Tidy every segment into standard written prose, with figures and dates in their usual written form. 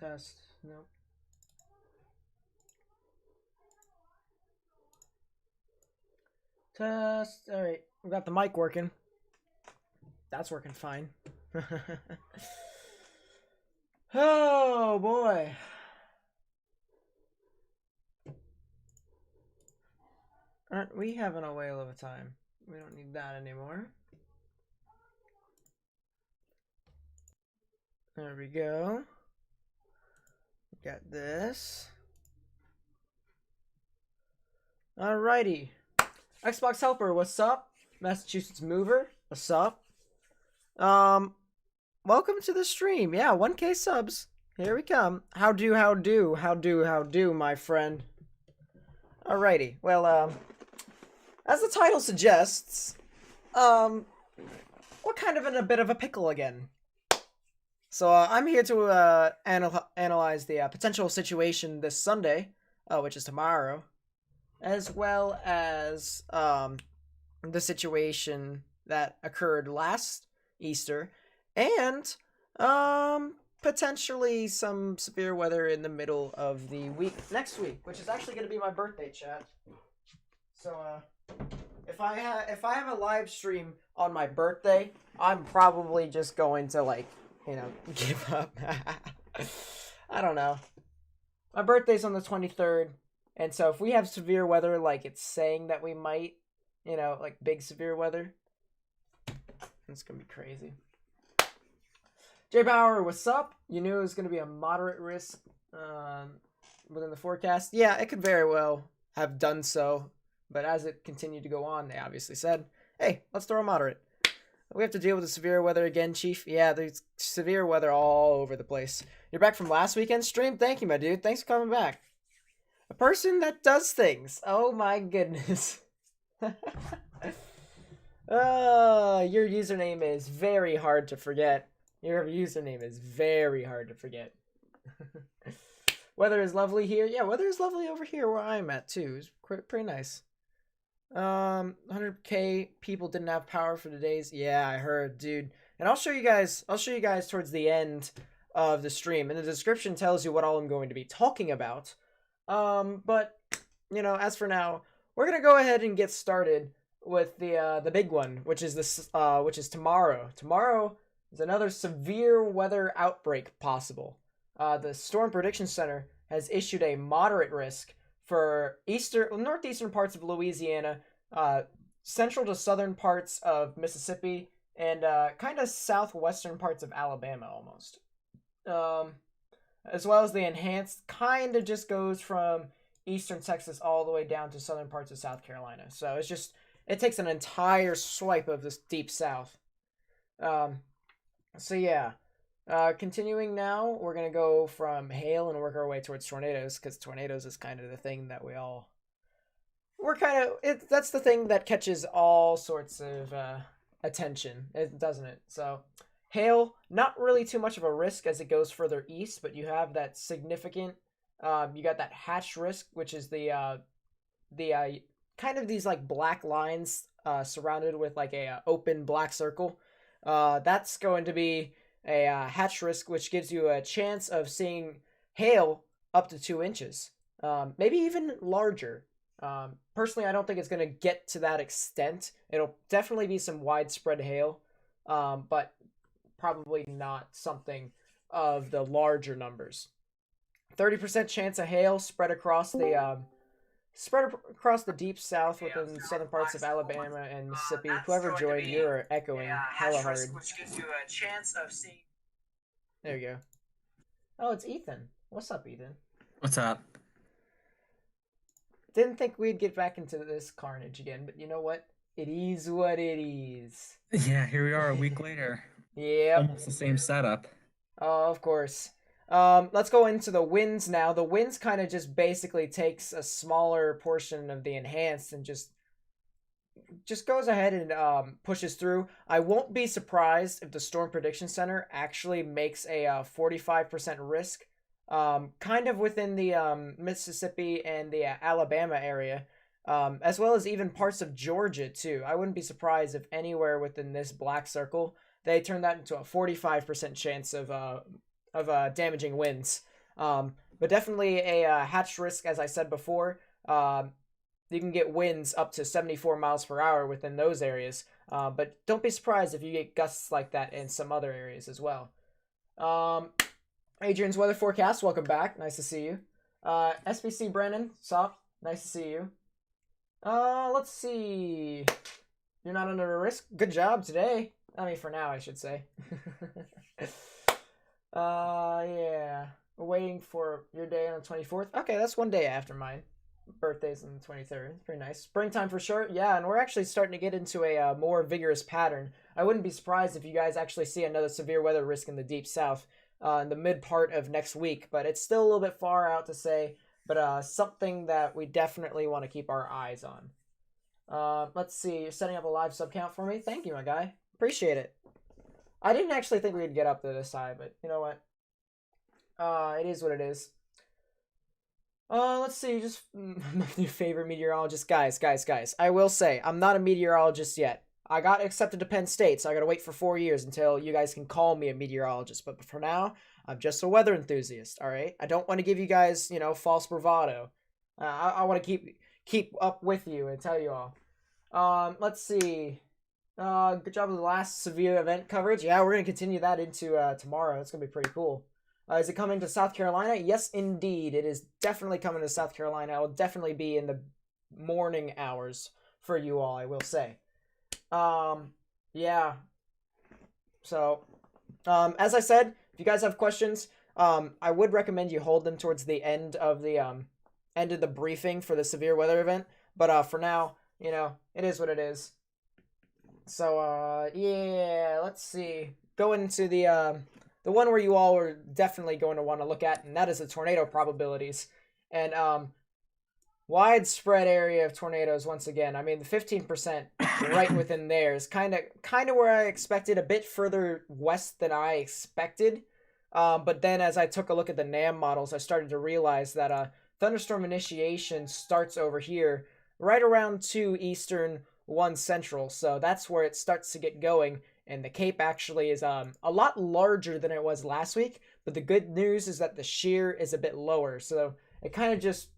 Test. Nope. Test. All right. We got the mic working. That's working fine. Oh boy. Aren't we having a whale of a time? We don't need that anymore. There we go. Got this. Alrighty. Xbox Helper, what's up? Massachusetts Mover, what's up? Welcome to the stream. Yeah, 1K subs. Here we come. How do, my friend. Alrighty. Well, as the title suggests, we're kind of in a bit of a pickle again. So I'm here to analyze the potential situation this Sunday, which is tomorrow, as well as the situation that occurred last Easter, and potentially some severe weather in the middle of the week next week, which is actually going to be my birthday, chat. So if I have a live stream on my birthday, I'm probably just going to, like, you know, give up. I don't know. My birthday's on the 23rd, and so if we have severe weather, like it's saying that we might, you know, like big severe weather, it's gonna be crazy. Jay Bauer, what's up? You knew it was gonna be a moderate risk within the forecast. Yeah, it could very well have done so, but as it continued to go on, they obviously said, hey, let's throw a moderate. We have to deal with the severe weather again, Chief. Yeah, there's severe weather all over the place. You're back from last weekend's stream? Thank you, my dude. Thanks for coming back. A person that does things. Oh my goodness. Your username is very hard to forget. Your username is very hard to forget. Weather is lovely here. Yeah, weather is lovely over here where I'm at too. It's pretty nice. 100k people didn't have power for today's. Yeah, I heard, dude. And I'll show you guys towards the end of the stream. And the description tells you what all I'm going to be talking about. But you know, as for now, we're gonna go ahead and get started with the big one, which is tomorrow. Tomorrow is another severe weather outbreak possible. The Storm Prediction Center has issued a moderate risk for northeastern parts of Louisiana, central to southern parts of Mississippi, and kind of southwestern parts of Alabama almost. As well as the enhanced kind of just goes from eastern Texas all the way down to southern parts of South Carolina. So it takes an entire swipe of this deep south. So yeah. Continuing now, we're going to go from hail and work our way towards tornadoes, because tornadoes is kind of the thing that that's the thing that catches all sorts of attention, doesn't it? So hail, not really too much of a risk as it goes further east, but you have that significant, you got that hatch risk, which is the kind of these like black lines surrounded with like a open black circle. That's going to be a hatch risk, which gives you a chance of seeing hail up to 2 inches, maybe even larger. Personally, I don't think it's going to get to that extent. It'll definitely be some widespread hail, but probably not something of the larger numbers. 30% chance of hail spread across the deep south within southern parts of Alabama and Mississippi. Whoever joined, you're echoing hella hard. Which gives you a chance of seeing. There you go. Oh, it's Ethan. What's up, Ethan? What's up? Didn't think we'd get back into this carnage again, but you know what? It is what it is. Yeah, here we are a week later. Yeah. Almost the same setup. Oh, of course. Let's go into the winds now. The winds kind of just basically takes a smaller portion of the enhanced and just goes ahead and pushes through. I won't be surprised if the Storm Prediction Center actually makes a 45% risk, kind of within the Mississippi and the Alabama area, as well as even parts of Georgia too. I wouldn't be surprised if anywhere within this black circle they turn that into a 45% chance of of damaging winds. But definitely a hatch risk, as I said before. You can get winds up to 74 miles per hour within those areas. But don't be surprised if you get gusts like that in some other areas as well. Adrian's weather forecast, welcome back. Nice to see you. SBC Brennan, sup? Nice to see you. Let's see. You're not under a risk. Good job today. I mean, for now, I should say. Yeah. Waiting for your day on the 24th. Okay, that's one day after mine. Birthday's on the 23rd. It's pretty nice. Springtime for sure. Yeah, and we're actually starting to get into a more vigorous pattern. I wouldn't be surprised if you guys actually see another severe weather risk in the deep south in the mid part of next week, but it's still a little bit far out to say, but something that we definitely want to keep our eyes on. Let's see. You're setting up a live sub count for me. Thank you, my guy. Appreciate it. I didn't actually think we'd get up to this high, but you know what? It is what it is. Let's see, just my new favorite meteorologist. Guys. I will say, I'm not a meteorologist yet. I got accepted to Penn State, so I gotta wait for 4 years until you guys can call me a meteorologist. But for now, I'm just a weather enthusiast, alright? I don't want to give you guys, false bravado. I want to keep up with you and tell you all. Let's see. Good job with the last severe event coverage. Yeah, we're gonna continue that into tomorrow. It's gonna be pretty cool. Is it coming to South Carolina? Yes, indeed. It is definitely coming to South Carolina. It will definitely be in the morning hours for you all, I will say. Yeah. So, as I said, if you guys have questions, I would recommend you hold them towards the end of the briefing for the severe weather event. But for now, it is what it is. So, yeah, let's see. Go into the one where you all are definitely going to want to look at, and that is the tornado probabilities. And widespread area of tornadoes once again. I mean, the 15% right within there is kind of where I expected, a bit further west than I expected. But then as I took a look at the NAM models, I started to realize that thunderstorm initiation starts over here, right around 2 Eastern, 1 Central. So that's where it starts to get going. And the Cape actually is a lot larger than it was last week. But the good news is that the shear is a bit lower. So it kind of just,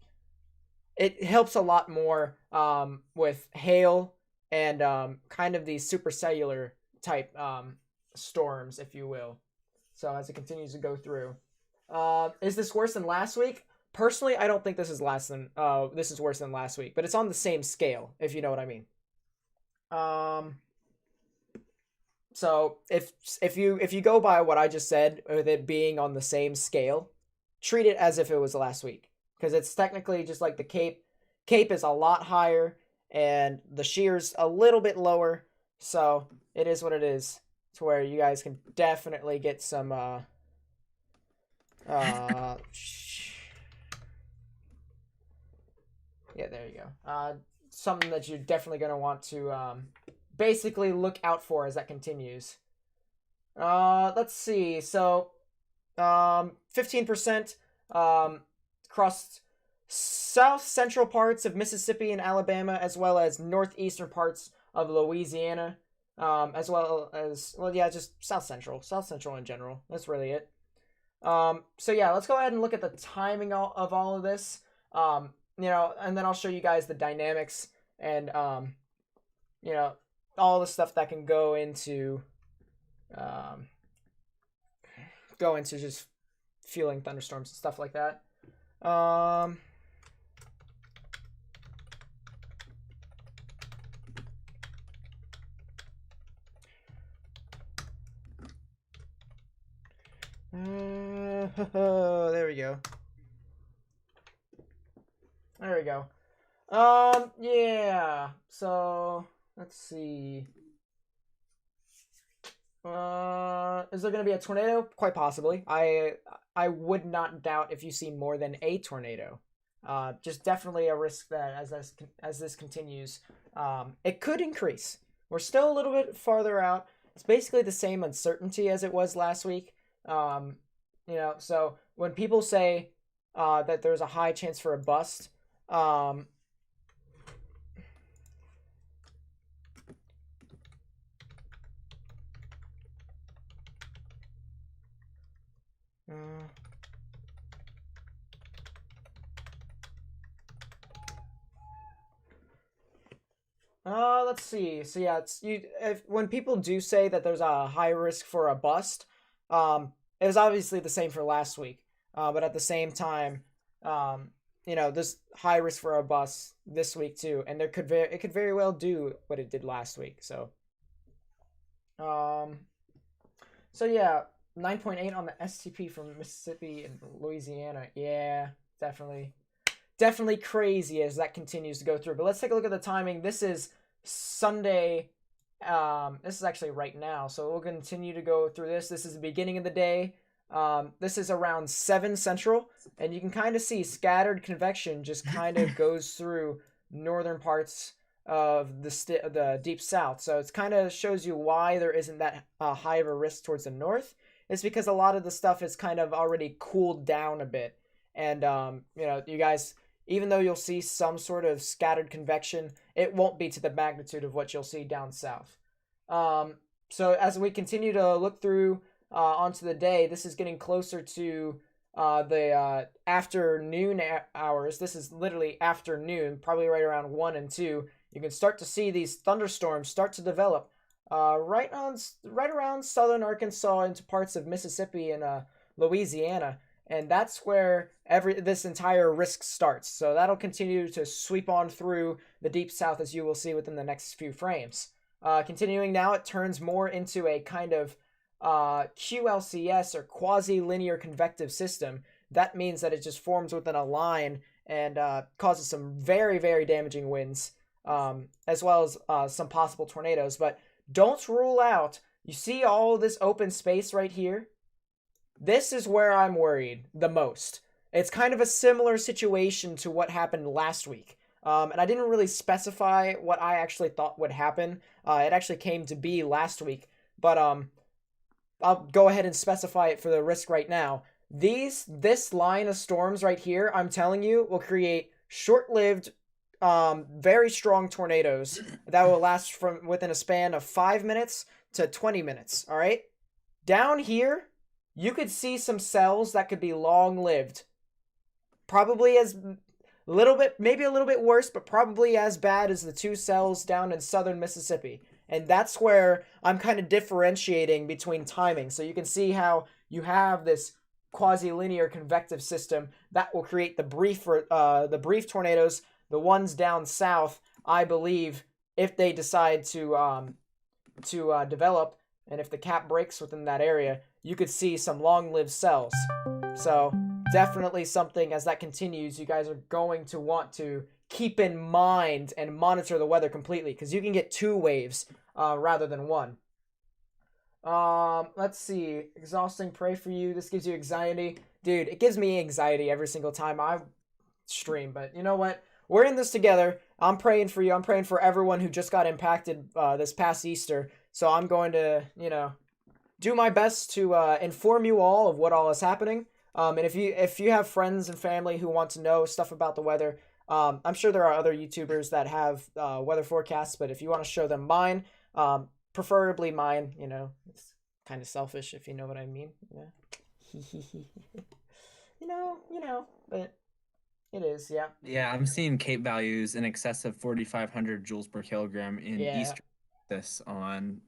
it helps a lot more with hail and kind of these supercellular type storms, if you will. So as it continues to go through. Is this worse than last week? Personally, I don't think this is worse than last week. But it's on the same scale, if you know what I mean. So if you go by what I just said, with it being on the same scale, treat it as if it was last week, because it's technically just like the Cape. Cape is a lot higher and the shear's a little bit lower, so it is what it is. To where you guys can definitely get some yeah, there you go. Something that you're definitely gonna want to basically look out for as that continues. Let's see. So, 15% across south central parts of Mississippi and Alabama, as well as northeastern parts of Louisiana, as well as, well, yeah, just south central in general. That's really it. So yeah, let's go ahead and look at the timing of all of this. And then I'll show you guys the dynamics and all the stuff that can go into just fueling thunderstorms and stuff like that. There we go. Yeah. So let's see. Is there going to be a tornado? Quite possibly. I would not doubt if you see more than a tornado. Just definitely a risk that as this continues, it could increase. We're still a little bit farther out. It's basically the same uncertainty as it was last week. So when people say that there's a high chance for a bust, Let's see. So yeah, it's you. When people do say that there's a high risk for a bust, it was obviously the same for last week. But at the same time, um, there's high risk for a bust this week too, and it could very well do what it did last week. Um, so yeah, 9.8 on the STP from Mississippi and Louisiana. Yeah, definitely. Definitely crazy as that continues to go through. But let's take a look at the timing. This is Sunday. This is actually right now, so we'll continue to go through this. This is the beginning of the day. This is around 7 Central, and you can kind of see scattered convection just kind of goes through northern parts of the deep south. So it kind of shows you why there isn't that high of a risk towards the north. It's because a lot of the stuff is kind of already cooled down a bit, and you guys, even though you'll see some sort of scattered convection, it won't be to the magnitude of what you'll see down south. So as we continue to look through onto the day, this is getting closer to the afternoon hours. This is literally afternoon, probably right around 1 and 2. You can start to see these thunderstorms start to develop right around southern Arkansas into parts of Mississippi and Louisiana. And that's where this entire risk starts. So that'll continue to sweep on through the deep south, as you will see within the next few frames. Continuing now, it turns more into a kind of QLCS or quasi-linear convective system. That means that it just forms within a line and causes some very, very damaging winds, as well as some possible tornadoes. But don't rule out, you see all this open space right here? This is where I'm worried the most. It's kind of a similar situation to what happened last week. And I didn't really specify what I actually thought would happen. It actually came to be last week. But I'll go ahead and specify it for the risk right now. This line of storms right here, I'm telling you, will create short-lived, very strong tornadoes that will last from within a span of 5 minutes to 20 minutes. All right? Down here, you could see some cells that could be long-lived. Probably maybe a little bit worse, but probably as bad as the 2 cells down in southern Mississippi. And that's where I'm kind of differentiating between timing. So you can see how you have this quasi-linear convective system that will create the brief tornadoes. The ones down south, I believe, if they decide to develop, and if the cap breaks within that area, you could see some long-lived cells. So definitely something, as that continues, you guys are going to want to keep in mind and monitor the weather completely, because you can get 2 waves rather than 1. Let's see. Exhausting, pray for you. This gives you anxiety. Dude, it gives me anxiety every single time I stream, but you know what? We're in this together. I'm praying for you. I'm praying for everyone who just got impacted this past Easter. So I'm going to, do my best to inform you all of what all is happening. And if you have friends and family who want to know stuff about the weather, I'm sure there are other YouTubers that have weather forecasts, but if you want to show them mine, preferably mine, it's kind of selfish if you know what I mean. But it is, yeah. Yeah, I'm seeing Cape values in excess of 4,500 joules per kilogram in Yeah. Easter this on.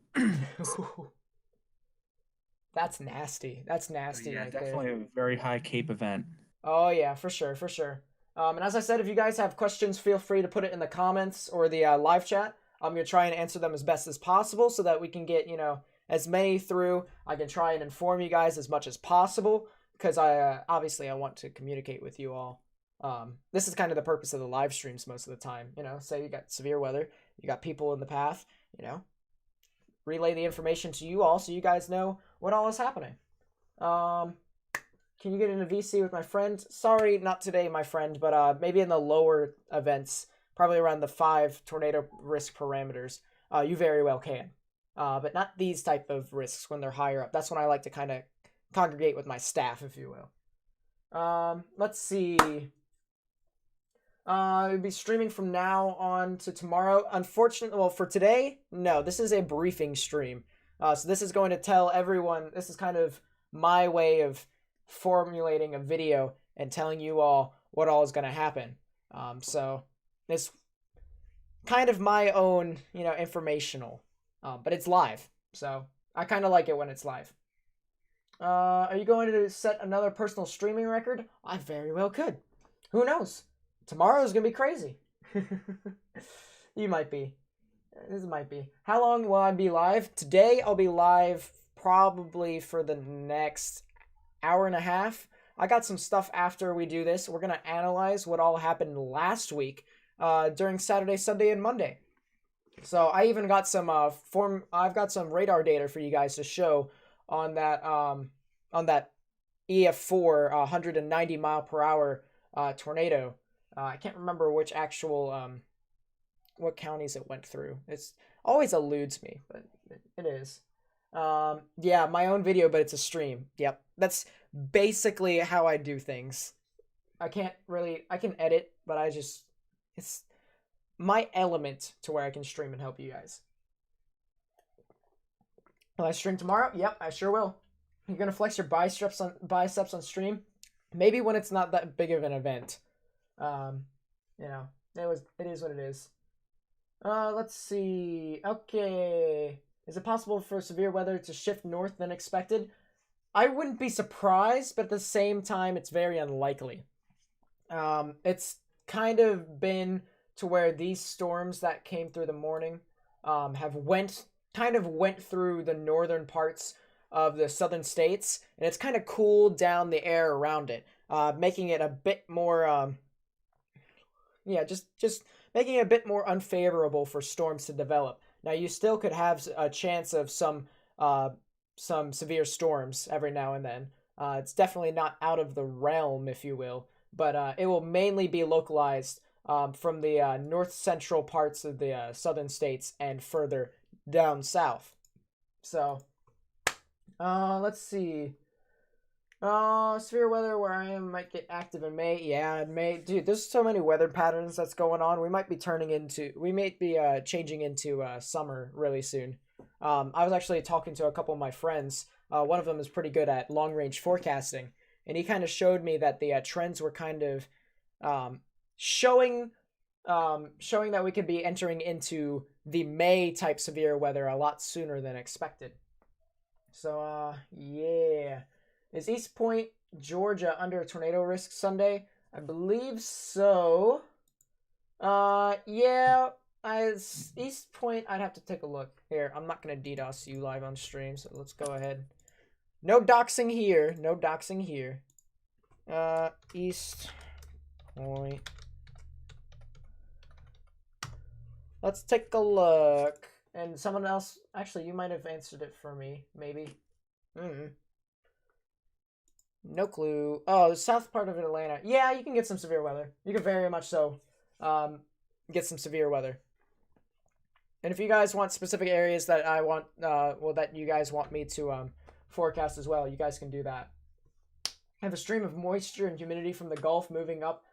That's nasty. That's nasty Yeah, right definitely there. a very high Cape event. Oh yeah, for sure, for sure. And as I said, if you guys have questions, feel free to put it in the comments or the live chat. I'm gonna try and answer them as best as possible so that we can get as many through. I can try and inform you guys as much as possible because I obviously I want to communicate with you all. This is kind of the purpose of the live streams most of the time. Say you got severe weather, you got people in the path. Relay the information to you all so you guys know what all is happening. Can you get in a VC with my friend? Sorry, not today, my friend, but maybe in the lower events, probably around the 5 tornado risk parameters, you very well can. But not these type of risks when they're higher up. That's when I like to kind of congregate with my staff, if you will. Let's see. It'll be streaming from now on to tomorrow. Unfortunately, well, for today, no, this is a briefing stream. So this is going to tell everyone, this is kind of my way of formulating a video and telling you all what all is going to happen. So this kind of my own, informational, but it's live, so I kind of like it when it's live. Are you going to set another personal streaming record? I very well could. Who knows? Tomorrow's gonna be crazy. You might be. This might be. How long will I be live? Today I'll be live probably for the next hour and a half. I got some stuff after we do this. We're gonna analyze what all happened last week during Saturday, Sunday, and Monday. So I even got some I've got some radar data for you guys to show on that EF4 190 mile per hour tornado. I can't remember which actual what counties it went through. It's always eludes me, but it is. Yeah, my own video, but it's a stream. Yep, that's basically how I do things. I can edit, but it's my element to where I can stream and help you guys. Will I stream tomorrow? Yep, I sure will. You're gonna flex your biceps on stream? Maybe when it's not that big of an event. It is what it is. Let's see. Okay. Is it possible for severe weather to shift north than expected? I wouldn't be surprised, but at the same time, it's very unlikely. It's kind of been to where these storms that came through the morning have went through the northern parts of the southern states, and it's kind of cooled down the air around it, making it a bit more just making it a bit more unfavorable for storms to develop. Now you still could have a chance of some severe storms every now and then. It's definitely not out of the realm, if you will, but it will mainly be localized from the north central parts of the southern states and further down south. So, let's see. Severe weather where I am might get active in May. Yeah, in May, dude. There's so many weather patterns that's going on. We might be changing into summer really soon. I was actually talking to a couple of my friends. One of them is pretty good at long range forecasting, and he kind of showed me that the trends were kind of showing that we could be entering into the May type severe weather a lot sooner than expected. So yeah. Is East Point, Georgia under tornado risk Sunday? I believe so. Yeah. East Point, I'd have to take a look. Here, I'm not going to DDoS you live on stream, so let's go ahead. No doxing here. No doxing here. East Point. Let's take a look. And someone else, actually, you might have answered it for me, maybe. No clue. Oh, the south part of Atlanta. Yeah, you can get some severe weather. You can very much so get some severe weather. And if you guys want specific areas that I want, that you guys want me to forecast as well, you guys can do that. I have a stream of moisture and humidity from the Gulf moving up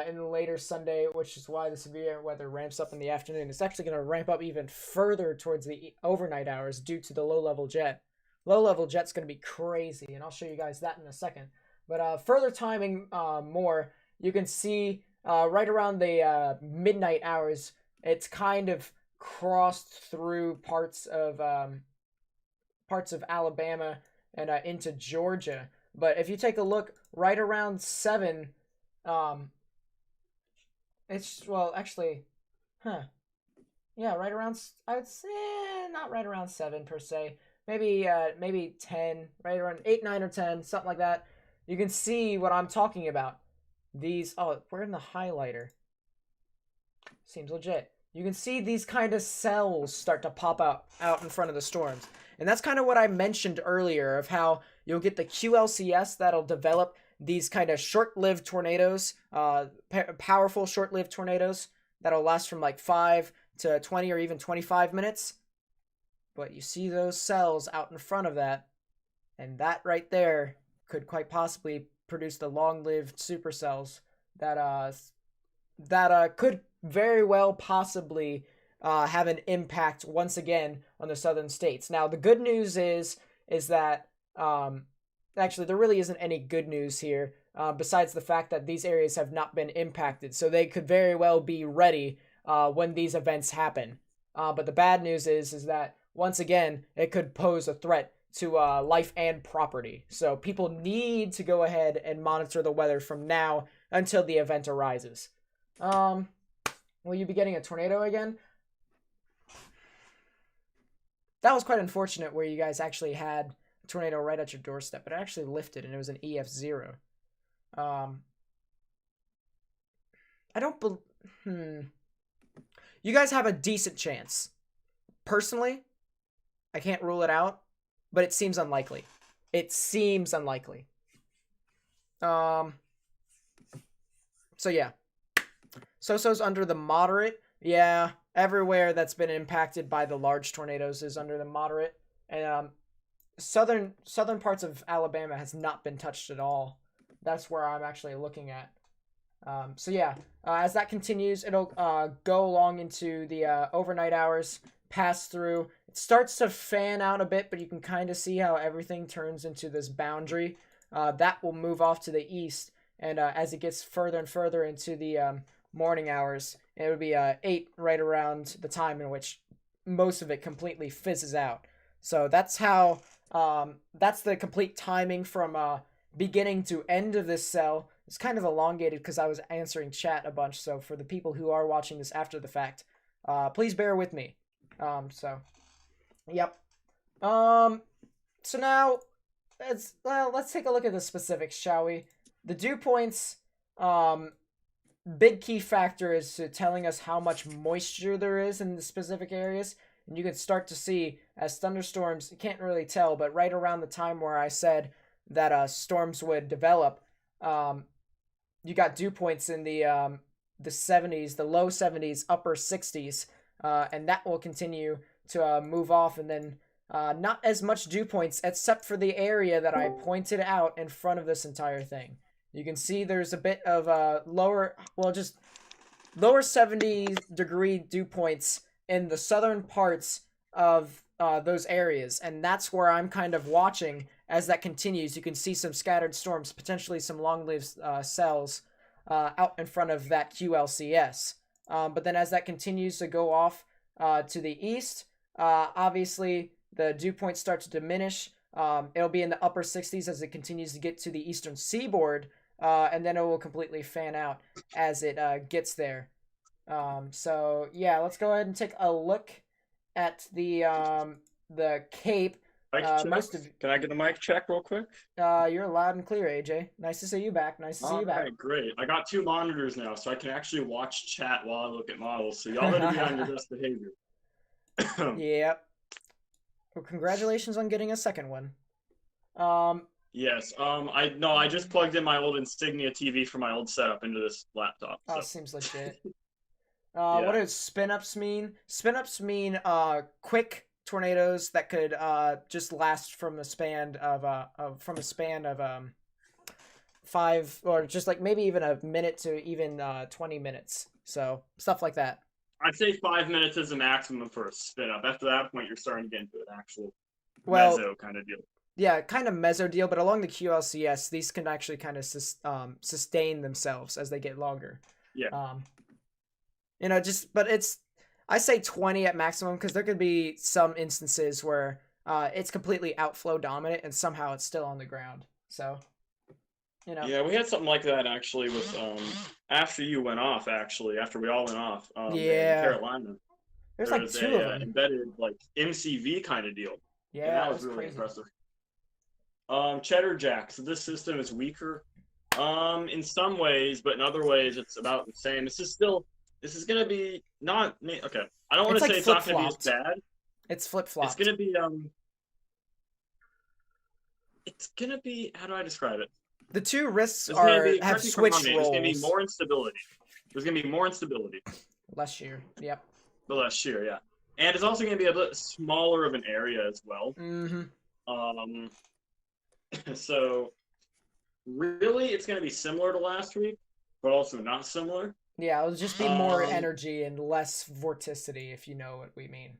in the later Sunday, which is why the severe weather ramps up in the afternoon. It's actually going to ramp up even further towards the overnight hours due to the low-level jet. Low-level jet's going to be crazy, and I'll show you guys that in a second. But further timing more, you can see right around the midnight hours, it's kind of crossed through parts of Alabama and into Georgia. But if you take a look, right around 7, yeah, right around, I would say, not right around 7 per se. Maybe 10, right around 8, 9, or 10, something like that. You can see what I'm talking about. We're in the highlighter. Seems legit. You can see these kind of cells start to pop out in front of the storms. And that's kind of what I mentioned earlier of how you'll get the QLCS that'll develop these kind of short-lived tornadoes, powerful short-lived tornadoes that'll last from like 5 to 20 or even 25 minutes. But you see those cells out in front of that, and that right there could quite possibly produce the long-lived supercells that could very well possibly have an impact once again on the southern states. Now, the good news is that actually there really isn't any good news here besides the fact that these areas have not been impacted, so they could very well be ready when these events happen. But the bad news is that once again it could pose a threat to life and property. So people need to go ahead and monitor the weather from now until the event arises. Will you be getting a tornado again? That was quite unfortunate where you guys actually had a tornado right at your doorstep, but it actually lifted and it was an EF0. I don't You guys have a decent chance. Personally, I can't rule it out, but it seems unlikely. It seems unlikely. So yeah. So-so's under the moderate. Yeah, everywhere that's been impacted by the large tornadoes is under the moderate. And southern parts of Alabama has not been touched at all. That's where I'm actually looking at. So yeah, as that continues, it'll go along into the overnight hours, pass through. It starts to fan out a bit, but you can kind of see how everything turns into this boundary. That will move off to the east, and as it gets further and further into the morning hours, it would be 8 right around the time in which most of it completely fizzes out. So that's how that's the complete timing from beginning to end of this cell. It's kind of elongated because I was answering chat a bunch. So for the people who are watching this after the fact, please bear with me. Yep. So now let's take a look at the specifics, shall we? The dew points. Big key factor is to telling us how much moisture there is in the specific areas. And you can start to see as thunderstorms, you can't really tell, but right around the time where I said that storms would develop, you got dew points in the 70s, the low 70s, upper 60s, and that will continue to move off, and then not as much dew points except for the area that I pointed out in front of this entire thing. You can see there's a bit of lower 70-degree dew points in the southern parts of those areas, and that's where I'm kind of watching as that continues. You can see some scattered storms, potentially some long-lived cells out in front of that QLCS. But then as that continues to go off to the east, obviously the dew points start to diminish. It'll be in the upper 60s as it continues to get to the eastern seaboard, and then it will completely fan out as it gets there. So yeah, let's go ahead and take a look at the Cape. Can I get a mic check real quick? You're loud and clear, AJ. Nice to see you back. Nice to see you back. All right, great. I got 2 monitors now, so I can actually watch chat while I look at models. So y'all better be on your best behavior. Yep. Well, congratulations on getting a second one. Yes. I just plugged in my old Insignia TV for my old setup into this laptop. So. Oh, seems legit. Yeah. What does spin-ups mean? Spin-ups mean quick tornadoes that could just last from a span of 5, or just like maybe even a minute to even 20 minutes. So stuff like that. I'd say 5 minutes is the maximum for a spin up. After that point, you're starting to get into an actual mezzo kind of deal. Yeah, kind of mezzo deal, but along the QLCS, these can actually kind of sustain themselves as they get longer. Yeah. But I say 20 at maximum because there could be some instances where it's completely outflow dominant and somehow it's still on the ground. So, Yeah, we had something like that actually with after you went off. Actually, after we all went off. In Carolina. There's like 2 of them. Embedded like MCV kind of deal. Yeah, and that was really impressive. Cheddar Jack. So this system is weaker, in some ways, but in other ways it's about the same. This is gonna be not okay. I don't want to say it's not gonna be as bad. It's flip-flopped. It's gonna be. How do I describe it? The 2 risks have switched roles. There's gonna be more instability. Less shear. Yep. The less shear, yeah. And it's also gonna be a bit smaller of an area as well. Mm-hmm. So really it's gonna be similar to last week, but also not similar. Yeah, it'll just be more energy and less vorticity, if you know what we mean.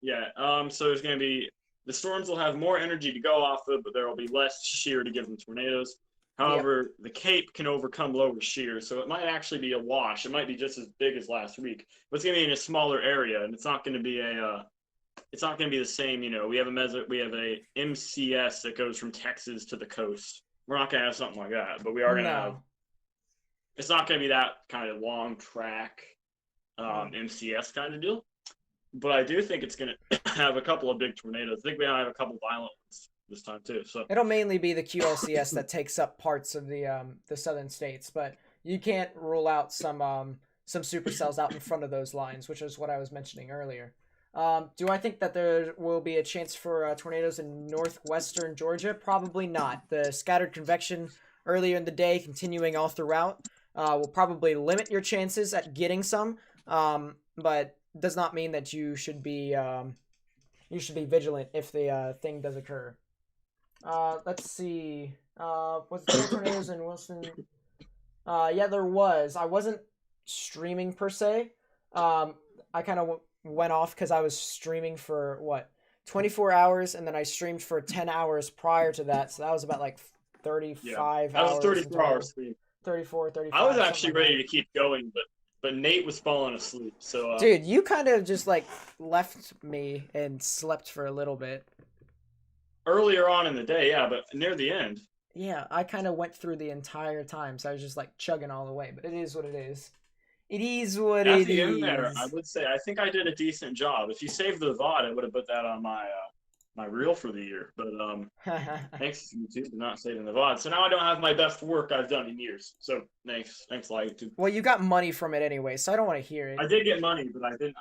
Yeah, so there's going to be, the storms will have more energy to go off of, but there will be less shear to give them tornadoes. However, the Cape can overcome lower shear, so it might actually be a wash. It might be just as big as last week, but it's going to be in a smaller area, and it's not going to be it's not going to be the same. We have a MCS that goes from Texas to the coast. We're not going to have something like that, but we are going to have. It's not going to be that kind of long track MCS kind of deal. But I do think it's going to have a couple of big tornadoes. I think we might have a couple violent ones this time too. So it'll mainly be the QLCS that takes up parts of the southern states, but you can't rule out some supercells out in front of those lines, which is what I was mentioning earlier. Do I think that there will be a chance for tornadoes in northwestern Georgia? Probably not. The scattered convection earlier in the day, continuing all throughout, will probably limit your chances at getting some, but does not mean that you should be vigilant if the thing does occur. Let's see. Was there tornadoes in Wilson? Yeah, there was. I wasn't streaming per se. I kind of went off because I was streaming for 24 hours, and then I streamed for 10 hours prior to that. So that was about like 35 hours. That was 34 hours stream. 34, 35. I was actually ready to keep going, but Nate was falling asleep. So dude, you kind of just like left me and slept for a little bit. Earlier on in the day, yeah, but near the end. Yeah, I kind of went through the entire time, so I was just like chugging all the way. But it is what it is. It is what it is. At the end there, I would say I think I did a decent job. If you saved the VOD, I would have put that on my reel for the year. But thanks YouTube for not saving the VOD. So now I don't have my best work I've done in years. So thanks like YouTube. Well, you got money from it anyway, so I don't want to hear it. I did get money, but I didn't.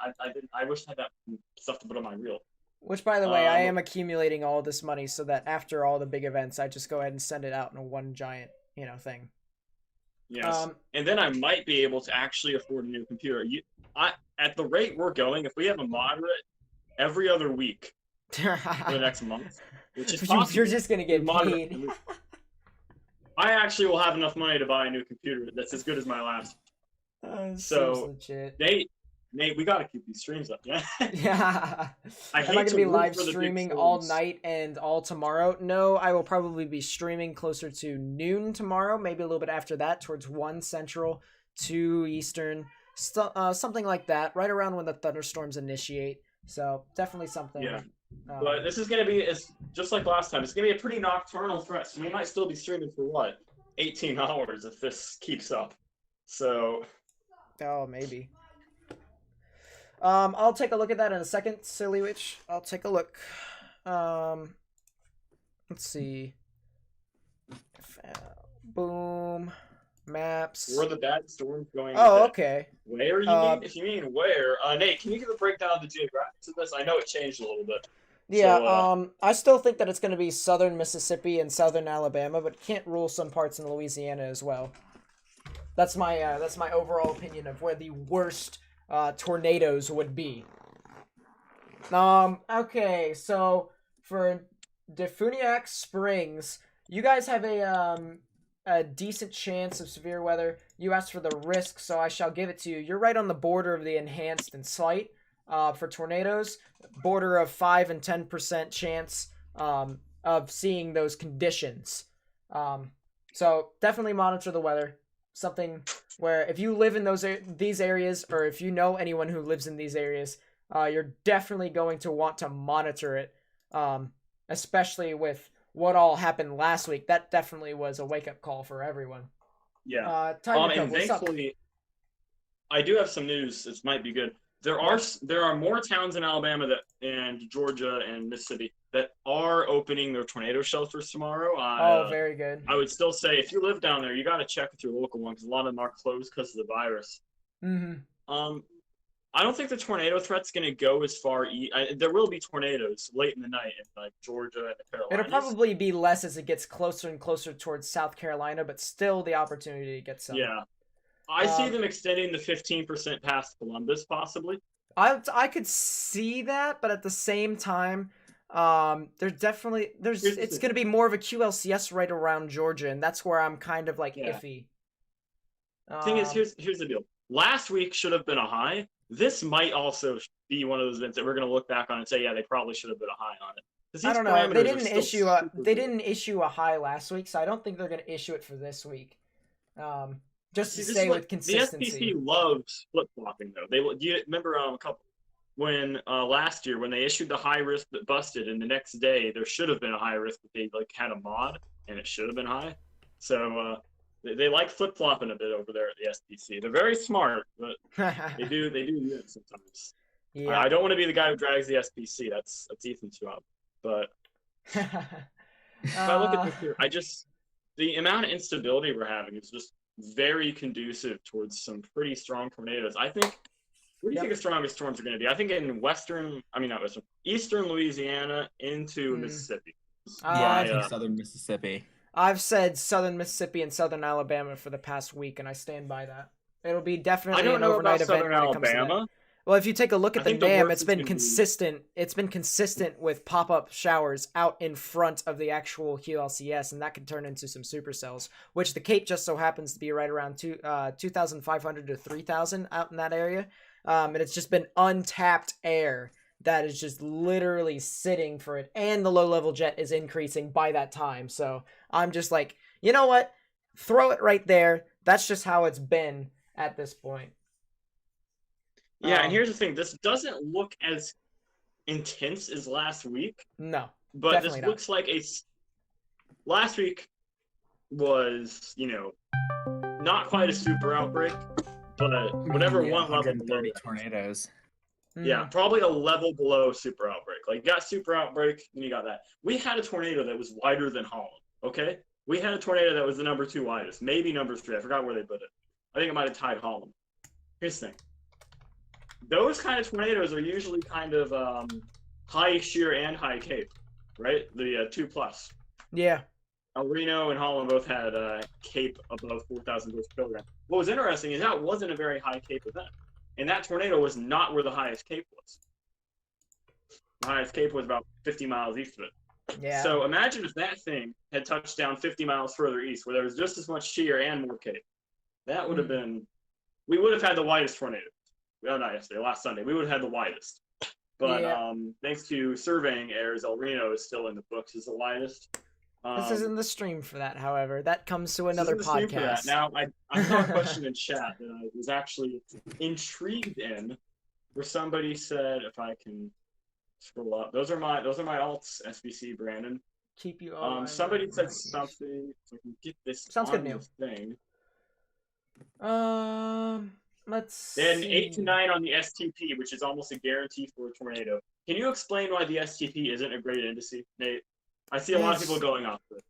I wish I had that stuff to put on my reel. Which, by the way, I am accumulating all this money so that after all the big events, I just go ahead and send it out in one giant, thing. Yes, and then I might be able to actually afford a new computer. At the rate we're going, if we have a moderate every other week for the next month, which is possible, you're just gonna get paid. I actually will have enough money to buy a new computer that's as good as my last. So, Nate, we gotta keep these streams up, yeah. Yeah. Am I gonna be live streaming all night and all tomorrow? No, I will probably be streaming closer to noon tomorrow, maybe a little bit after that, towards 1 Central, 2 Eastern, something like that, right around when the thunderstorms initiate. So definitely something. Yeah. But this is gonna be just like last time. It's gonna be a pretty nocturnal threat, so we might still be streaming for 18 hours if this keeps up. So. Oh, maybe. I'll take a look at that in a second, Silly Witch. I'll take a look. Let's see. Boom. Maps. Where are the bad storms going? Oh, okay. Where you mean? If you mean where, Nate, can you give a breakdown of the geographics of this? I know it changed a little bit. Yeah. So, I still think that it's going to be southern Mississippi and southern Alabama, but can't rule some parts in Louisiana as well. That's my overall opinion of where the worst tornadoes would be. Okay, so for Defuniak Springs, you guys have a decent chance of severe weather. You asked for the risk, so I shall give it to you. You're right on the border of the enhanced and slight for tornadoes. Border of 5 and 10% chance of seeing those conditions. So definitely monitor the weather. Something where if you live in these areas, or if you know anyone who lives in these areas, you're definitely going to want to monitor it, especially with what all happened last week. That definitely was a wake-up call for everyone. Yeah. And thankfully, I do have some news. This might be good. There are more towns in Alabama and Georgia and Mississippi that are opening their tornado shelters tomorrow. Oh, very good. I would still say if you live down there, you got to check with your local one because a lot of them are closed because of the virus. Mm-hmm. I don't think the tornado threat's going to go as far. There will be tornadoes late in the night in Georgia and the Carolinas. It'll probably be less as it gets closer and closer towards South Carolina, but still the opportunity to get some. Yeah. I see them extending the 15% past Columbus, possibly. I could see that, but at the same time, it's going to be more of a QLCS right around Georgia, and that's where I'm kind of iffy. Thing is, here's the deal. Last week should have been a high. This might also be one of those events that we're going to look back on and say, yeah, they probably should have been a high on it. Because I these don't know. They parameters are didn't still issue a super they good. didn't issue a high last week, so I don't think they're going to issue it for this week. Just to See, this is stay like with the SPC consistency. loves flip flopping though. Do you remember a couple when last year when they issued the high risk that busted, and the next day there should have been a high risk, but they like had a mod and it should have been high. So they like flip flopping a bit over there at the SPC. They're very smart, but they do it sometimes. Yeah. I don't want to be the guy who drags the SPC. That's Ethan's job. But if I look at this here, the amount of instability we're having is just very conducive towards some pretty strong tornadoes. I think. Where do you think the strongest storms are going to be? I think in not western, eastern Louisiana into Mississippi. Yeah, I Uh, think southern Mississippi. I've said southern Mississippi and southern Alabama for the past week, and I stand by that. It'll be I definitely don't an know overnight about event southern when it comes to that. Alabama. Well, if you take a look at I the think the NAM, worst it's is been gonna be- consistent. It's been consistent with pop-up showers out in front of the actual QLCS, and that can turn into some supercells, which the Cape just so happens to be right around 2,500 to 3,000 out in that area. And it's just been untapped air that is just literally sitting for it, and the low-level jet is increasing by that time. So I'm just like, you know what? Throw it right there. That's just how it's been at this point. Yeah, and here's the thing: this doesn't look as intense as last week, No, but definitely this not. looks like last week was not quite a super outbreak, but whatever one level below 130 that. tornadoes. Yeah, probably a level below super outbreak. Like you got super outbreak, and you got that. We had a tornado that was wider than Holland. Okay, we had a tornado that was the number 2 widest, maybe number 3. I forgot where they put it. I think it might have tied Holland. Here's the thing: those kind of tornadoes are usually kind of high shear and high cape, right? The 2+. Yeah. El Reno and Holland both had cape above 4,000 joules per kilogram. What was interesting is that wasn't a very high cape event. And that tornado was not where the highest cape was. The highest cape was about 50 miles east of it. Yeah. So imagine if that thing had touched down 50 miles further east, where there was just as much shear and more cape. That would have been, we would have had the widest tornado. Well, not yesterday, last Sunday. We would have had the widest. But thanks to surveying errors, El Reno is still in the books as the widest. This isn't the stream for that, however. That comes to another podcast. Now, I saw a question in chat that I was actually intrigued in, where somebody said, if I can scroll up, those are my alts, SBC, Brandon. Keep you on. Somebody said something. If I can get this Sounds on good, Neil. the thing. Let's They had an see. 8 to 9 on the STP, which is almost a guarantee for a tornado. Can you explain why the STP isn't a great indice, Nate? I see a lot of people going off it.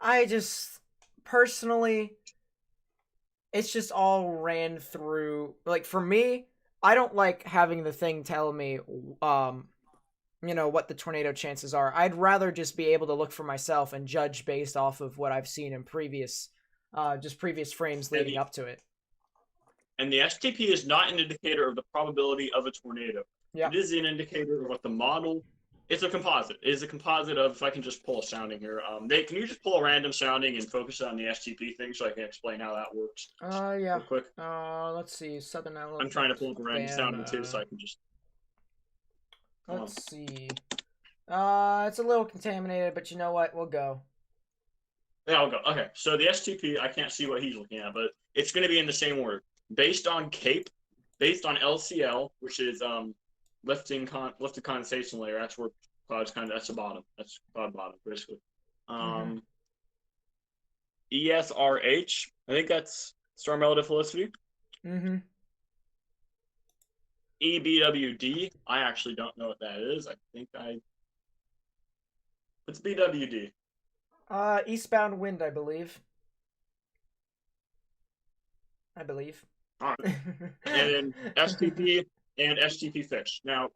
I just personally, it's just all ran through. Like for me, I don't like having the thing tell me, what the tornado chances are. I'd rather just be able to look for myself and judge based off of what I've seen in previous frames leading up to it. And the STP is not an indicator of the probability of a tornado. Yeah. It is an indicator of what the model. It's a composite. It is a composite of, if I can just pull a sounding here. Nate, can you just pull a random sounding and focus on the STP thing so I can explain how that works? Yeah. Real quick. Let's see. Southern Alabama. I'm trying to pull up a random sounding too, so I can just. Let's see. It's a little contaminated, but you know what? We'll go. Yeah, I'll go. Okay, so the STP, I can't see what he's looking at, but it's going to be in the same order. Based on CAPE, based on LCL, which is lifted condensation layer. That's where clouds that's the bottom. That's cloud bottom, basically. ESRH, I think that's storm relative felicity. EBWD, I actually don't know what that is. What's BWD? Eastbound wind, I believe. All right. And then STP and STP fix. Now,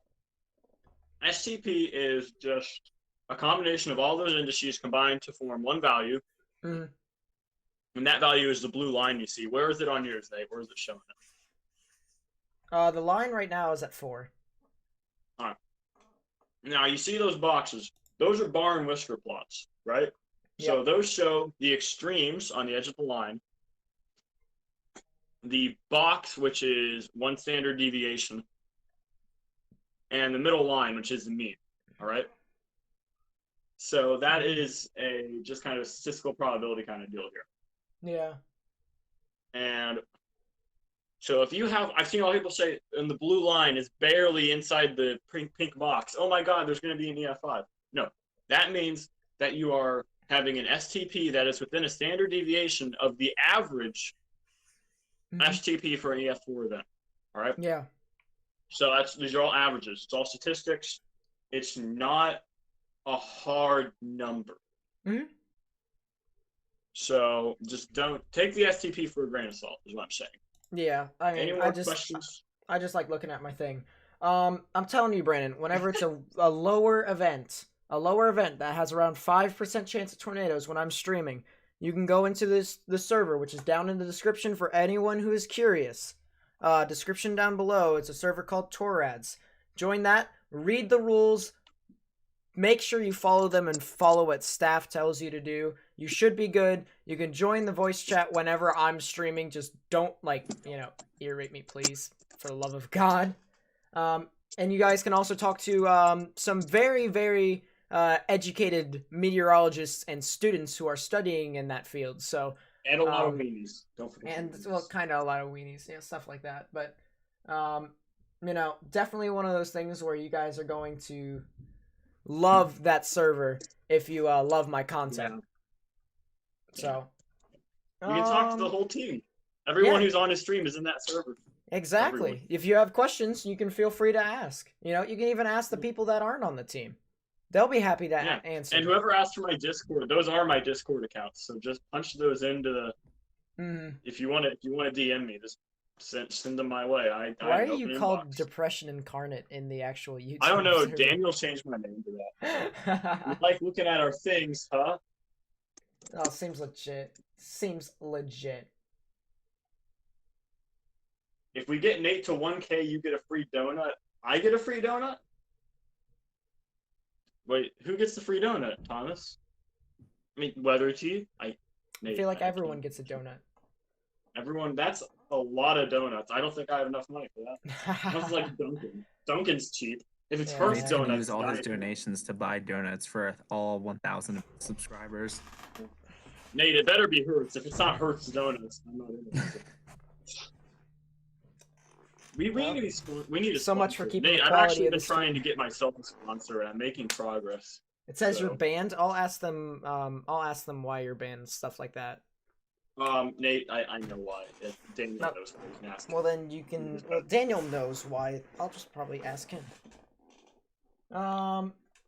STP is just a combination of all those indices combined to form one value. And that value is the blue line you see. Where is it on yours, Nate? Where is it showing up? The line right now is at 4. All right. Now, you see those boxes. Those are bar and whisker plots, right? Yep. So those show the extremes on the edge of the line. The box, which is one standard deviation, and the middle line, which is the mean. All right. So that is a just kind of statistical probability kind of deal here. Yeah. And so if you have, I've seen a lot of people say, and the blue line is barely inside the pink box. Oh my God, there's going to be an EF5. No, that means that you are having an STP that is within a standard deviation of the average STP for an EF4 event. All right. Yeah. So these are all averages. It's all statistics. It's not a hard number. So just don't take the STP for a grain of salt, is what I'm saying. Yeah, I mean, Any more questions? I just like looking at my thing. I'm telling you, Brandon, whenever it's a lower event that has around 5% chance of tornadoes when I'm streaming, you can go into the server, which is down in the description for anyone who is curious. Description down below. It's a server called Torads. Join that. Read the rules. Make sure you follow them and follow what staff tells you to do. You should be good. You can join the voice chat whenever I'm streaming. Just don't, irrate me, please, for the love of God. And you guys can also talk to some very, very educated meteorologists and students who are studying in that field. So and a lot of weenies. Don't forget. And kind of a lot of weenies, stuff like that. But definitely one of those things where you guys are going to love that server if you love my content. Yeah. So you can talk to the whole team. Everyone who's on his stream is in that server. Exactly. Everyone. If you have questions, you can feel free to ask. You can even ask the people that aren't on the team. They'll be happy to answer. And whoever asked for my Discord, those are my Discord accounts. So just punch those into the. If you want to DM me, just send them my way. Why are you called Depression Incarnate in the actual YouTube? I don't know. server? Daniel changed my name to that. You like looking at our things, huh? Oh, seems legit. If we get Nate to 1K, you get a free donut. I get a free donut? Wait, who gets the free donut, Thomas? I mean, Weather Tea? I feel like everyone gets a donut. Everyone, that's a lot of donuts. I don't think I have enough money for that. Sounds like Dunkin'. Dunkin's cheap. If it's Hertz Nate's donuts, use all his donations to buy donuts for all 1,000 subscribers. Nate, it better be Hertz. If it's not Hertz donuts, I'm not in it. We need a so much for keeping Nate, the I've quality actually of been the trying to get myself a sponsor, and I'm making progress. It says you're banned. I'll ask them why you're banned and stuff like that. Nate, I know why. Daniel knows why. You can ask him. Well, then you can. Well, Daniel knows why. I'll just probably ask him.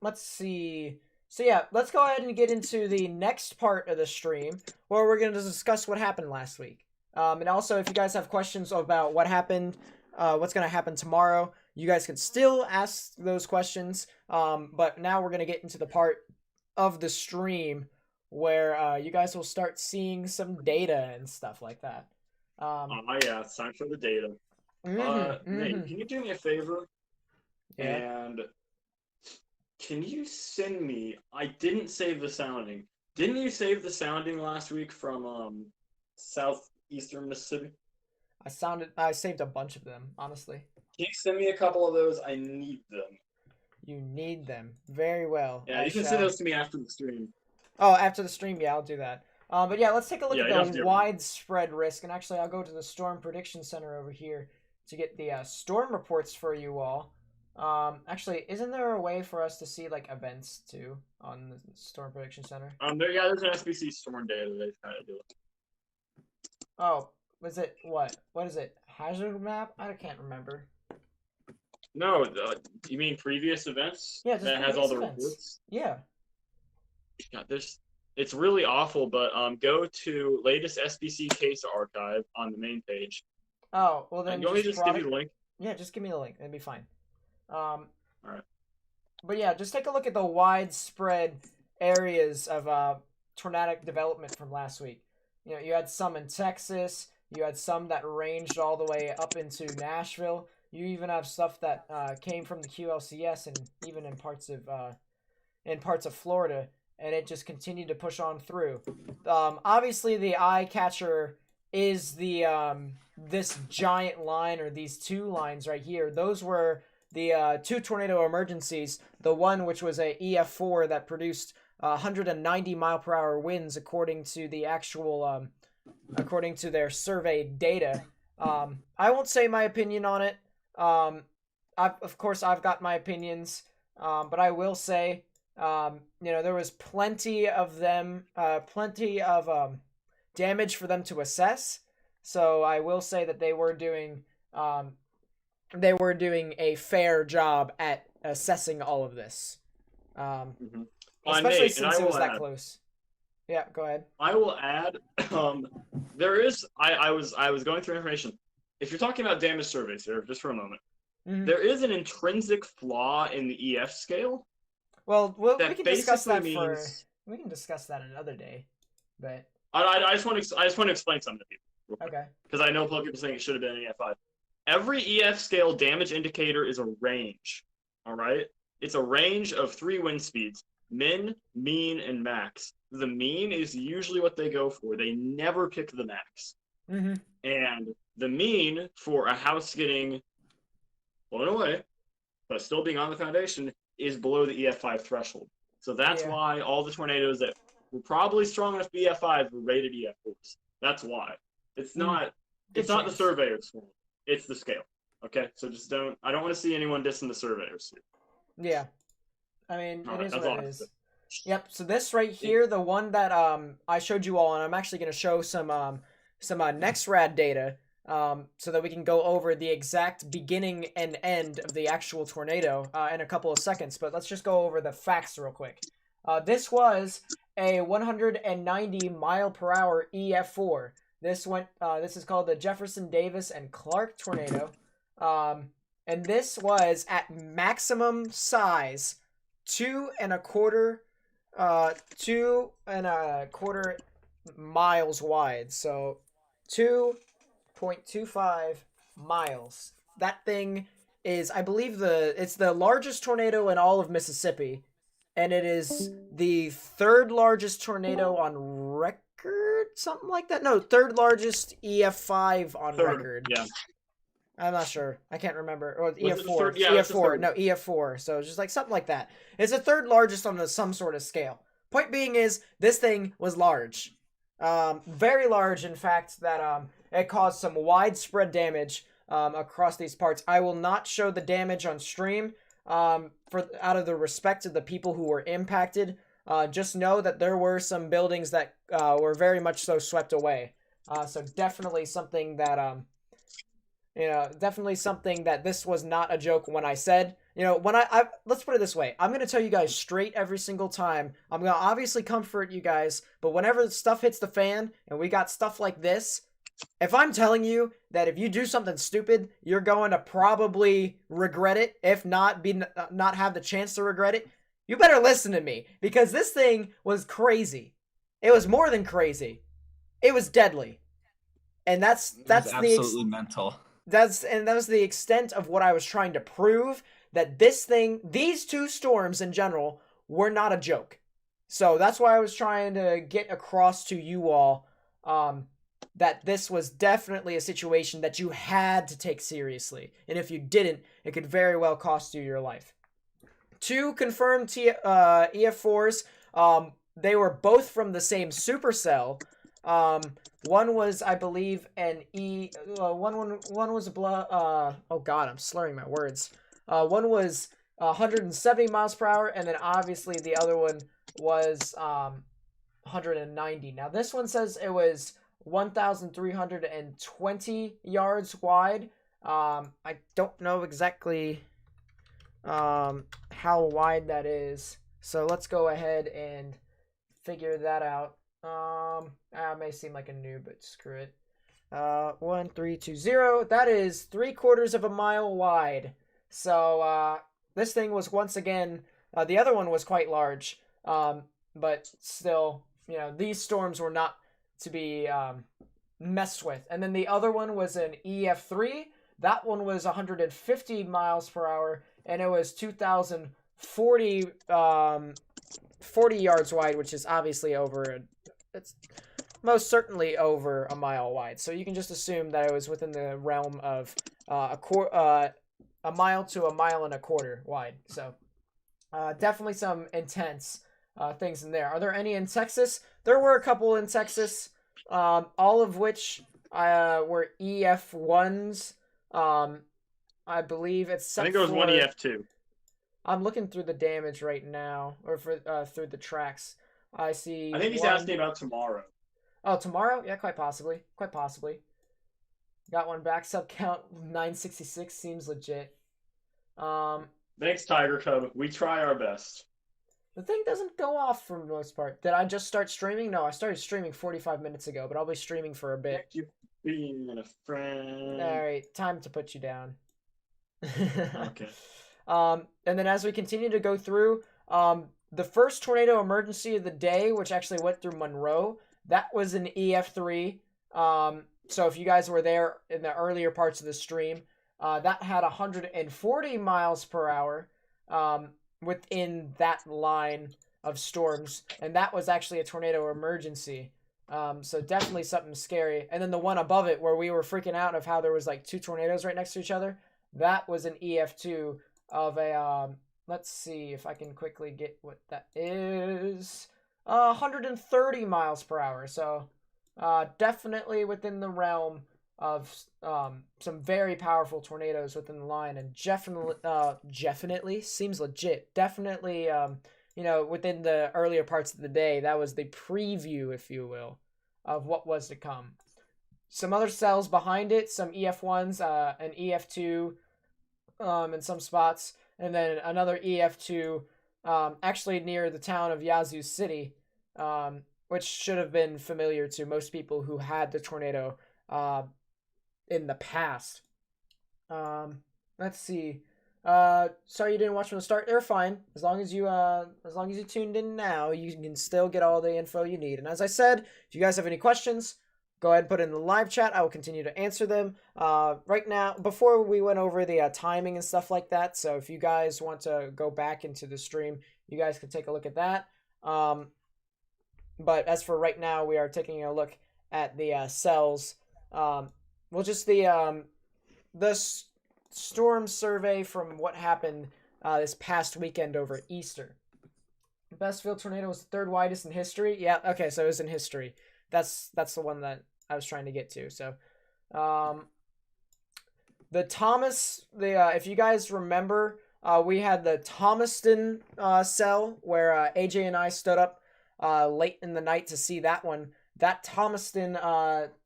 Let's see. So yeah, let's go ahead and get into the next part of the stream where we're going to discuss what happened last week. And also, if you guys have questions about what happened, what's going to happen tomorrow, you guys can still ask those questions. But now we're going to get into the part of the stream where you guys will start seeing some data and stuff like that. Yeah, it's time for the data. Nate, can you do me a favor? Yeah. And can you send me? I didn't save the sounding. Didn't you save the sounding last week from southeastern Mississippi? I saved a bunch of them, honestly. Can you send me a couple of those? I need them. You need them. Very well. Yeah, you can send those to me after the stream. Oh, after the stream, yeah, I'll do that. But yeah, let's take a look at the widespread risk. And actually, I'll go to the Storm Prediction Center over here to get the storm reports for you all. Actually, isn't there a way for us to see like events too on the Storm Prediction Center? There's an SBC storm data they kind of do it. Oh, was it what? What is it? Hazard map? I can't remember. No, you mean previous events? Yeah, just that has all the reports. Yeah. Yeah, it's really awful, but go to latest SBC case archive on the main page. Oh, well then. You want me to just give you the link? Yeah, just give me the link. It'd be fine. All right. But yeah, just take a look at the widespread areas of tornadic development from last week. You had some in Texas. You had some that ranged all the way up into Nashville. You even have stuff that came from the QLCS and even in parts of Florida, and it just continued to push on through. Obviously, the eye catcher is the this giant line, or these two lines right here. Those were the two tornado emergencies. The one which was a EF4 that produced 190 mile per hour winds according to the actual according to their survey data. I won't say my opinion on it. Of course, I've got my opinions, but I will say, there was plenty of damage for them to assess. So I will say that they were doing a fair job at assessing all of this, especially since it was that close. Yeah, go ahead. I will add, I was going through information. If you're talking about damage surveys here, just for a moment, there is an intrinsic flaw in the EF scale. Well, we can discuss that we can discuss that another day, but I just want to explain something to people. Okay. Because I know people saying it should have been an EF5. Every EF scale damage indicator is a range. All right, it's a range of 3 wind speeds: min, mean, and max. The mean is usually what they go for. They never pick the max. And the mean for a house getting blown away, but still being on the foundation, is below the EF5 threshold. So that's why all the tornadoes that were probably strong enough to be EF5 were rated EF4s. That's why. It's not the surveyor's fault. It's the scale. Okay? So just I don't want to see anyone dissing the surveyors here. Yeah. I mean, it is what it is. Yep, so this right here, the one that I showed you all, and I'm actually going to show some next rad data so that we can go over the exact beginning and end of the actual tornado in a couple of seconds. But let's just go over the facts real quick. This was a 190 mile per hour EF4. This is called the Jefferson Davis and Clark tornado. And this was at maximum size 2.25 miles wide. So 2.25 miles. That thing is, I believe, it's the largest tornado in all of Mississippi, and it is the 3rd largest tornado on record, something like that. No, 3rd largest EF5 on record. Yeah. I'm not sure. I can't remember. Or EF4. EF4. No, EF4. So it's just like something like that. It's the 3rd largest on some sort of scale. Point being is, this thing was large. Very large, in fact, that it caused some widespread damage across these parts. I will not show the damage on stream out of the respect of the people who were impacted. Just know that there were some buildings that were very much so swept away. So definitely something that this was not a joke when I said, when let's put it this way. I'm going to tell you guys straight every single time. I'm going to obviously comfort you guys, but whenever stuff hits the fan and we got stuff like this, if I'm telling you that if you do something stupid, you're going to probably regret it, if not not have the chance to regret it, you better listen to me, because this thing was crazy. It was more than crazy. It was deadly. And that's absolutely mental. That was the extent of what I was trying to prove, that these 2 storms in general were not a joke. So that's why I was trying to get across to you all that this was definitely a situation that you had to take seriously. And if you didn't, it could very well cost you your life. 2 confirmed EF4s. They were both from the same supercell. One was, I believe, an one was oh god, I'm slurring my words. One was 170 miles per hour, and then obviously the other one was 190. Now this one says it was 1,320 yards wide. I don't know exactly how wide that is, so let's go ahead and figure that out. I may seem like a noob, but screw it. 1,320. That is 3/4 of a mile wide. So this thing was, once again, the other one was quite large. But still, these storms were not to be messed with. And then the other one was an EF3. That one was 150 miles per hour, and it was 2,040 40 yards wide, which is obviously it's most certainly over a mile wide. So you can just assume that it was within the realm of a mile to a mile and a quarter wide. So definitely some intense things in there. Are there any in Texas? There were a couple in Texas, all of which were EF1s. I believe it's. I think there was one EF2. I'm looking through the damage right now, or through the tracks. I see. I think he's asking about tomorrow. Oh, tomorrow? Yeah, quite possibly. Quite possibly. Got one back. Sub count 966 seems legit. Thanks, Tiger Cub. We try our best. The thing doesn't go off for the most part. Did I just start streaming? No, I started streaming 45 minutes ago, but I'll be streaming for a bit. Thank you for being a friend. All right, time to put you down. Okay. And then as we continue to go through, the first tornado emergency of the day, which actually went through Monroe, that was an EF3. So if you guys were there in the earlier parts of the stream, that had 140 miles per hour within that line of storms, and that was actually a tornado emergency. So definitely something scary. And then the one above it, where we were freaking out of how there was like 2 tornadoes right next to each other, that was an EF2 of a let's see if I can quickly get what that is. 130 miles per hour. So definitely within the realm of some very powerful tornadoes within the line, and definitely seems legit. Definitely within the earlier parts of the day, that was the preview, if you will, of what was to come. Some other cells behind it, some EF1s, an EF2 in some spots, and then another EF2 actually near the town of Yazoo City, which should have been familiar to most people who had the tornado in the past. Let's see. Sorry you didn't watch from the start. They're fine. As long as you tuned in now, you can still get all the info you need. And as I said, if you guys have any questions, go ahead and put it in the live chat. I will continue to answer them. Right now, before we went over the timing and stuff like that, so if you guys want to go back into the stream, you guys can take a look at that. But as for right now, we are taking a look at the cells. The storm survey from what happened this past weekend over Easter. The best field tornado was the 3rd widest in history. Yeah, okay, so it was in history. That's the one that I was trying to get to. So, the Thomas, if you guys remember, we had the Thomaston cell where AJ and I stood up late in the night to see that one. That Thomaston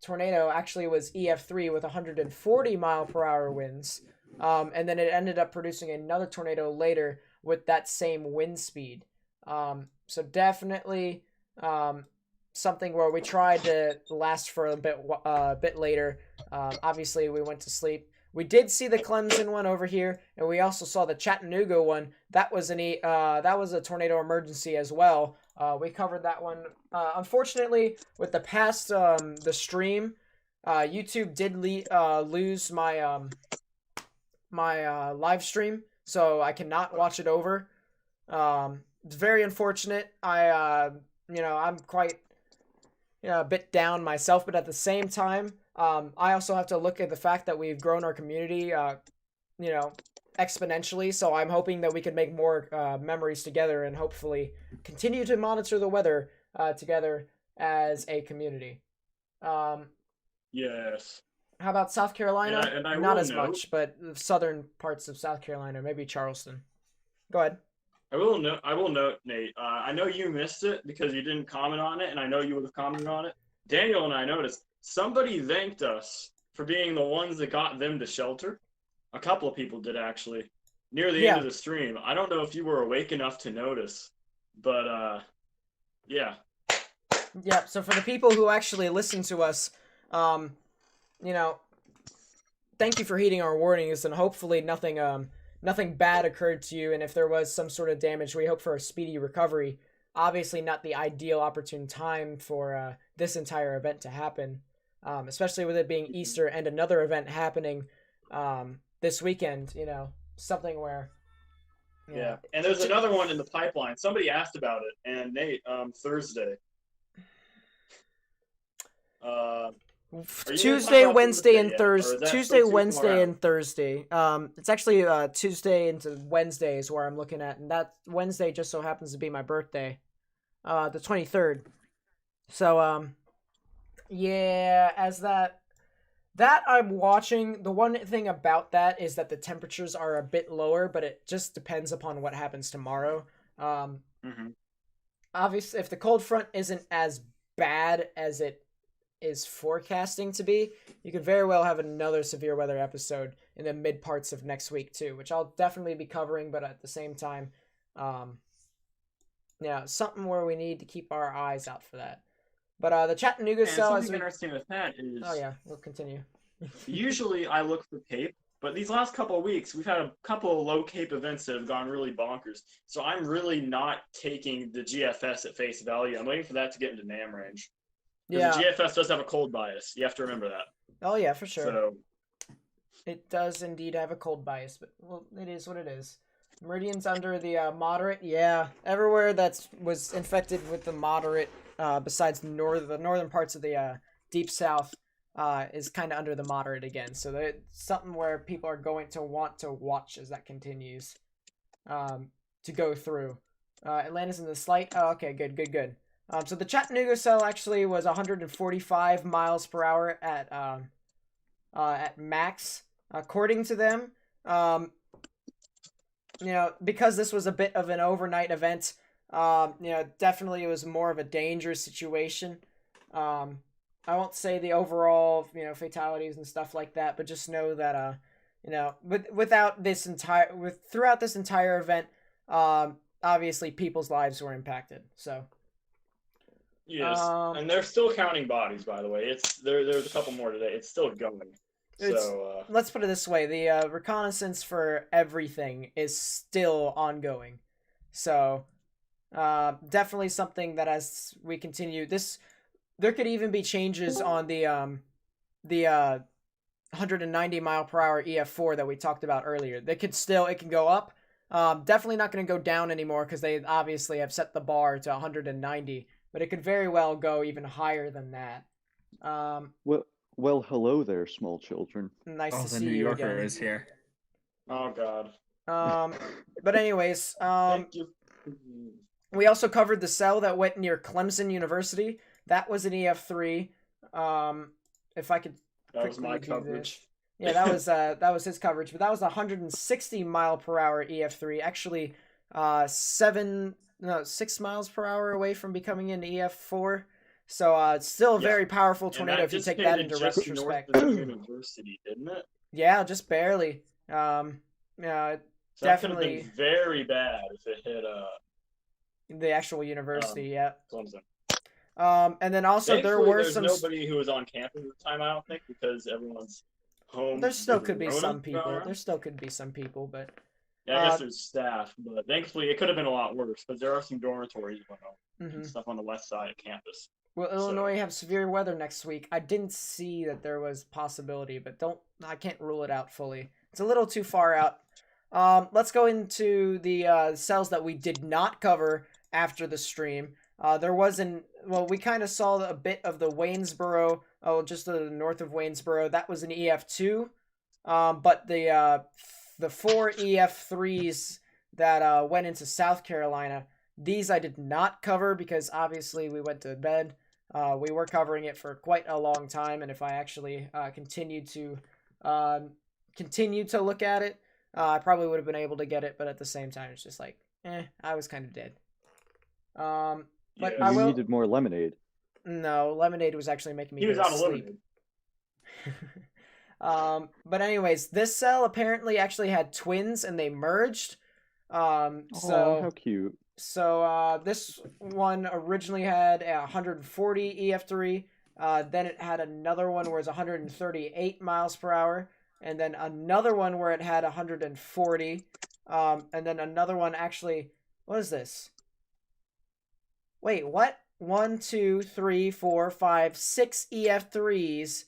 tornado actually was EF3 with 140 mile per hour winds. And then it ended up producing another tornado later with that same wind speed. So definitely something where we tried to last for a bit later. Obviously, we went to sleep. We did see the Clemson one over here, and we also saw the Chattanooga one. That was a tornado emergency as well. We covered that one. Unfortunately, with the past the stream, YouTube did lose my my live stream, so I cannot watch it over. It's very unfortunate. I'm quite a bit down myself, but at the same time, I also have to look at the fact that we've grown our community, exponentially. So I'm hoping that we can make more memories together and hopefully continue to monitor the weather together as a community. Yes. How about South Carolina? And I Not will as note, much, but the southern parts of South Carolina, maybe Charleston. Go ahead. I will note, Nate. I know you missed it because you didn't comment on it, and I know you would have commented on it. Daniel and I noticed somebody thanked us for being the ones that got them to shelter. A couple of people did, actually, near the end of the stream. I don't know if you were awake enough to notice, but yeah. Yeah, so for the people who actually listen to us, thank you for heeding our warnings, and hopefully nothing bad occurred to you, and if there was some sort of damage, we hope for a speedy recovery. Obviously not the ideal opportune time for this entire event to happen, especially with it being Easter and another event happening this weekend, something where... Yeah, and there's another one in the pipeline. Somebody asked about it, and Nate, Thursday. Tuesday, Wednesday, and Thursday. Tuesday, Wednesday, and Thursday. It's actually Tuesday into Wednesday is where I'm looking at, and that Wednesday just so happens to be my birthday. the 23rd. So yeah, as that I'm watching. The one thing about that is that the temperatures are a bit lower, but it just depends upon what happens tomorrow. Um, Hmm. Obviously, if the cold front isn't as bad as it is forecasting to be, you could very well have another severe weather episode in the mid parts of next week too, which I'll definitely be covering. But at the same time, um, yeah, something where we need to keep our eyes out for that. But the Chattanooga And cell, as something we, interesting with that oh is yeah, we'll continue. usually I look for Cape, but these last couple of weeks we've had a couple of low Cape events that have gone really bonkers. So I'm really not taking the GFS at face value. I'm waiting for that to get into NAM range because the Yeah. GFS does have a cold bias. You have to remember that. Oh yeah, for sure. So It does indeed have a cold bias, but well, it is what it is. Meridian's under the moderate. Yeah, everywhere that's was infected with the moderate, besides the northern parts of the deep south, is kind of under the moderate again. So it's something where people are going to want to watch as that continues, to go through. Atlanta's in the slight. Oh, okay, good. So the Chattanooga cell actually was 145 miles per hour at max, according to them. Because this was a bit of an overnight event, definitely it was more of a dangerous situation. I won't say the overall, fatalities and stuff like that, but just know that, throughout this entire event, obviously people's lives were impacted. So, yes, um, and they're still counting bodies, by the way. There's a couple more today. It's still going. So let's put it this way: the reconnaissance for everything is still ongoing. So, definitely something that as we continue this, there could even be changes on the 190 mile per hour EF4 that we talked about earlier. It can go up. Definitely not going to go down anymore because they obviously have set the bar to 190, but it could very well go even higher than that. Well, hello there, small children. Nice Oh, to the see New you Yorker again. is here. oh god. But anyways, Thank you. we also covered the cell that went near Clemson University. That was an EF3. If I could That was quickly my do coverage. this. Yeah, that was his coverage, but that was 160 mile per hour EF3. Actually, 6 miles per hour away from becoming an EF4. So it's still a Yeah. very powerful And tornado that if you take that dissipated into just north retrospect. of the university, didn't it? Yeah, just barely. Yeah, So that could have definitely been very bad if it hit the actual university. Yeah. Clemson. And then also there Thankfully, were there's some. nobody who was on campus at the time. I don't think because everyone's home. There still with could be Rona some going people. around. There still could be some people, but Yeah, I guess there's staff, but thankfully it could have been a lot worse. But there are some dormitories and stuff on the west side of campus. Will Illinois have severe weather next week? I didn't see that there was possibility, but I can't rule it out fully. It's a little too far out. Let's go into the cells that we did not cover after the stream. We kind of saw a bit of the Waynesboro, just to the north of Waynesboro. That was an EF2. But the 4 EF3s that went into South Carolina, these I did not cover because obviously we went to bed. We were covering it for quite a long time, and if I actually continued to look at it, I probably would have been able to get it, but at the same time, it's just like, I was kind of dead. But Yeah. You needed more lemonade. No, lemonade was actually making me He was go to out of sleep. lemonade. But anyways, this cell apparently actually had twins, and they merged. Oh, how cute. So this one originally had a 140 EF3. Then it had another one where it's 138 miles per hour, and then another one where it had 140. And then another one actually. What is this? Wait, what? 1, 2, 3, 4, 5, 6 EF3s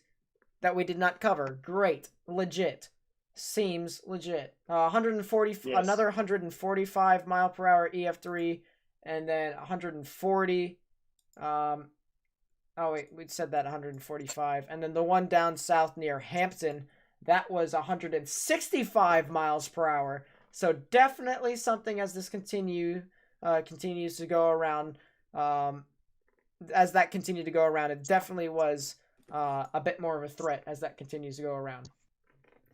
that we did not cover. Great, legit. Seems legit. 140, Yes. Another 145 mile per hour EF3, and then 140. Oh wait, we said that 145, and then the one down south near Hampton, that was 165 miles per hour. So definitely something as this continues to go around. as that continued to go around, it definitely was a bit more of a threat as that continues to go around.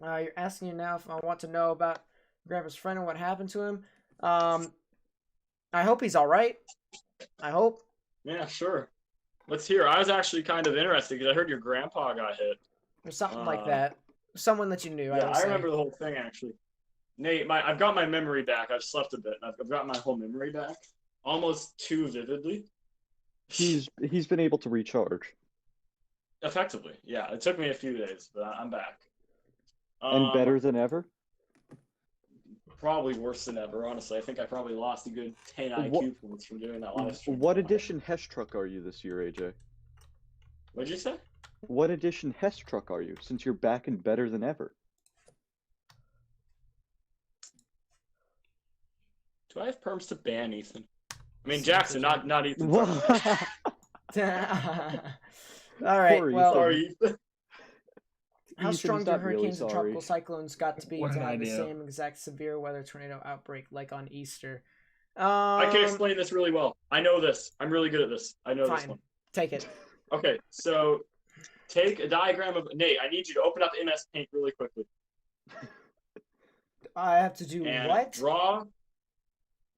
You're asking you now if I want to know about Grandpa's friend and what happened to him. I hope he's all right. I hope. Yeah, sure. Let's hear. I was actually kind of interested because I heard your grandpa got hit. Or something like that. Someone that you knew. Yeah, I remember the whole thing actually. Nate, I've got my memory back. I've slept a bit, and I've got my whole memory back, almost too vividly. He's been able to recharge. Effectively, yeah. It took me a few days, but I'm back. And better than ever? Probably worse than ever, honestly. I think I probably lost a good 10 IQ points from doing that live stream. What edition Hess truck are you this year, AJ? What'd you say? What edition Hess truck are you, since you're back and better than ever? Do I have perms to ban Ethan? I mean, Jackson, not Ethan. All right, Poor well, Sorry, Ethan. how Ethan, strong he's do not really hurricanes and sorry. tropical cyclones got to be What to an have the idea. same exact severe weather tornado outbreak like on Easter? I can explain this really well. I know this. I'm really good at this. I know this Fine. one. Take it. Okay, so take a diagram of Nate. I need you to open up MS Paint really quickly I have to do and what?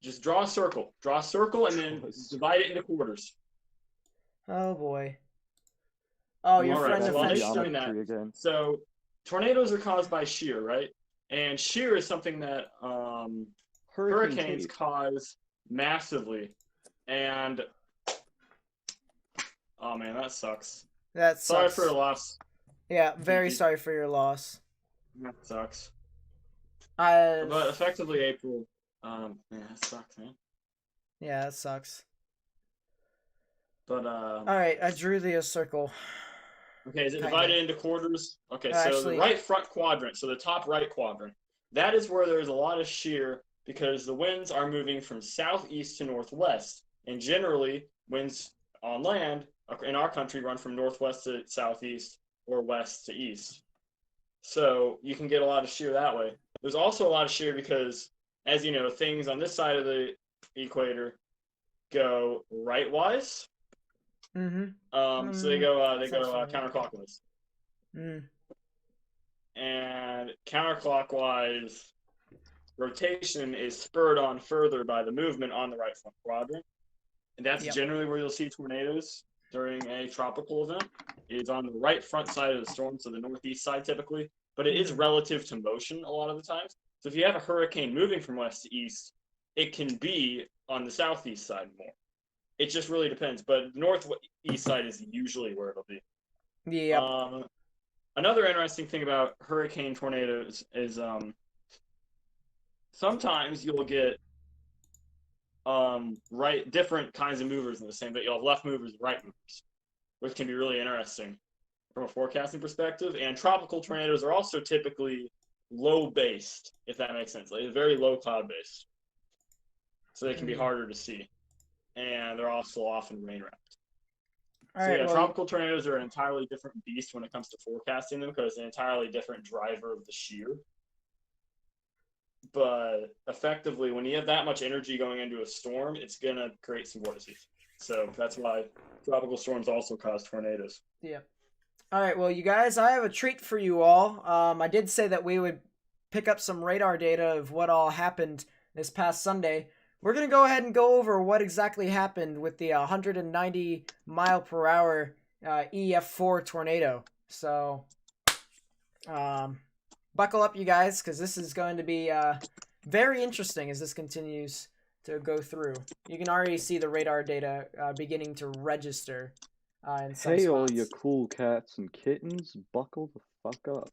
just draw a circle. Draw a circle and then divide it into quarters. Oh boy. Oh, your All right, friend so while offends Nate's doing that, Again. so tornadoes are caused by shear, right? And shear is something that hurricanes cause massively. And oh man, that sucks. That sucks. Sorry for your loss. Yeah, very Mhm. sorry for your loss. That sucks. I. But effectively, April. Yeah, that sucks, man. Yeah, that sucks. But All right, I drew the circle. okay, is it Kinda. divided into quarters? Okay, so Actually- the right front quadrant, so the top right quadrant, that is where there's a lot of shear because the winds are moving from southeast to northwest, and generally winds on land in our country run from northwest to southeast or west to east. So you can get a lot of shear that way. There's also a lot of shear because, as you know, things on this side of the equator go rightwise. Mm-hmm. So they go sounds familiar. counterclockwise. Mm. And counterclockwise rotation is spurred on further by the movement on the right front quadrant. And that's Yep. generally where you'll see tornadoes during a tropical event, is on the right front side of the storm, so the northeast side typically. But it is relative to motion a lot of the times. So if you have a hurricane moving from west to east, it can be on the southeast side more. It just really depends. But northeast side is usually where it'll be. Yeah. Another interesting thing about hurricane tornadoes is sometimes you'll get different kinds of movers in the same, but you'll have left movers and right movers, which can be really interesting from a forecasting perspective. And tropical tornadoes are also typically low based, if that makes sense. Like very low cloud based, so they can be harder to see, and they're also often rain wrapped. All So right, yeah, well, tropical tornadoes are an entirely different beast when it comes to forecasting them because it's an entirely different driver of the shear. But effectively, when you have that much energy going into a storm, it's going to create some vortices. So that's why tropical storms also cause tornadoes. Yeah. All right, well, you guys, I have a treat for you all. I did say that we would pick up some radar data of what all happened this past Sunday. We're going to go ahead and go over what exactly happened with the 190 mile per hour EF4 tornado. So, buckle up, you guys, because this is going to be very interesting as this continues to go through. You can already see the radar data beginning to register in some Hey, spots. all you cool cats and kittens, buckle the fuck up.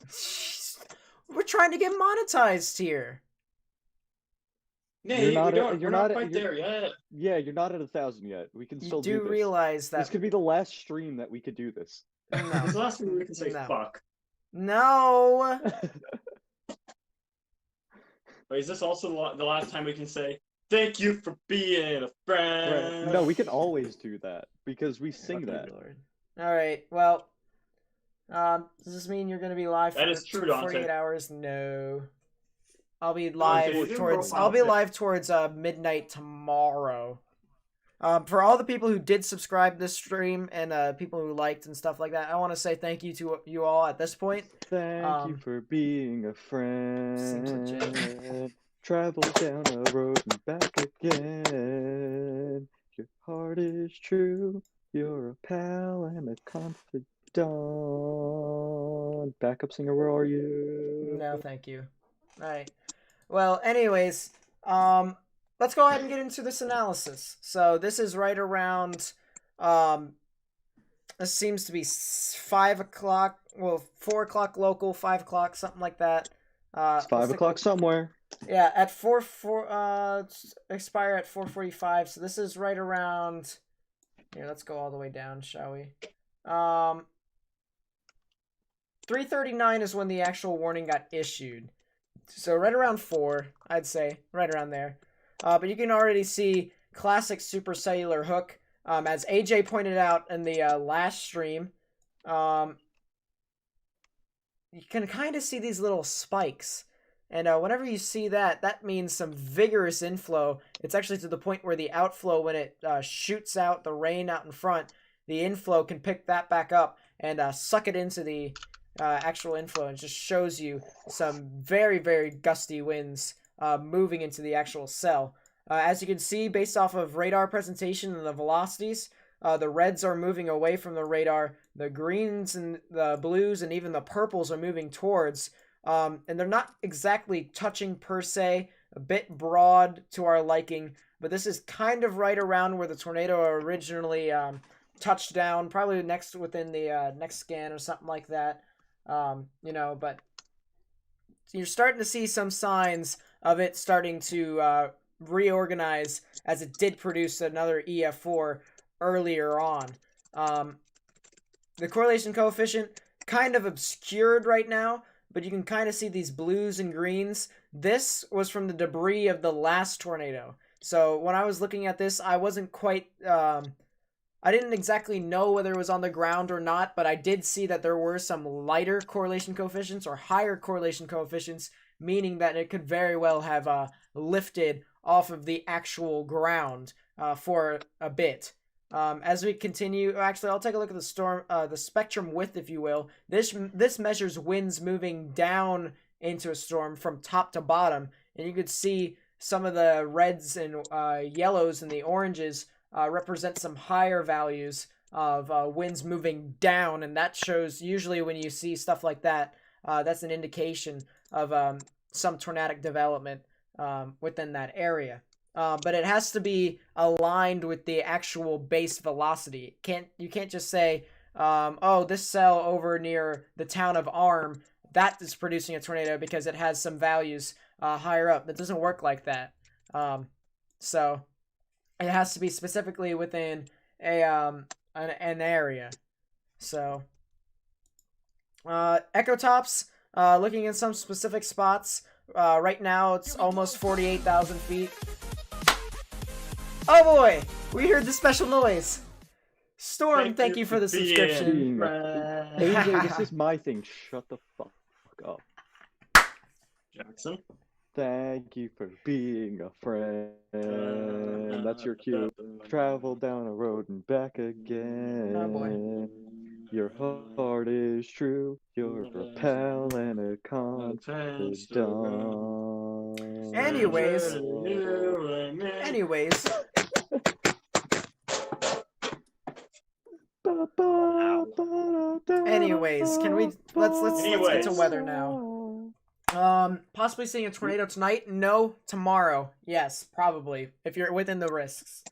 We're trying to get monetized here. You're not we're not quite there yet. Yeah, you're not at 1,000 yet. We can You still do this. realize that This could be the last stream that we could do this. This is the last time we can say No. fuck. No. But is this also the last time we can say thank you for being a friend? No, we can always do that because we sing Okay, that. Lord. All right. Well, does this mean you're going to be live for That is true, Dante. 48 hours? No. I'll be live you do towards profile I'll be pic. live towards midnight tomorrow. For all the people who did subscribe this stream and people who liked and stuff like that, I want to say thank you to you all at this point. Thank you for being a friend. Travel down a road and back again. Your heart is true. You're a pal and a confidant. Backup singer, where are you? No, thank you. All right. Well, anyways, let's go ahead and get into this analysis. So this is right around, this seems to be 5 o'clock. Well, 4 o'clock local, 5 o'clock, something like that. It's 5 o'clock somewhere. Yeah, at 4 expire at 4:45. So this is right around. Here, let's go all the way down, shall we? 3:39 is when the actual warning got issued. So right around 4, I'd say, right around there. But you can already see classic supercellular hook. As AJ pointed out in the last stream, you can kind of see these little spikes. And whenever you see that, that means some vigorous inflow. It's actually to the point where the outflow, when it shoots out the rain out in front, the inflow can pick that back up and suck it into the actual inflow. And just shows you some very, very gusty winds moving into the actual cell. As you can see, based off of radar presentation and the velocities, the reds are moving away from the radar. The greens and the blues and even the purples are moving towards. And they're not exactly touching per se, a bit broad to our liking, but this is kind of right around where the tornado originally touched down, probably next within the next scan or something like that. But you're starting to see some signs of it starting to reorganize, as it did produce another EF4 earlier on. The correlation coefficient kind of obscured right now, but you can kind of see these blues and greens. This was from the debris of the last tornado. So when I was looking at this, I wasn't quite, I didn't exactly know whether it was on the ground or not, but I did see that there were some lighter correlation coefficients or higher correlation coefficients, meaning that it could very well have lifted off of the actual ground for a bit. As we continue, actually, I'll take a look at the storm, the spectrum width, if you will. This measures winds moving down into a storm from top to bottom, and you could see some of the reds and yellows and the oranges represent some higher values of winds moving down, and that shows, usually when you see stuff like that, that's an indication of some tornadic development within that area. But it has to be aligned with the actual base velocity. You can't just say, oh, this cell over near the town of Arm, that is producing a tornado because it has some values higher up. That doesn't work like that. So it has to be specifically within an area. So echo tops, looking in some specific spots. Right now it's almost 48,000 feet. Oh boy, we heard the special noise. Storm, thank you for the subscription. AJ, this is my thing. Shut the fuck up. Jackson. Thank you for being a friend. That's your cue. Travel down a road and back again. Oh boy. Your heart is true. You're a pal and a confidant. Anyways. Anyways, can we let's get to weather now. Possibly seeing a tornado tonight? No. Tomorrow? Yes, probably. If you're within the risks.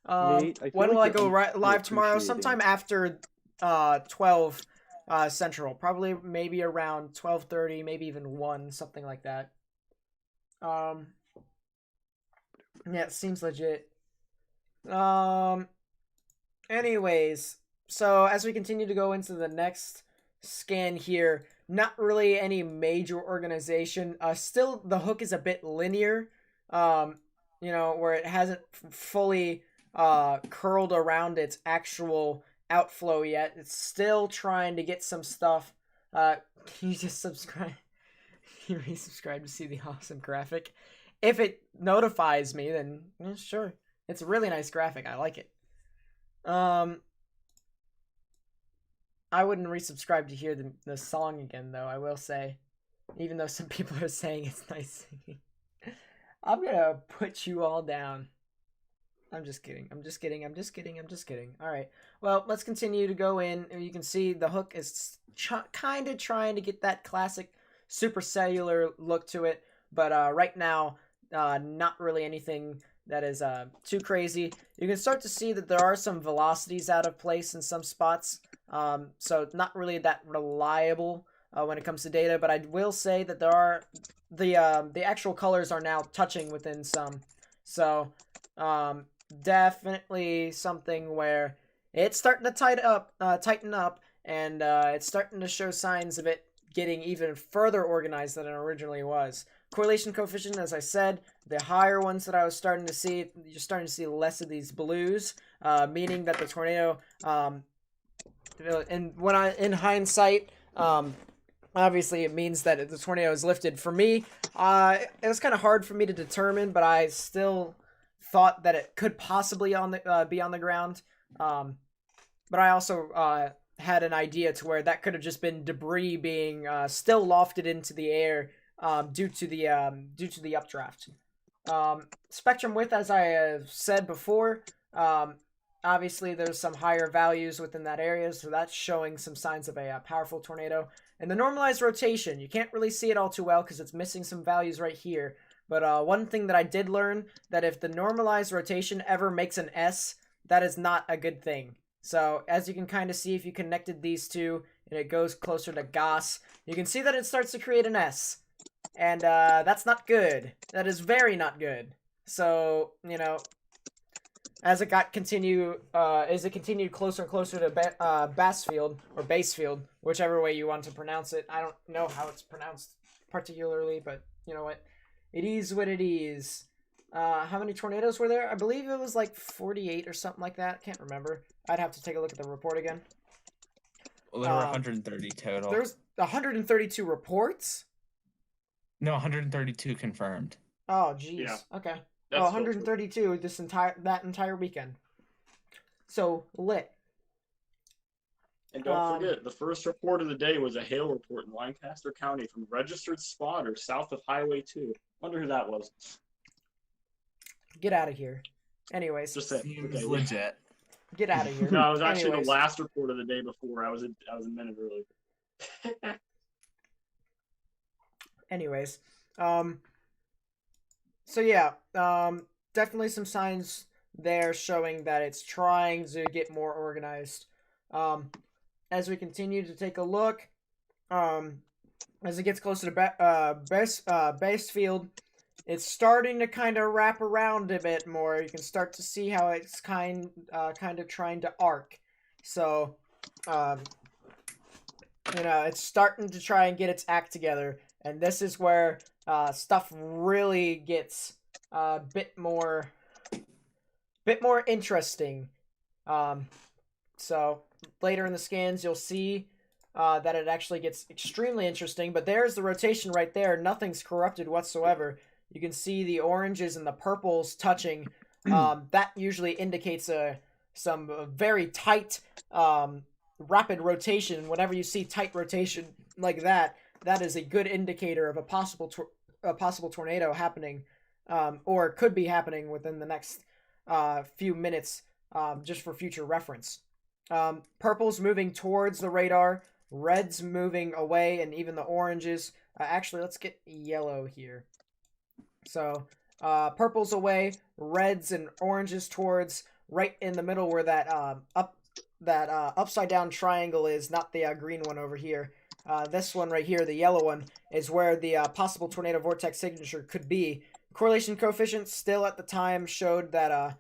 Nate, when will I go live tomorrow? Sometime after 12 Central. Probably maybe around 12:30, maybe even 1, something like that. Yeah, it seems legit. Anyways, so as we continue to go into the next scan here, not really any major organization. Still, the hook is a bit linear, where it hasn't fully curled around its actual outflow yet. It's still trying to get some stuff. Can you just subscribe? Can you resubscribe to see the awesome graphic? If it notifies me, then yeah, sure. It's a really nice graphic. I like it. I wouldn't resubscribe to hear the song again, though, I will say. Even though some people are saying it's nice singing. I'm gonna put you all down. I'm just kidding. I'm just kidding. I'm just kidding. I'm just kidding. All right. Well, let's continue to go in. You can see the hook is kind of trying to get that classic supercellular look to it. But right now, not really anything that is too crazy. You can start to see that there are some velocities out of place in some spots. So not really that reliable when it comes to data. But I will say that there are the actual colors are now touching within some. So definitely something where it's starting to tighten up, and it's starting to show signs of it getting even further organized than it originally was. Correlation coefficient, as I said, the higher ones that I was starting to see, you're starting to see less of these blues, meaning that the tornado, and in hindsight, obviously it means that the tornado is lifted. For me, it was kind of hard for me to determine, but I still thought that it could possibly be on the ground. But I also had an idea to where that could have just been debris being still lofted into the air due to the updraft. Spectrum width, as I have said before, obviously there's some higher values within that area, so that's showing some signs of a powerful tornado. And the normalized rotation, you can't really see it all too well because it's missing some values right here. But one thing that I did learn, that if the normalized rotation ever makes an S, that is not a good thing. So as you can kind of see, if you connected these two and it goes closer to Gauss, you can see that it starts to create an S. And that's not good. That is very not good. So, you know, as it continued closer and closer to Bassfield, or Basefield, whichever way you want to pronounce it. I don't know how it's pronounced particularly, but you know what? It is what it is. How many tornadoes were there? I believe it was like 48 or something like that. Can't remember. I'd have to take a look at the report again. Well, there were 130 total. There's 132 reports? No, 132 confirmed. Oh, jeez. Yeah. Okay. That's 132 that entire weekend. So lit. And don't forget, the first report of the day was a hail report in Lancaster County from a registered spotter south of Highway 2. Wonder who that was. Get out of here. Anyways. Just saying. Seems Okay. legit. Get out of here. No, it was actually Anyways. the last report of the day before. I was a minute early. Anyways. So yeah, definitely some signs there showing that it's trying to get more organized. As we continue to take a look, as it gets closer to Basefield, it's starting to kind of wrap around a bit more. You can start to see how it's kind of trying to arc. So, you know, it's starting to try and get its act together, and this is where stuff really gets a bit more interesting. So later in the scans, you'll see that it actually gets extremely interesting. But there's the rotation right there. Nothing's corrupted whatsoever. You can see the oranges and the purples touching. That usually indicates some very tight, rapid rotation. Whenever you see tight rotation like that, that is a good indicator of a possible tornado happening, or could be happening within the next few minutes, just for future reference. Purple's moving towards the radar, red's moving away, and even the oranges. Actually, let's get yellow here. So, purple's away, reds and oranges towards right in the middle where that upside down triangle is, not the green one over here. This one right here, the yellow one, is where the possible tornado vortex signature could be. Correlation coefficient still at the time showed that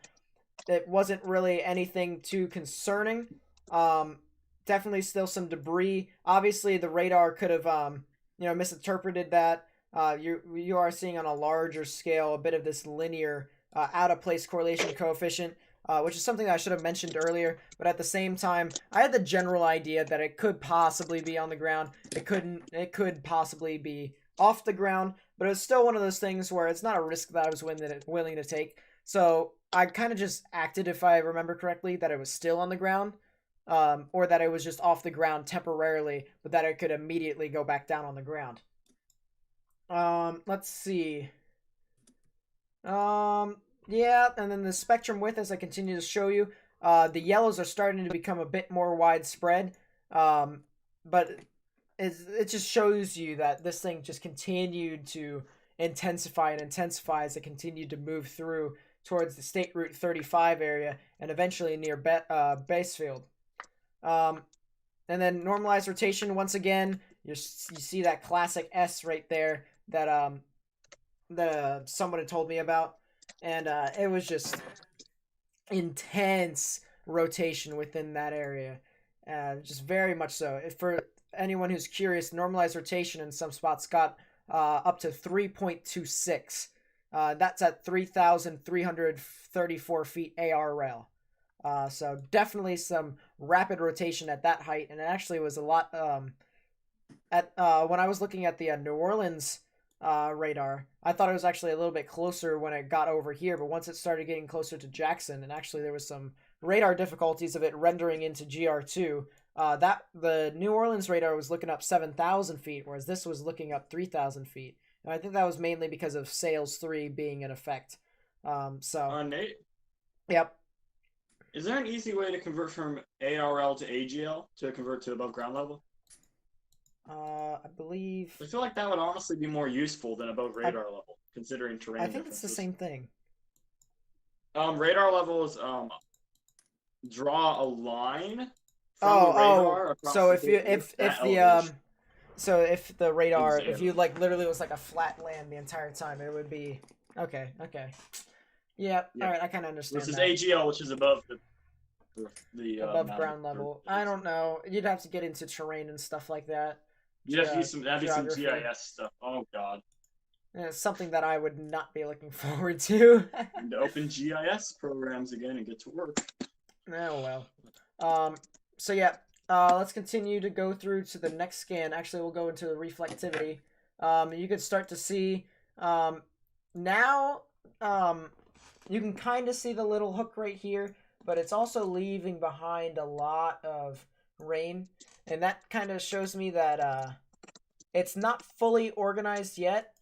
it wasn't really anything too concerning. Definitely still some debris. Obviously, the radar could have misinterpreted that. You are seeing on a larger scale a bit of this linear out of place correlation coefficient, which is something that I should have mentioned earlier. But at the same time, I had the general idea that it could possibly be on the ground. It could possibly be off the ground, but it was still one of those things where it's not a risk that I was willing to take. So I kind of just acted, if I remember correctly, that it was still on the ground, or that it was just off the ground temporarily, but that it could immediately go back down on the ground. Let's see. Yeah, and then the spectrum width, as I continue to show you, the yellows are starting to become a bit more widespread, but it just shows you that this thing just continued to intensify and intensify as it continued to move through towards the State Route 35 area and eventually near Basefield. And then normalized rotation, once again, you see that classic S right there that someone had told me about. And it was just intense rotation within that area. Just very much so. If for anyone who's curious, normalized rotation in some spots got up to 3.26. That's at 3,334 feet ARL. So definitely some rapid rotation at that height, and it actually was a lot. When I was looking at the New Orleans radar, I thought it was actually a little bit closer when it got over here, but once it started getting closer to Jackson, and actually there was some radar difficulties of it rendering into GR2. That the New Orleans radar was looking up 7,000 feet, whereas this was looking up 3,000 feet. And I think that was mainly because of Sales 3 being in effect. Nate? Yep. Is there an easy way to convert from ARL to AGL to convert to above ground level? I believe. I feel like that would honestly be more useful than above radar level, considering terrain. I think it's the same thing. Radar level is draw a line from the radar across so if the radar, if you like literally was like a flat land the entire time, it would be okay. Yep. All right, I kind of understand. This is AGL, which is above the above ground level. I don't know. You'd have to get into terrain and stuff like that. You'd have to use some GIS stuff. Oh god. And it's something that I would not be looking forward to. And to open GIS programs again and get to work. Oh well. So yeah. Let's continue to go through to the next scan. Actually, we'll go into the reflectivity. You can start to see now. You can kind of see the little hook right here, but it's also leaving behind a lot of rain, and that kind of shows me that it's not fully organized yet.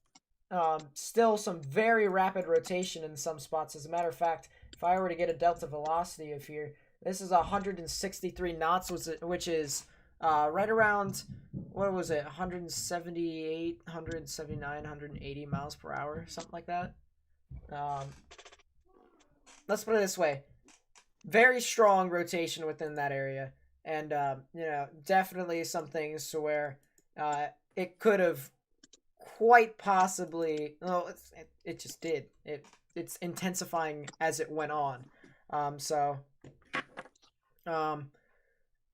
Still some very rapid rotation in some spots. As a matter of fact, if I were to get a delta velocity of here, this is 163 knots, which is right around, what was it, 178, 179, 180 miles per hour, something like that. Let's put it this way. Very strong rotation within that area. And, definitely some things to where it could have quite possibly... No, it just did. It's intensifying as it went on.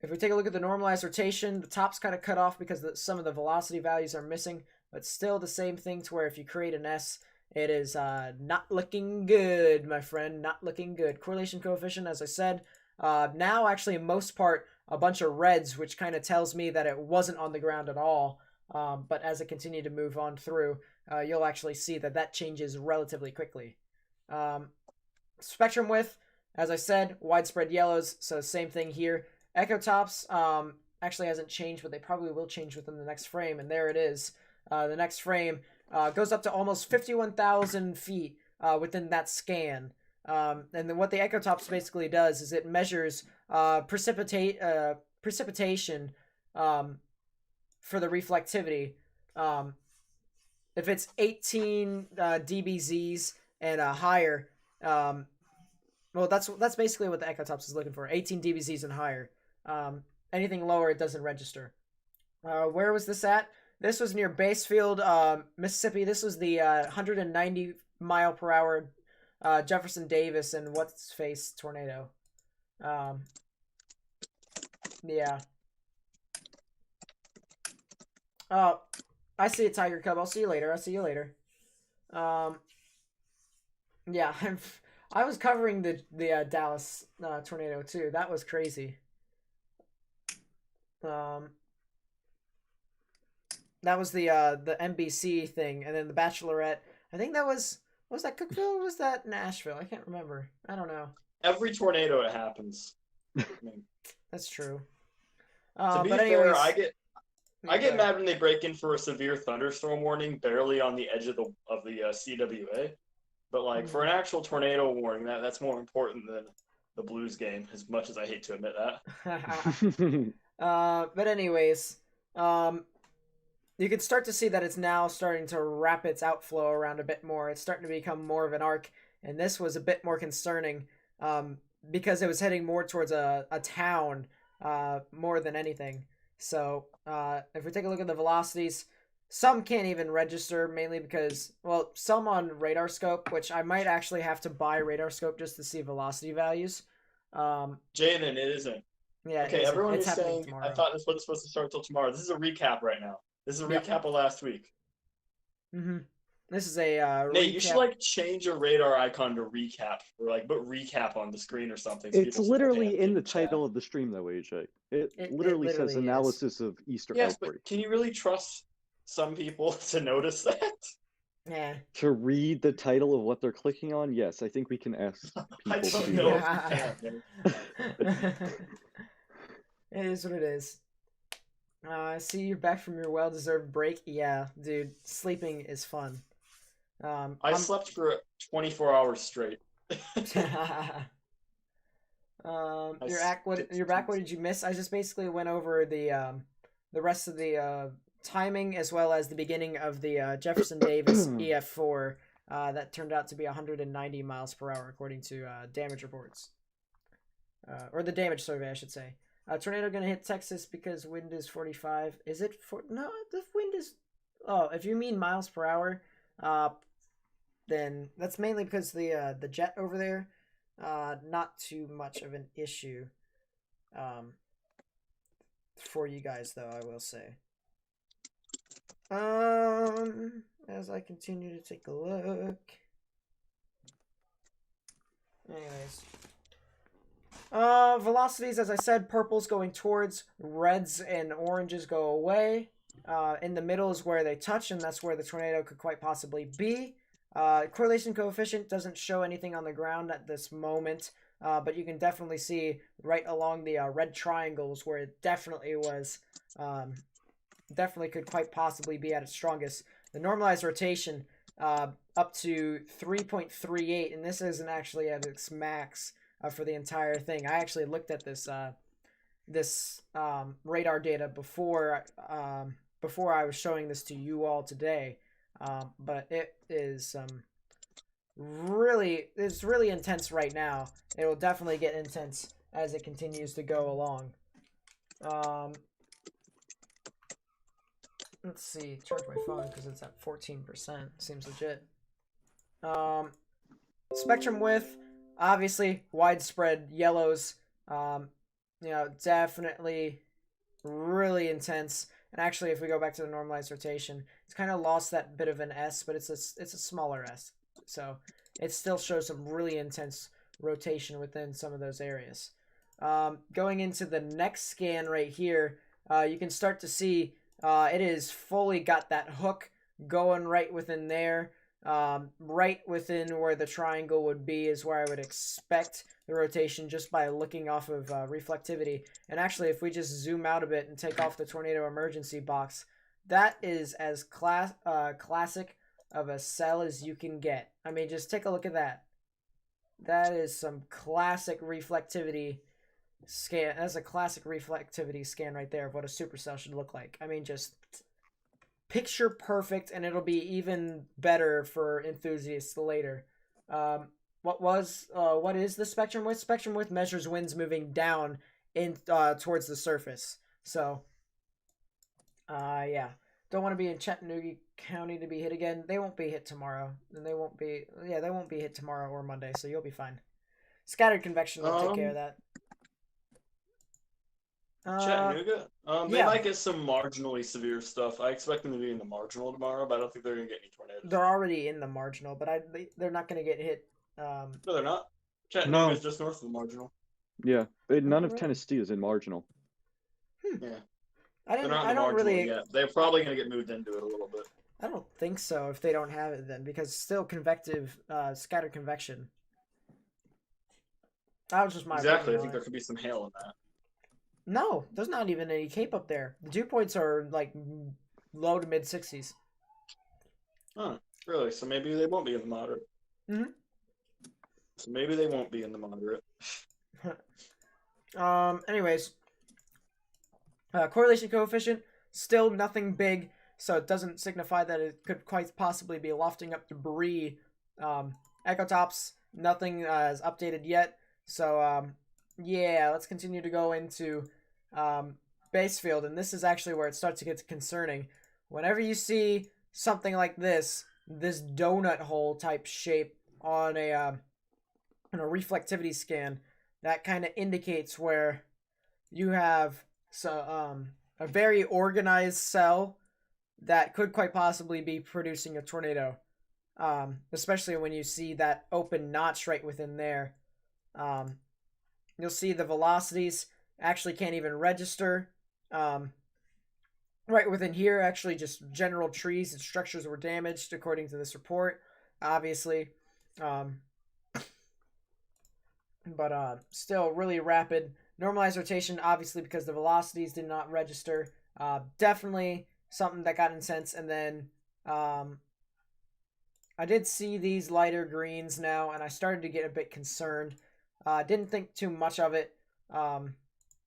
If we take a look at the normalized rotation, the top's kind of cut off because some of the velocity values are missing. But still the same thing to where if you create an S... It is not looking good, my friend. Not looking good. Correlation coefficient, as I said, now actually in most part a bunch of reds, which kind of tells me that it wasn't on the ground at all. But as it continued to move on through, you'll actually see that changes relatively quickly. Spectrum width, as I said, widespread yellows. So same thing here. Echo tops actually hasn't changed, but they probably will change within the next frame. And there it is. The next frame goes up to almost 51,000 feet within that scan. And then what the echotops basically does is it measures precipitation for the reflectivity. If it's 18 dBZs and higher, well, that's basically what the echotops is looking for. 18 dBZs and higher. Anything lower, it doesn't register. Where was this at? This was near Basefield, Mississippi. This was the 190 mile per hour Jefferson Davis and what's face tornado. Yeah. Oh, I see a Tiger Cub. I'll see you later. Yeah, I was covering the Dallas tornado too. That was crazy. That was the NBC thing, and then the Bachelorette. I think that was Was that Cookville or was that Nashville? I can't remember. I don't know. Every tornado it happens. I mean, That's true. to be But fair, anyways, I get mad when they break in for a severe thunderstorm warning barely on the edge of the CWA. But like for an actual tornado warning, that's more important than the Blues game. As much as I hate to admit that. But anyways, you can start to see that it's now starting to wrap its outflow around a bit more. It's starting to become more of an arc, and this was a bit more concerning because it was heading more towards a town more than anything. So if we take a look at the velocities, some can't even register, mainly because, well, some on radar scope, which I might actually have to buy radar scope just to see velocity values. Jaden, it isn't. Yeah. Okay, everyone it's is saying tomorrow. I thought this was supposed to start till tomorrow. This is a recap right now. This is a recap of last week. This is a Nate, recap. you should like change your radar icon to recap, or like put recap on the screen or something. So It's people literally in the chat. title of the stream, though, AJ. It It literally says literally is. analysis of Easter Yes, Outbreak. but can you really trust some people to notice that? Yeah. To read the title of what they're clicking on, yes, I think we can ask I people don't to do know that. if you can, man. It is what it is. I see you're back from your well-deserved break. Yeah, dude, sleeping is fun. I slept for 24 hours straight. You're back. What did you miss? I just basically went over the rest of the timing as well as the beginning of the Jefferson Davis EF4 that turned out to be 190 miles per hour according to damage reports, or the damage survey, I should say. Tornado gonna hit Texas because wind is 45. Is it no? The wind is. Oh, if you mean miles per hour, then that's mainly because the jet over there. Not too much of an issue. For you guys though, I will say. As I continue to take a look. Anyways. Velocities, as I said, purple's going towards, reds and oranges go away. In the middle is where they touch, and that's where the tornado could quite possibly be. Correlation coefficient doesn't show anything on the ground at this moment, but you can definitely see right along the red triangles where it definitely was, definitely could quite possibly be at its strongest. The normalized rotation up to 3.38, and this isn't actually at its max. For the entire thing. I actually looked at this radar data before I was showing this to you all today, but it is really intense right now. It will definitely get intense as it continues to go along. Let's see, charge my phone because it's at 14%. Seems legit. Spectrum width. Obviously, widespread yellows, definitely really intense. And actually, if we go back to the normalized rotation, it's kind of lost that bit of an S, but it's a smaller S. So it still shows some really intense rotation within some of those areas. Going into the next scan right here, you can start to see it is fully got that hook going right within there. Right within where the triangle would be is where I would expect the rotation just by looking off of reflectivity. And actually, if we just zoom out a bit and take off the tornado emergency box, that is as classic of a cell as you can get. I mean, just take a look at that. That is some classic reflectivity scan. That's a classic reflectivity scan right there of what a supercell should look like. I mean, just picture perfect, and it'll be even better for enthusiasts later. What is the spectrum width? Spectrum width measures winds moving down in towards the surface. So, yeah, don't want to be in Chattanooga County to be hit again. They won't be hit tomorrow, and they won't be hit tomorrow or Monday, so you'll be fine. Scattered convection will take care of that. Chattanooga? They might get some marginally severe stuff. I expect them to be in the marginal tomorrow, but I don't think they're going to get any tornadoes. They're already in the marginal, but they're not going to get hit. No, they're not. Chattanooga is just north of the marginal. Yeah, but none of Tennessee is in marginal. Yeah. I don't really. Yet. They're probably going to get moved into it a little bit. I don't think so if they don't have it then, because still convective, scattered convection. That was just my Exactly. I opinion think on there it. could be some hail in that. No, there's not even any cape up there. The dew points are like low to mid 60s. Huh. Really? So maybe they won't be in the moderate. Mhm. So maybe they won't be in the moderate. Anyways, correlation coefficient, still nothing big, so it doesn't signify that it could quite possibly be lofting up debris. Echo tops, nothing is updated yet. So, yeah, let's continue to go into base field, and this is actually where it starts to get concerning. Whenever you see something like this donut hole type shape on a reflectivity scan, that kind of indicates where you have a very organized cell that could quite possibly be producing a tornado. Especially when you see that open notch right within there. You'll see the velocities actually can't even register. Right within here, actually, just general trees and structures were damaged, according to this report, obviously. But still really rapid. Normalized rotation, obviously, because the velocities did not register. Definitely something that got incensed. And then I did see these lighter greens now, and I started to get a bit concerned. Didn't think too much of it,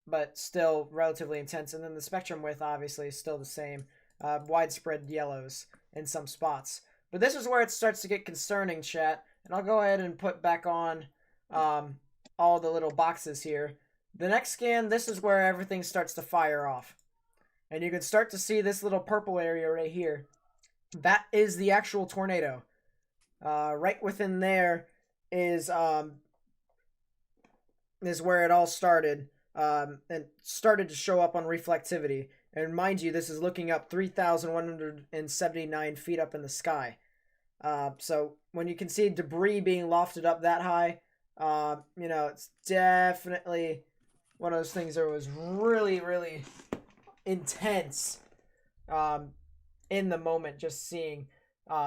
but still relatively intense. And then the spectrum width, obviously, is still the same. Widespread yellows in some spots. But this is where it starts to get concerning, chat. And I'll go ahead and put back on all the little boxes here. The next scan, this is where everything starts to fire off. And you can start to see this little purple area right here. That is the actual tornado. Right within there is where it all started, and started to show up on reflectivity. And mind you, this is looking up 3,179 feet up in the sky. So when you can see debris being lofted up that high, it's definitely one of those things that was really, really intense in the moment, just seeing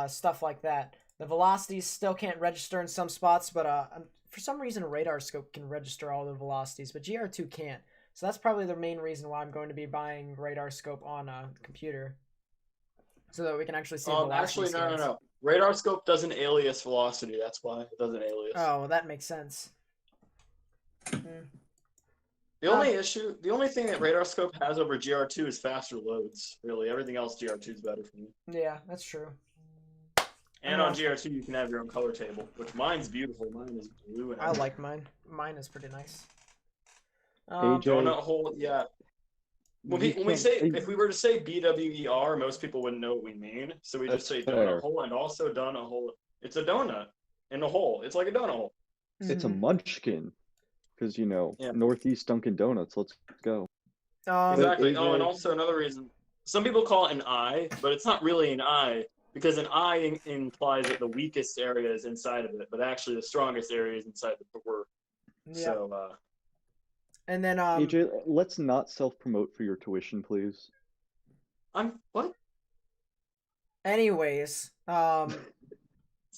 stuff like that. The velocities still can't register in some spots, but for some reason, a radar scope can register all the velocities, but GR2 can't. So that's probably the main reason why I'm going to be buying radar scope on a computer, so that we can actually see velocity Actually, no, scans. no, no. Radar scope doesn't alias velocity. That's why it doesn't alias. Oh, well, that makes sense. The only thing that radar scope has over GR2 is faster loads. Really, everything else GR2 is better for me. Yeah, that's true. And on GR2 you can have your own color table, which mine's beautiful. Mine is blue and I like mine. Mine is pretty nice. AJ, donut hole, yeah. When we say, if we were to say BWER, most people wouldn't know what we mean. So we just say donut hole, and also donut hole. It's a donut in a hole. It's like a donut hole. It's a munchkin. Because, Northeast Dunkin' Donuts. Let's go. Exactly. AJ... and also another reason. Some people call it an eye, but it's not really an eye, because an eye implies that the weakest area is inside of it, but actually the strongest area is inside the door. Yeah. So, and then AJ, let's not self-promote for your tuition, please. What? Anyways,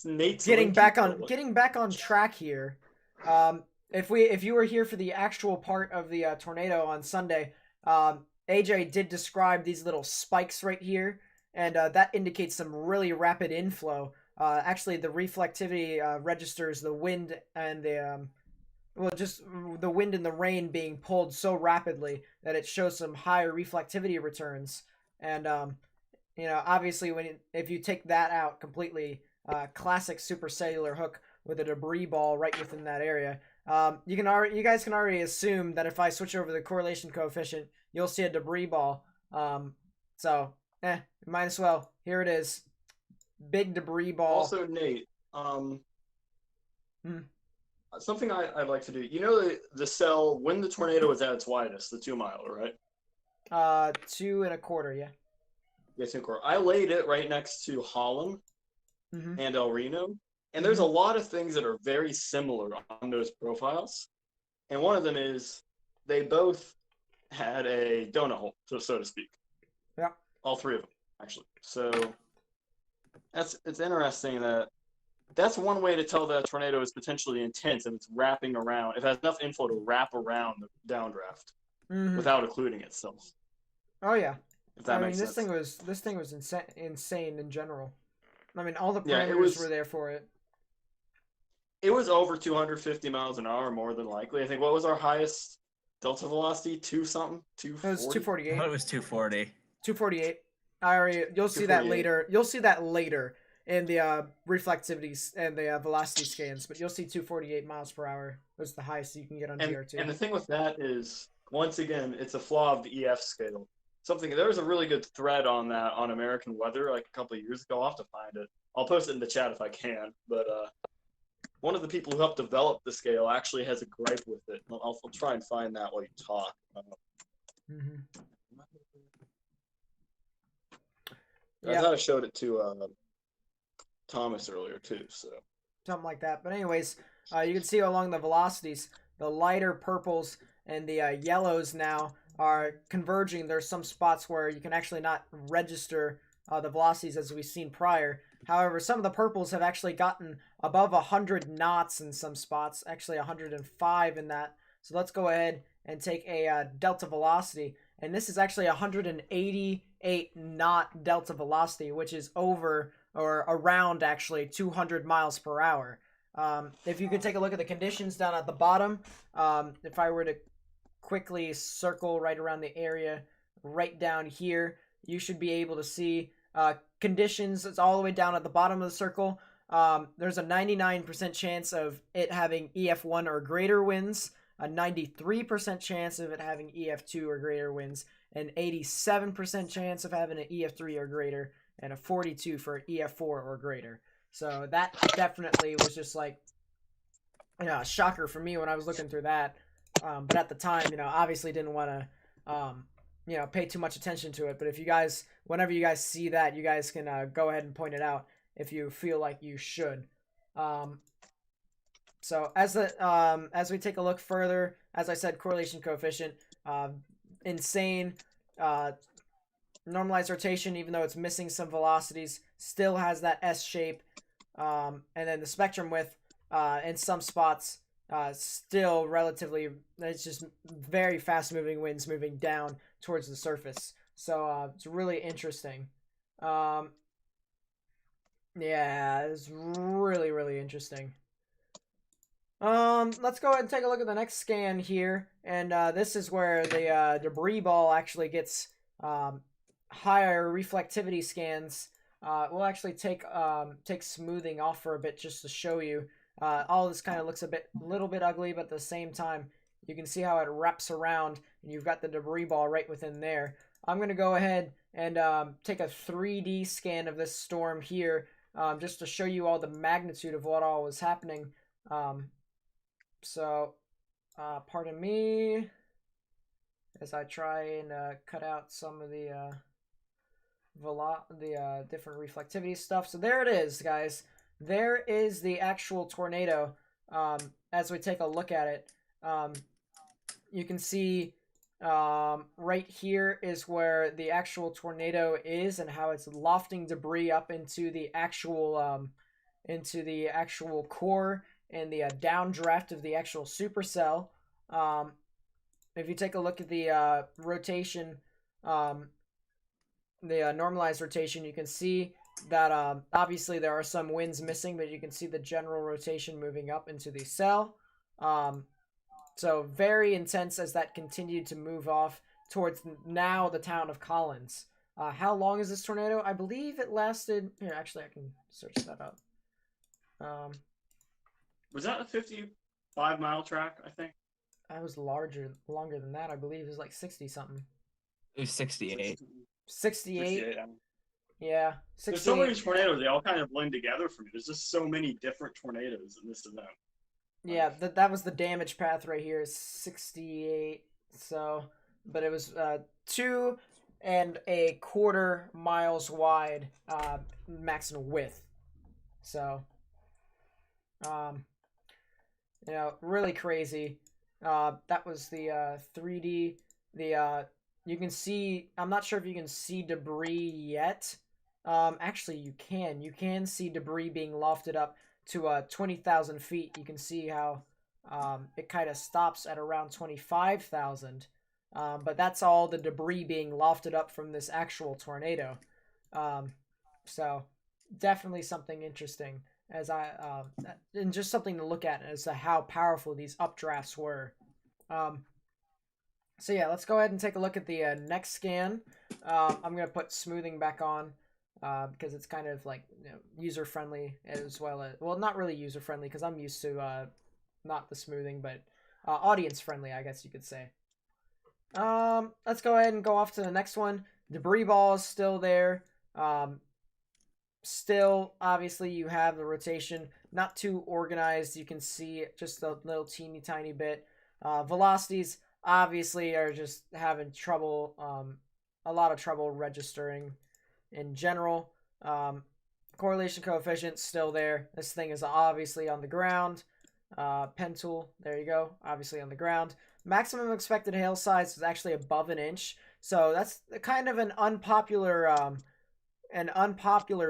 Nate's getting back on track here. If you were here for the actual part of the tornado on Sunday, AJ did describe these little spikes right here, and that indicates some really rapid inflow. Actually, the reflectivity registers the wind and the just the wind and the rain being pulled so rapidly that it shows some higher reflectivity returns. And obviously, if you take that out completely, classic supercellular hook with a debris ball right within that area. You guys can already assume that if I switch over the correlation coefficient, you'll see a debris ball. So might as well. Here it is, big debris ball. Also, Nate, something I'd like to do. You know the cell when the tornado was at its widest, the 2 mile, right? 2 1/4, yeah. Yeah, 2 1/4. I laid it right next to Holland and El Reno. And there's a lot of things that are very similar on those profiles. And one of them is they both had a donut hole, so to speak. Yeah. All three of them, actually. So it's interesting that that's one way to tell that a tornado is potentially intense and it's wrapping around. It has enough inflow to wrap around the downdraft without occluding itself. Oh yeah. If that I mean, makes sense. this thing was insane in general. I mean, all the Yeah, parameters were there for it. It was over 250 miles an hour, more than likely. I think what was our highest delta velocity? 2-something? It was 240? I 248. thought it was 240. 248. I already. You'll see that 248. later. You'll see that later in the reflectivities and the velocity scans. But you'll see 248 miles per hour was the highest you can get on GR2. And the thing with that is, once again, it's a flaw of the EF scale. There was a really good thread on that on American Weather like a couple of years ago. I'll have to find it. I'll post it in the chat if I can. But one of the people who helped develop the scale actually has a gripe with it. I'll try and find that while you talk. I thought I showed it to Thomas earlier too. So something like that. But anyways, you can see along the velocities, the lighter purples and the yellows now are converging. There's some spots where you can actually not register the velocities as we've seen prior. However, some of the purples have actually gotten above 100 knots in some spots, actually 105 in that. So let's go ahead and take a delta velocity. And this is actually 188 knot delta velocity, which is over or around actually 200 miles per hour. If you could take a look at the conditions down at the bottom, if I were to quickly circle right around the area right down here, you should be able to see conditions. It's all the way down at the bottom of the circle. There's a 99% chance of it having EF1 or greater winds, a 93% chance of it having EF2 or greater winds, an 87% chance of having an EF3 or greater, and a 42 for EF4 or greater. So that definitely was just like, a shocker for me when I was looking through that. But at the time, obviously didn't want to, pay too much attention to it. But if you guys, whenever you guys see that, you guys can go ahead and point it out if you feel like you should. So as we take a look further, as I said, correlation coefficient, insane. Normalized rotation, even though it's missing some velocities, still has that S shape. And then the spectrum width, in some spots, still relatively, it's just very fast moving winds moving down towards the surface. So it's really interesting. Yeah, it's really, really interesting. Let's go ahead and take a look at the next scan here. And this is where the debris ball actually gets higher reflectivity scans. We'll actually take smoothing off for a bit just to show you. All this kind of looks a little bit ugly, but at the same time, you can see how it wraps around, and you've got the debris ball right within there. I'm going to go ahead and take a 3D scan of this storm here, just to show you all the magnitude of what all was happening. So, pardon me as I try and cut out some of the different reflectivity stuff. So there it is, guys. There is the actual tornado. As we take a look at it, you can see right here is where the actual tornado is and how it's lofting debris up into the actual core and the downdraft of the actual supercell. If you take a look at the rotation, the normalized rotation, you can see that obviously there are some winds missing, but you can see the general rotation moving up into the cell. So very intense as that continued to move off towards now the town of Collins. How long is this tornado? I believe it lasted... Here, actually, I can search that up. Was that a 55-mile track, I think? That was longer than that, I believe. It was like 60-something. It was 68. 68? Yeah. 68. There's so many tornadoes. They all kind of blend together for me. There's just so many different tornadoes in this event. Yeah, that was the damage path right here, 68. So, but it was 2.25 miles wide, maximum width. So, really crazy. That was the 3D. You can see, I'm not sure if you can see debris yet, Actually, you can see debris being lofted up to 20,000 feet. You can see how it kind of stops at around 25,000. But that's all the debris being lofted up from this actual tornado. So definitely something interesting and just something to look at as to how powerful these updrafts were. So yeah, let's go ahead and take a look at the next scan. I'm gonna put smoothing back on because it's kind of like user friendly as well as not really user friendly because I'm used to not the smoothing, but audience friendly, I guess you could say. Let's go ahead and go off to the next one. Debris ball is still there. Still, obviously, you have the rotation. Not too organized. You can see just a little teeny tiny bit. Velocities, obviously, are just having trouble, a lot of trouble registering in general. Correlation coefficient, still there. This thing is obviously on the ground. Pen tool, there you go, obviously on the ground. Maximum expected hail size is actually above an inch. So that's kind of an unpopular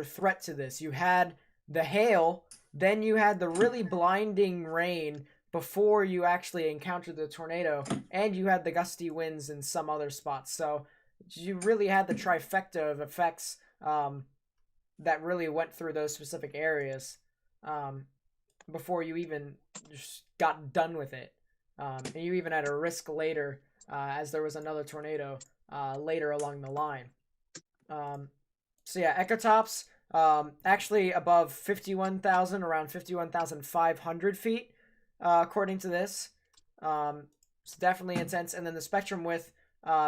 threat to this. You had the hail, then you had the really blinding rain before you actually encountered the tornado, and you had the gusty winds in some other spots. So you really had the trifecta of effects that really went through those specific areas before you even just got done with it. And you even had a risk later as there was another tornado later along the line. So yeah, ecotops actually above 51,000, around 51,500 feet, according to this. It's definitely intense. And then the spectrum width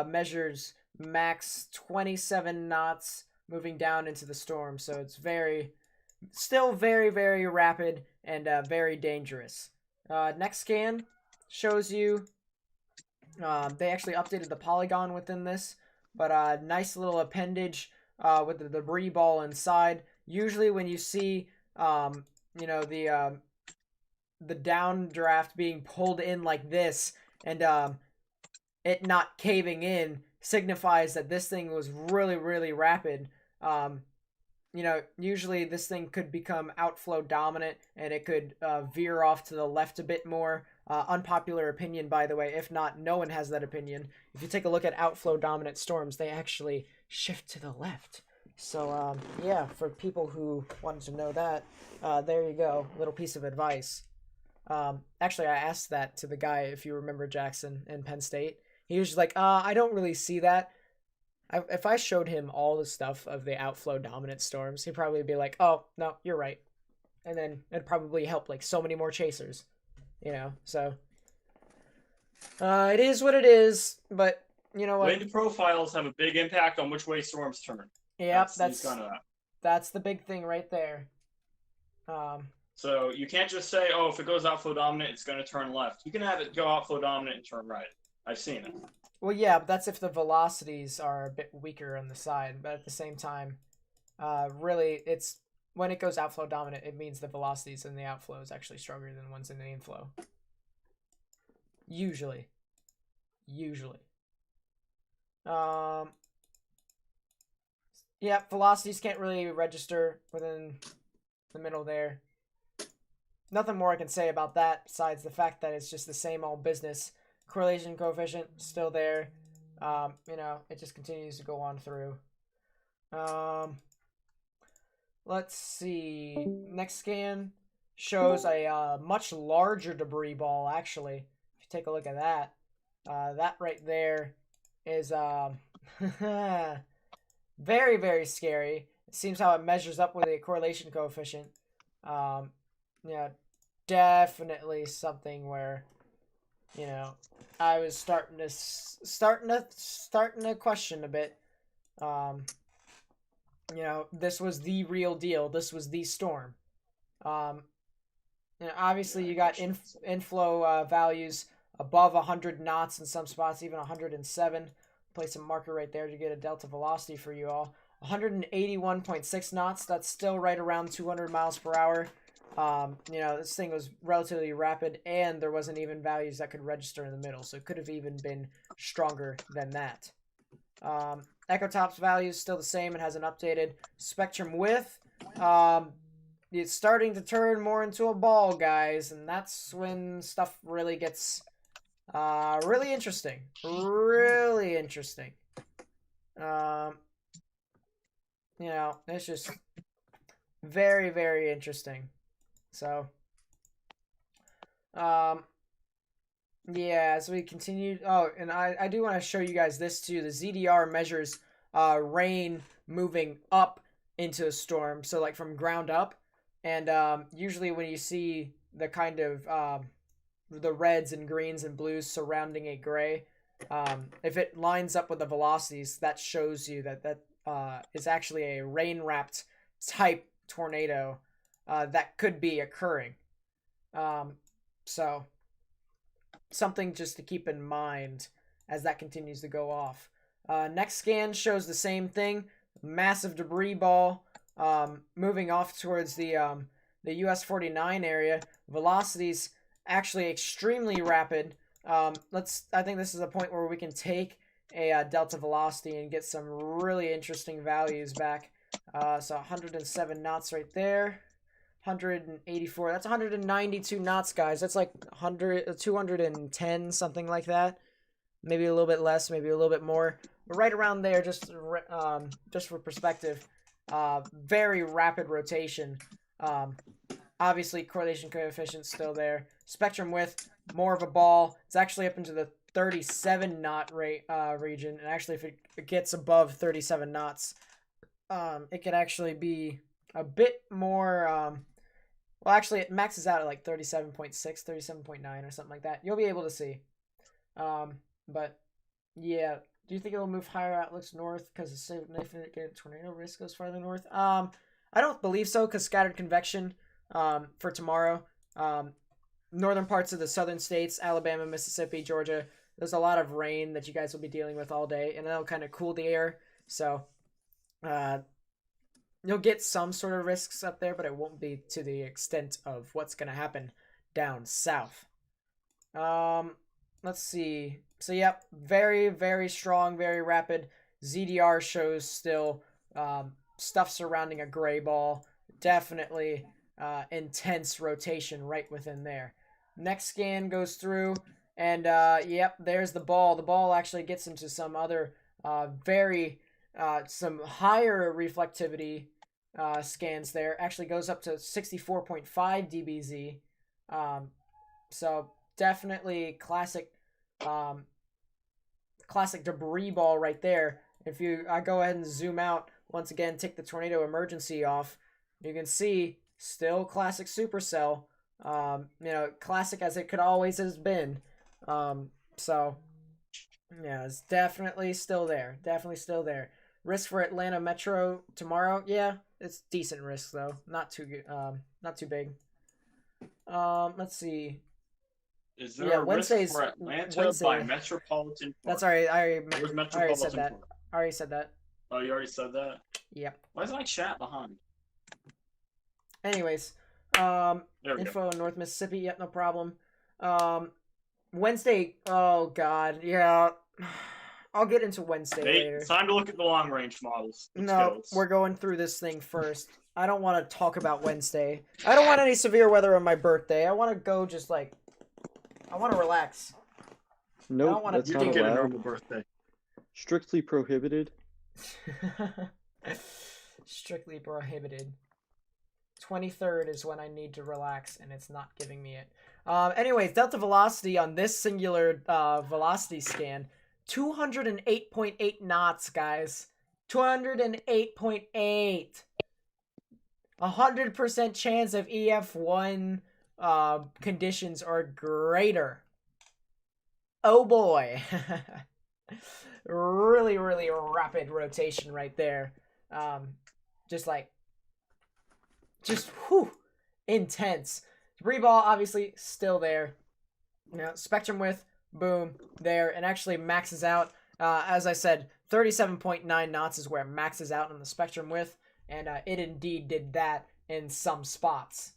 measures max 27 knots moving down into the storm. So it's still very, very rapid and very dangerous. Next scan shows you they actually updated the polygon within this, but nice little appendage with the debris ball inside. Usually when you see the downdraft being pulled in like this and it not caving in signifies that this thing was really, really rapid. Usually this thing could become outflow dominant and it could veer off to the left a bit more. Unpopular opinion, by the way. If not, no one has that opinion. If you take a look at outflow dominant storms, they actually shift to the left. So, yeah, for people who wanted to know that, there you go. Little piece of advice. Actually, I asked that to the guy, if you remember Jackson in Penn State. He was just like, I don't really see that. If I showed him all the stuff of the outflow dominant storms, he'd probably be like, oh, no, you're right. And then it'd probably help like so many more chasers, so it is what it is, but you know what? Wind profiles have a big impact on which way storms turn. Yep, that's the big thing right there. So you can't just say, oh, if it goes outflow dominant, it's going to turn left. You can have it go outflow dominant and turn right. I've seen it. Well, yeah, but that's if the velocities are a bit weaker on the side. But at the same time, really, it's when it goes outflow dominant, it means the velocities in the outflow is actually stronger than the ones in the inflow. Usually. Yeah, velocities can't really register within the middle there. Nothing more I can say about that besides the fact that it's just the same old business. Correlation coefficient still there. It just continues to go on through. Let's see. Next scan shows a much larger debris ball, actually. If you take a look at that. That right there is very, very scary. It seems how it measures up with a correlation coefficient. Yeah, definitely something where I was starting to question a bit. This was the real deal. This was the storm. Obviously you got inflow values above 100 knots in some spots, even 107. Place a marker right there to get a delta velocity for you all. 181.6 knots. That's still right around 200 miles per hour. This thing was relatively rapid, and there wasn't even values that could register in the middle, so it could have even been stronger than that. Ecotop's value is still the same. It hasn't updated. Spectrum width, it's starting to turn more into a ball, guys, and that's when stuff really gets really interesting. Really interesting. You know, it's just very, very interesting. So, yeah, as we continue. Oh, and I do want to show you guys this too. The ZDR measures rain moving up into a storm, so like from ground up. And usually when you see the kind of the reds and greens and blues surrounding a gray, if it lines up with the velocities, that shows you that is actually a rain-wrapped type tornado that could be occurring. So something just to keep in mind as that continues to go off. Next scan shows the same thing. Massive debris ball moving off towards the US 49 area. Velocities actually extremely rapid. I think this is a point where we can take a delta velocity and get some really interesting values back. So 107 knots right there. 184. That's 192 knots, guys. That's like 210, something like that. Maybe a little bit less, maybe a little bit more. But right around there, just for perspective. Very rapid rotation. Obviously, correlation coefficient still there. Spectrum width, more of a ball. It's actually up into the 37 knot rate region. And actually, if it gets above 37 knots, it could actually be a bit more. Well, actually, it maxes out at like 37.6, 37.9 or something like that. You'll be able to see. But yeah, do you think it'll move higher outlooks north because the significant tornado risk goes farther north? I don't believe so because scattered convection for tomorrow. Northern parts of the southern states, Alabama, Mississippi, Georgia, there's a lot of rain that you guys will be dealing with all day, and that'll kind of cool the air. So you'll get some sort of risks up there, but it won't be to the extent of what's going to happen down south. Let's see. So, yep, very, very strong, very rapid. ZDR shows still stuff surrounding a gray ball. Definitely intense rotation right within there. Next scan goes through, and yep, there's the ball. The ball actually gets into some other some higher reflectivity scans there. Actually goes up to 64.5 dBz. So definitely classic debris ball right there. If I go ahead and zoom out once again, take the tornado emergency off, you can see still classic supercell. Classic as it could always has been. So yeah, it's definitely still there. Definitely still there. Risk for Atlanta Metro tomorrow? Yeah, it's decent risk though. Not too good. Not too big. Let's see. Is there a risk Wednesday's for Atlanta Wednesday. by Metropolitan Park? That's alright. I Where's already said Metropolitan that. Park? I already said that. Oh, you already said that? Yep. Why is my chat behind? Anyways, There we info in North Mississippi. Yep, no problem. Wednesday. Oh God, yeah. I'll get into Wednesday later. It's time to look at the long range models. We're going through this thing first. I don't want to talk about Wednesday. I don't want any severe weather on my birthday. I want to go just like. I want to relax. Nope, that's You not can get a allowed. normal birthday. Strictly prohibited. Strictly prohibited. 23rd is when I need to relax, and it's not giving me it. Anyways, delta velocity on this singular velocity scan, 208.8 knots, guys. 208.8. 100% chance of EF1 conditions or greater. Oh boy. Really, really rapid rotation right there. Just whew, intense. Debris ball, obviously, still there. Spectrum width, boom, there. And actually maxes out. As I said, 37.9 knots is where it maxes out on the spectrum width. And it indeed did that in some spots.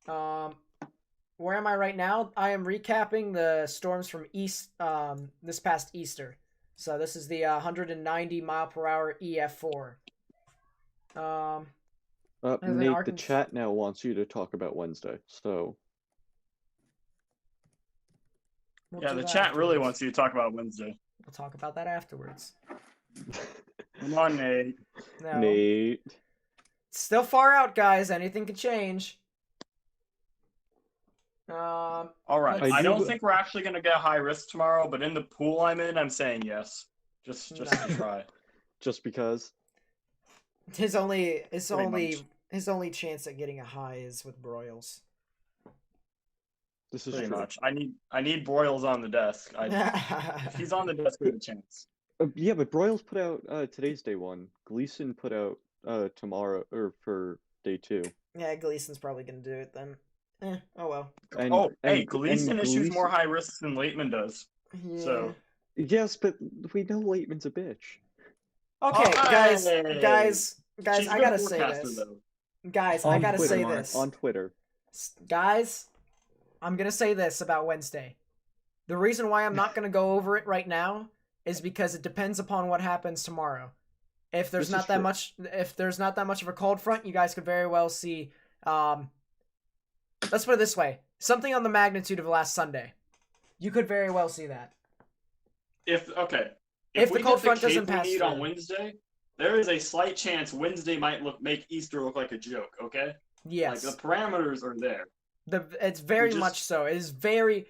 Where am I right now? I am recapping the storms from this past Easter. So this is the 190 mile per hour EF4. And then Nate, the chat now wants you to talk about Wednesday. So we'll Yeah, do the that chat really afterwards. wants you to talk about Wednesday. We'll talk about that afterwards. Come on, Nate. No. Nate. Still far out, guys. Anything could change. All right. let's I don't see. think we're actually going to get high risk tomorrow, but in the pool I'm in, I'm saying yes. Just No. to try. Just because. His only much. chance at getting a high is with Broyles. This is Pretty true. much. I need Broyles on the desk. If he's on the desk, we have a chance. Yeah, but Broyles put out today's day one. Gleason put out tomorrow or for day 2. Yeah, Gleason's probably gonna do it then. Oh well. And Gleason issues Gleason- more high risks than Lateman does. Yeah. So Yes, but we know Lateman's a bitch. Okay, guys, Hey! guys, She's I a gotta good say forecaster, this. though. Guys, I On gotta Twitter, say Mark. this. On Twitter. Guys, I'm gonna say this about Wednesday. The reason why I'm not gonna go over it right now is because it depends upon what happens tomorrow. If there's This not is that true. much, if there's not that much of a cold front, you guys could very well see. Let's put it this way: something on the magnitude of last Sunday. You could very well see that. If If we the cold get front the doesn't cape we pass need on through. Wednesday, there is a slight chance Wednesday might make Easter look like a joke. Okay, Yes. like the parameters are there. It's very just- much so. It is very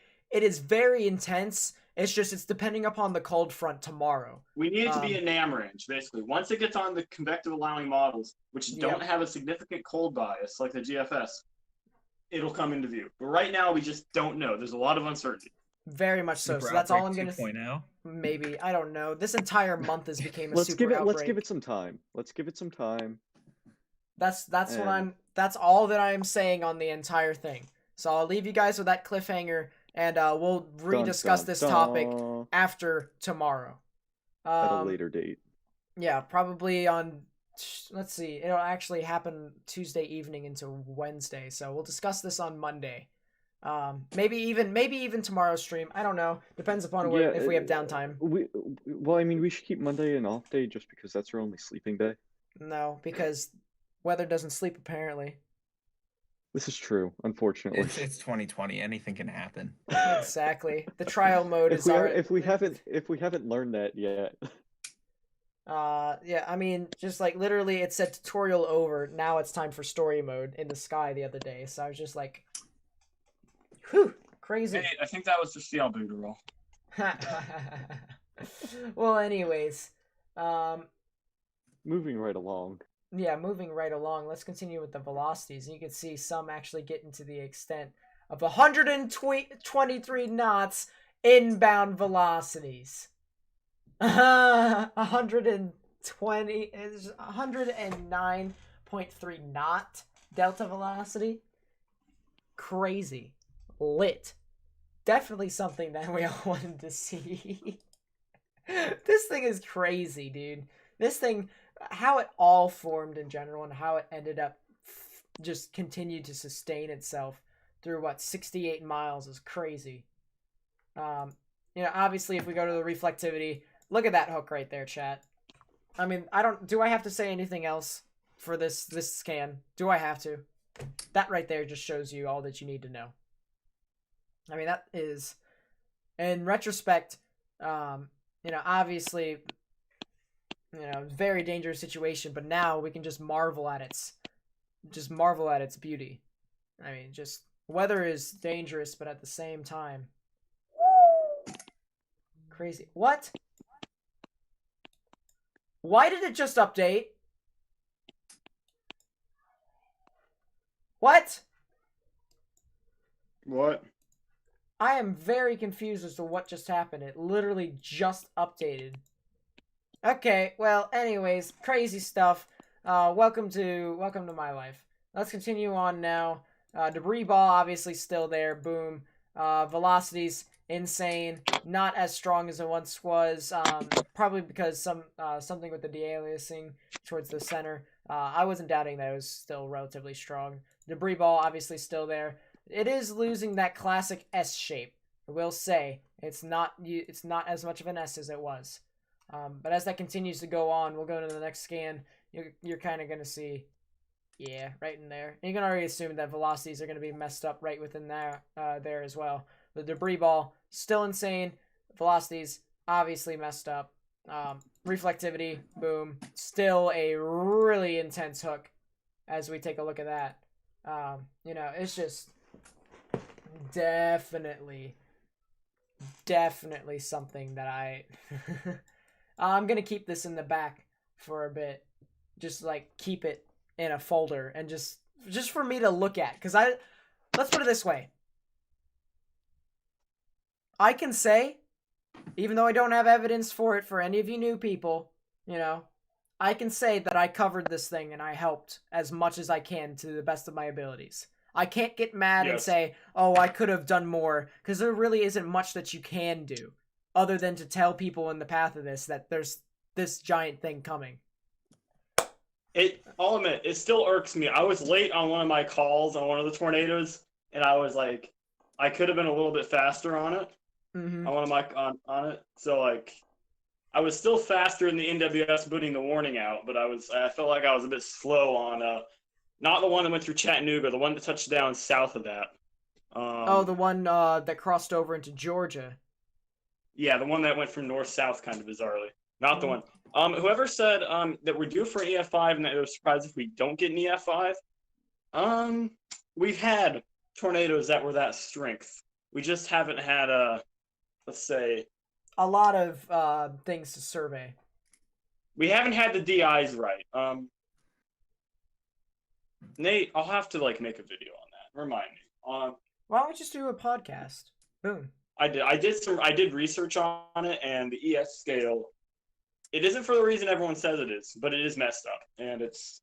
intense. It's just it's depending upon the cold front tomorrow. We need it to be a NAM range, basically. Once it gets on the convective allowing models, which don't have a significant cold bias like the GFS, it'll come into view. But right now, we just don't know. There's a lot of uncertainty. Very much so. Super So that's all I'm Outbreak gonna 2.0. maybe. I don't know. This entire month has became a Let's super outbreak. let's give it some time. Let's give it some time. That's what And- I'm. That's all that I'm saying on the entire thing. So I'll leave you guys with that cliffhanger, and we'll rediscuss this topic after tomorrow. At a later date. Yeah, probably on. Let's see. It'll actually happen Tuesday evening into Wednesday, so we'll discuss this on Monday. Maybe even tomorrow's stream. I don't know. Depends upon if we have downtime. Well, I mean, we should keep Monday an off day just because that's our only sleeping day. No, because weather doesn't sleep apparently. This is true, unfortunately. It's 2020. Anything can happen. Exactly. The trial mode is already. If we haven't learned that yet. Yeah, I mean, just like literally it said tutorial over, now it's time for story mode in the sky the other day. So I was just like, whew, crazy. Hey, I think that was just the albuterol. Well, anyways, Moving right along. yeah, moving right along, let's continue with the velocities. You can see some actually getting to the extent of 123 knots inbound velocities. 120 is 109.3 knot delta velocity. Crazy. Lit. Definitely something that we all wanted to see. This thing is crazy, dude. This thing, how it all formed in general and how it ended up just continued to sustain itself through 68 miles is crazy. Obviously if we go to the reflectivity, look at that hook right there, chat. I mean, do I have to say anything else for this scan? Do I have to? That right there just shows you all that you need to know. I mean, that is, in retrospect, obviously, very dangerous situation, but now we can just marvel at its beauty. I mean, just weather is dangerous, but at the same time, crazy. What? Why did it just update? What? What? I am very confused as to what just happened. It literally just updated. Okay, well, anyways, crazy stuff. Welcome to my life. Let's continue on now. Debris ball obviously still there. Boom. Velocities insane. Not as strong as it once was. Probably because something with the de-aliasing towards the center. I wasn't doubting that it was still relatively strong. Debris ball obviously still there. It is losing that classic S shape. I will say it's not as much of an S as it was. But as that continues to go on, we'll go to the next scan. You're kind of going to see, yeah, right in there. And you can already assume that velocities are going to be messed up right within there as well. The debris ball, still insane. Velocities, obviously messed up. Reflectivity, boom. Still a really intense hook as we take a look at that. It's just definitely something that I'm going to keep this in the back for a bit. Just like keep it in a folder and just for me to look at. Because let's put it this way. I can say, even though I don't have evidence for it for any of you new people, I can say that I covered this thing and I helped as much as I can to the best of my abilities. I can't get mad and say, oh, I could have done more, because there really isn't much that you can do other than to tell people in the path of this that there's this giant thing coming. I'll admit, it still irks me. I was late on one of my calls on one of the tornadoes, and I was like, I could have been a little bit faster on it. Mm-hmm. On one of my on it. So like, I was still faster in the NWS booting the warning out, but I felt like I was a bit slow on not the one that went through Chattanooga, the one that touched down south of that. The one that crossed over into Georgia. Yeah, the one that went from north-south kind of bizarrely. Not the one. Whoever said that we're due for an EF5 and that they're surprised if we don't get an EF5, we've had tornadoes that were that strength. We just haven't had let's say, a lot of things to survey. We haven't had the DIs right. Nate, I'll have to make a video on that. Remind me. Why don't we just do a podcast? Boom. I did research on it, and the ES scale, it isn't for the reason everyone says it is, but it is messed up, and it's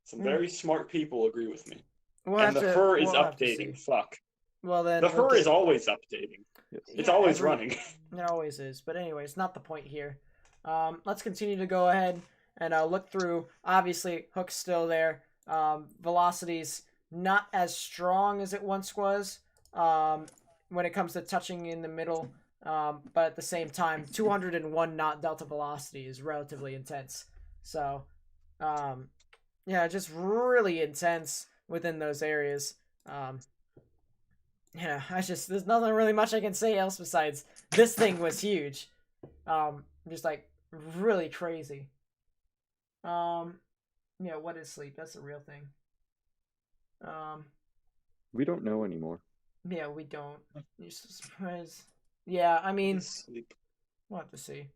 some very smart people agree with me. And the HER is updating. Fuck. Well then, the HER is always updating. It's always running. It always is. But anyways, not the point here. Let's continue to go ahead and look through. Obviously, hook's still there. Velocity's not as strong as it once was when it comes to touching in the middle. But at the same time, 201 knot delta velocity is relatively intense. So, just really intense within those areas. There's nothing really much I can say else besides this thing was huge. Just really crazy. What is sleep? That's a real thing. We don't know anymore. Yeah, we don't. You're so surprised. Yeah, I mean, Sleep. we'll have to see.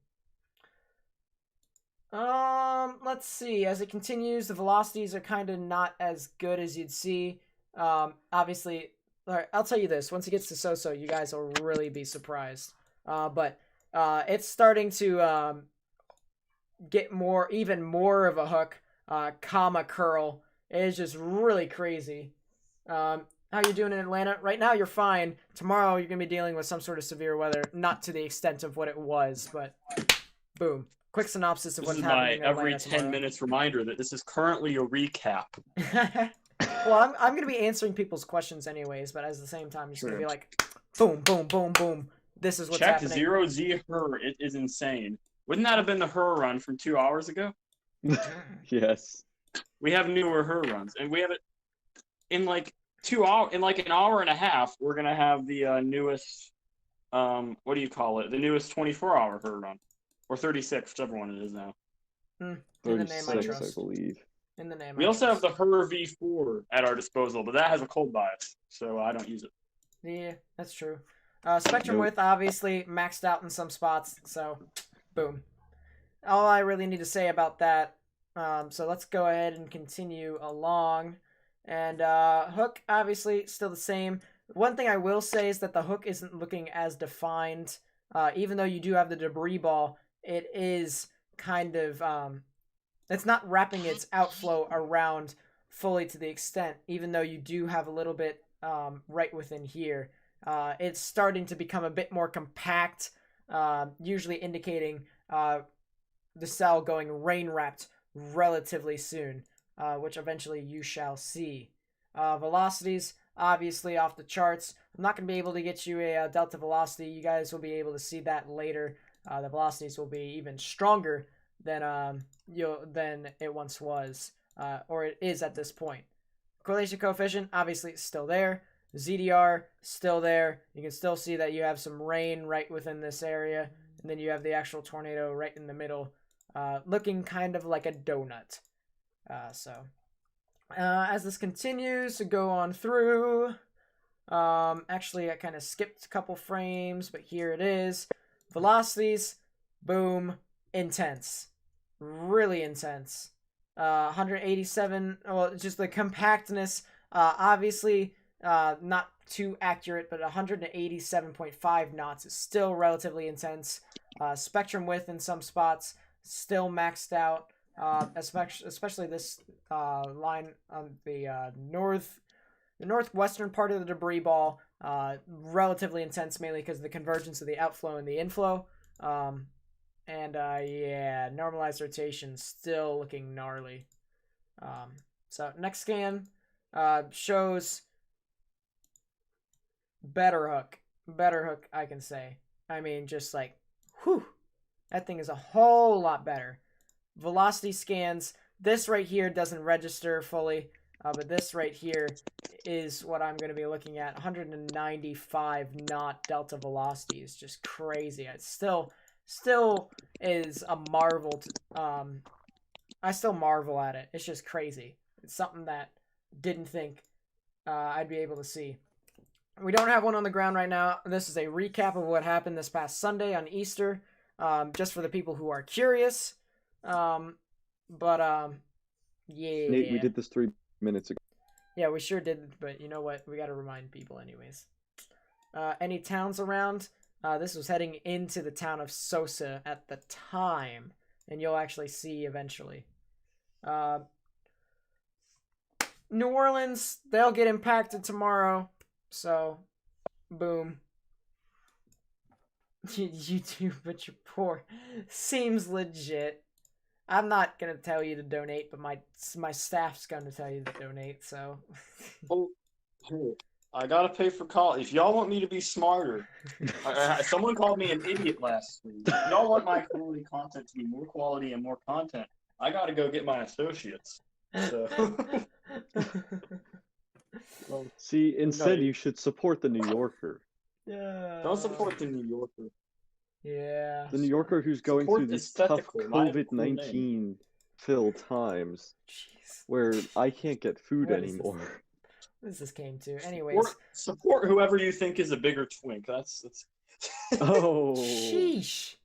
Let's see. As it continues, the velocities are kind of not as good as you'd see. Obviously, all right, I'll tell you this. Once it gets to so-so, you guys will really be surprised. But it's starting to get even more of a hook, comma curl. It is just really crazy. How you doing in Atlanta? Right now, you're fine. Tomorrow, you're going to be dealing with some sort of severe weather. Not to the extent of what it was, but boom. Quick synopsis of what's happening in Atlanta every 10 tomorrow. minutes reminder that this is currently a recap. Well, I'm going to be answering people's questions anyways, but at the same time, I'm just going to be like, boom, boom, boom, boom. This is what's happening. Check 0Z HER. It is insane. Wouldn't that have been the HER run from 2 hours ago? Yes. We have newer HER runs, and we have it in 2 hours. In an hour and a half, we're gonna have the newest. What do you call it? The newest 24-hour HER run, or 36, whichever one it is now. In the name I 36, trust. I believe. In the name. We also have the HER V4 at our disposal, but that has a cold bias, so I don't use it. Yeah, that's true. Spectrum width obviously maxed out in some spots, so boom. All I really need to say about that. So let's go ahead and continue along. And hook obviously still the same. One thing I will say is that the hook isn't looking as defined. Even though you do have the debris ball, it is kind of it's not wrapping its outflow around fully to the extent, even though you do have a little bit right within here. It's starting to become a bit more compact, usually indicating the cell going rain-wrapped relatively soon, which eventually you shall see. Velocities, obviously off the charts. I'm not going to be able to get you a delta velocity. You guys will be able to see that later. the velocities will be even stronger than it once was, or it is at this point. Correlation coefficient, obviously, it's still there. ZDR, still there. You can still see that you have some rain right within this area, and then you have the actual tornado right in the middle, looking kind of like a donut. As this continues to go on through, actually I kind of skipped a couple frames, but here it is. Velocities, boom, intense, really intense. 187, well, just the compactness, obviously not too accurate, but 187.5 knots is still relatively intense. Spectrum width in some spots still maxed out, especially this line on the northwestern part of the debris ball, relatively intense, mainly because of the convergence of the outflow and the inflow. Yeah, normalized rotation still looking gnarly. So next scan shows better hook, I can say. I mean, just like, whew, that thing is a whole lot better. Velocity scans, this right here doesn't register fully, but this right here is what I'm going to be looking at. 195 knot delta velocity is just crazy. It's still is a marvel. I still marvel at it. It's just crazy. It's something that didn't think I'd be able to see. We don't have one on the ground right now. This is a recap of what happened this past Sunday on Easter, just for the people who are curious. Yeah. Nate, we did this 3 minutes ago. Yeah, we sure did, but you know what? We got to remind people anyways. Any towns around? This was heading into the town of Sosa at the time, and you'll actually see eventually. New Orleans, they'll get impacted tomorrow, so boom. You too, but you're poor. Seems legit. I'm not gonna tell you to donate, but my staff's gonna tell you to donate. So. Oh, hey, I gotta pay for college. If y'all want me to be smarter, someone called me an idiot last week. If y'all want my quality content to be more quality and more content, I gotta go get my associates. So. Well, see, instead you should support the New Yorker. Yeah. Don't support the New Yorker. Yeah. The New Yorker who's going through these tough aesthetically, my COVID-19 filled times Jeez. where I can't get food What is this? anymore. What does this came to? Anyways. Support whoever you think is a bigger twink. That's. Oh. Sheesh.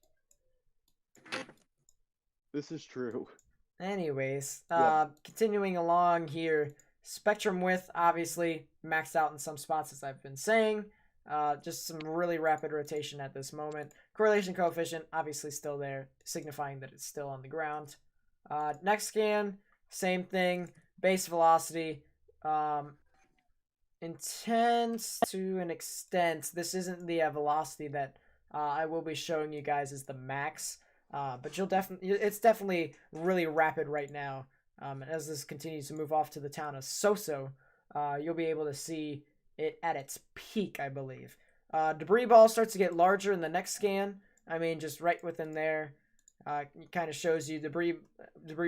This is true. Anyways, Yeah. continuing along here, spectrum width obviously maxed out in some spots, as I've been saying. Just some really rapid rotation at this moment. Correlation coefficient obviously still there, signifying that it's still on the ground. Next scan, same thing. Base velocity, intense to an extent. This isn't the velocity that I will be showing you guys as the max. But it's definitely really rapid right now. As this continues to move off to the town of Soso, you'll be able to see it at its peak, I believe. Debris ball starts to get larger in the next scan. I mean, just right within there, it kind of shows you debris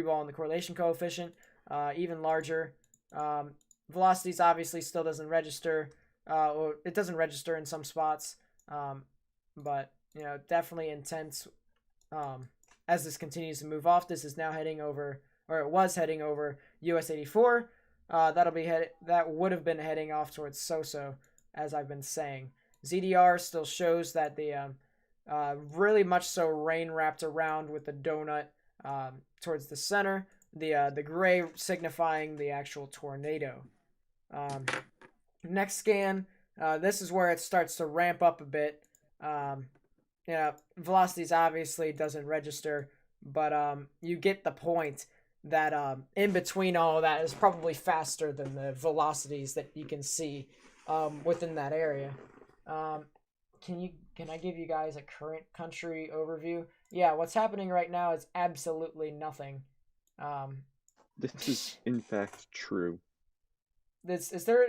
ball and the correlation coefficient, even larger. Velocities obviously still doesn't register, or it doesn't register in some spots, but definitely intense. As this continues to move off, this is now heading over, or it was heading over US 84. That would have been heading off towards Soso, as I've been saying. ZDR still shows that the really much so rain wrapped around with the donut towards the center. The gray signifying the actual tornado. Next scan, this is where it starts to ramp up a bit. Velocities obviously doesn't register, but you get the point that in between all of that is probably faster than the velocities that you can see within that area. Can I give you guys a current country overview? Yeah, what's happening right now is absolutely nothing. This is in fact true. Is there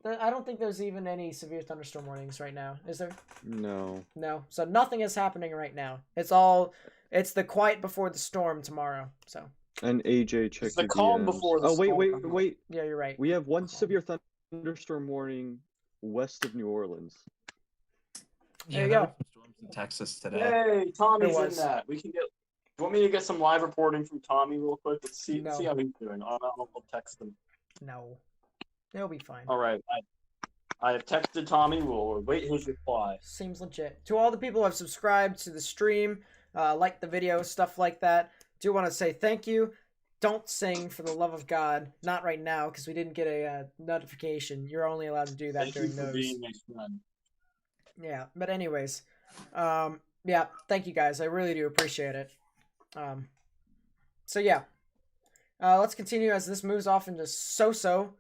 I don't think there's even any severe thunderstorm warnings right now, is there? No. No. So nothing is happening right now. It's the quiet before the storm tomorrow. So. And AJ checked It's the the calm DMs. before the Oh, wait, storm. wait. Yeah, you're right. We have one Calm. severe thunderstorm warning west of New Orleans. There you there go. were some storms in Texas today. Hey, Tommy's There in was. that. We can get. Do you want me to get some live reporting from Tommy real quick? Let's see No. see how he's doing. I'll text him. No. It'll be fine. All right. I have texted Tommy. We'll wait his reply. Seems legit. To all the people who have subscribed to the stream, like the video, stuff like that, do want to say thank you. Don't sing, for the love of God. Not right now, because we didn't get a notification. You're only allowed to do that Thank you during for those. being my friend. Yeah, but anyways, yeah, thank you guys. I really do appreciate it. So yeah, let's continue as this moves off into so-so.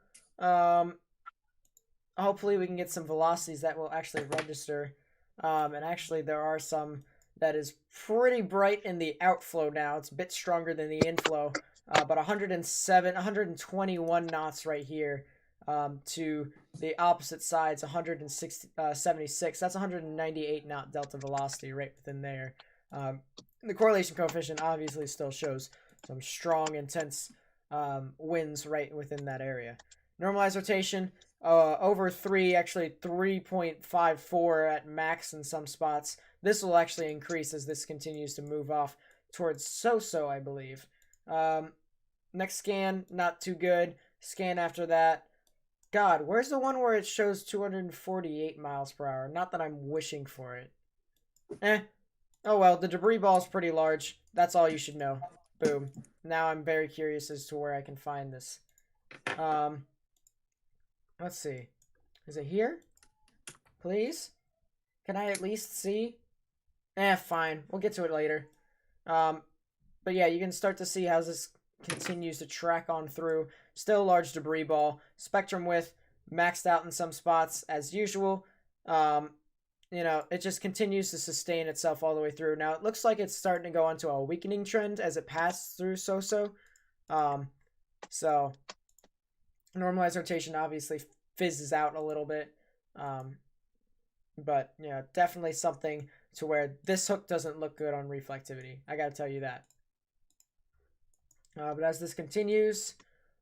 Hopefully we can get some velocities that will actually register. And actually there are some that is pretty bright in the outflow now. It's a bit stronger than the inflow. But 121 knots right here. To the opposite side's 176. That's 198 knot delta velocity right within there. The correlation coefficient obviously still shows some strong, intense winds right within that area. Normalized rotation, over 3, actually 3.54 at max in some spots. This will actually increase as this continues to move off towards so-so, I believe. Next scan, not too good. Scan after that. God, where's the one where it shows 248 miles per hour? Not that I'm wishing for it. Oh well, the debris ball is pretty large. That's all you should know. Boom. Now I'm very curious as to where I can find this. Let's see. Is it here? Please? Can I at least see? Fine. We'll get to it later. But yeah, you can start to see how this continues to track on through. Still large debris ball. Spectrum width maxed out in some spots as usual. You know, it just continues to sustain itself all the way through. Now, it looks like it's starting to go onto a weakening trend as it passes through so-so. So, normalized rotation obviously fizzes out a little bit. But, you know, definitely something to where this hook doesn't look good on reflectivity. I gotta tell you that. But as this continues,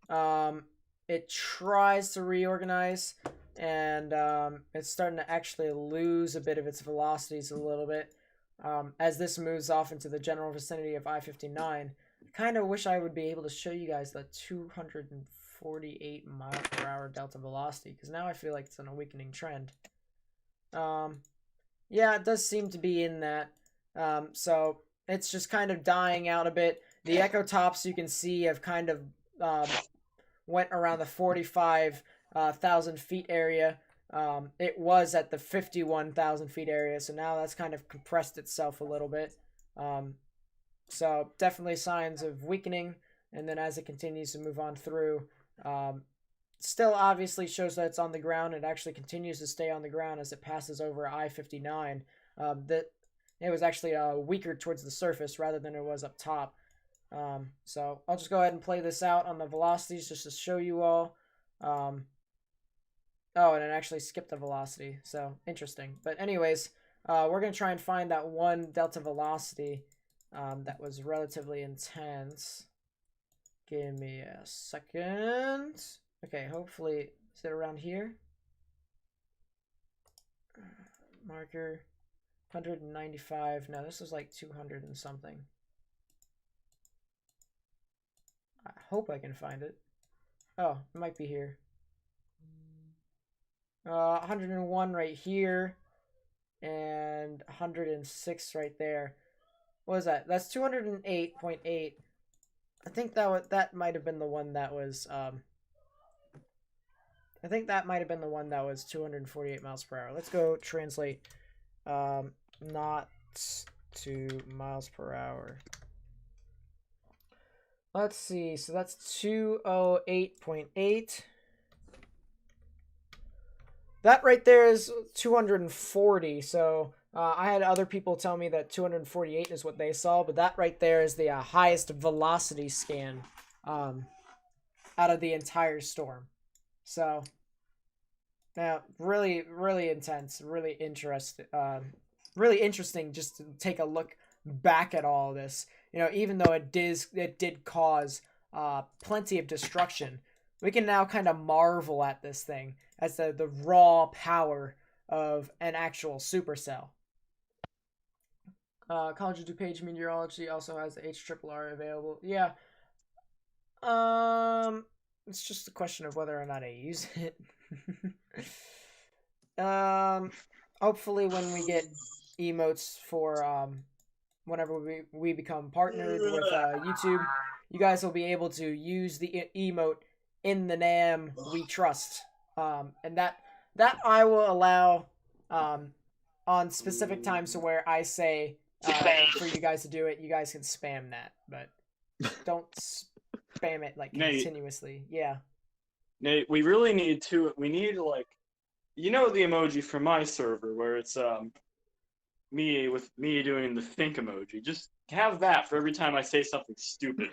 it tries to reorganize, and it's starting to actually lose a bit of its velocities a little bit. As this moves off into the general vicinity of I-59, I kind of wish I would be able to show you guys the 248 mile per hour delta velocity, because now I feel like it's on a weakening trend. Yeah, it does seem to be in that. So it's just kind of dying out a bit. The echo tops you can see have kind of went around the 45,000 feet area. It was at the 51,000 feet area, so now that's kind of compressed itself a little bit. So definitely signs of weakening, and then as it continues to move on through, still obviously shows that it's on the ground. It actually continues to stay on the ground as it passes over I-59. That it was actually weaker towards the surface rather than it was up top. So I'll just go ahead and play this out on the velocities just to show you all. Oh, and it actually skipped the velocity, so interesting. But anyways, we're going to try and find that one delta velocity that was relatively intense. Give me a second. Okay, hopefully, is it around here? Marker, 195. No, this was like 200 and something. I hope I can find it. Oh, it might be here. 101 right here, and 106 right there. What is that? That's 208.8. I think that might have been the one that was I think that might have been the one that was 248 miles per hour. Let's go translate knots to miles per hour. Let's see. So that's 208.8. That right there is 240. So I had other people tell me that 248 is what they saw, but that right there is the highest velocity scan out of the entire storm. So Yeah, really, really intense, really really interesting just to take a look back at all this. Even though it did cause plenty of destruction, we can now kind of marvel at this thing as the raw power of an actual supercell. College of DuPage Meteorology also has the HRRR available. Yeah. It's just a question of whether or not I use it. Hopefully when we get emotes for whenever we become partnered with YouTube, you guys will be able to use the emote in the NAM we trust. And that I will allow on specific times to where I say for you guys to do it. You guys can spam that, but don't spam it like continuously. Yeah. Nate, we really need to. We need like, the emoji from my server where it's me doing the think emoji. Just have that for every time I say something stupid.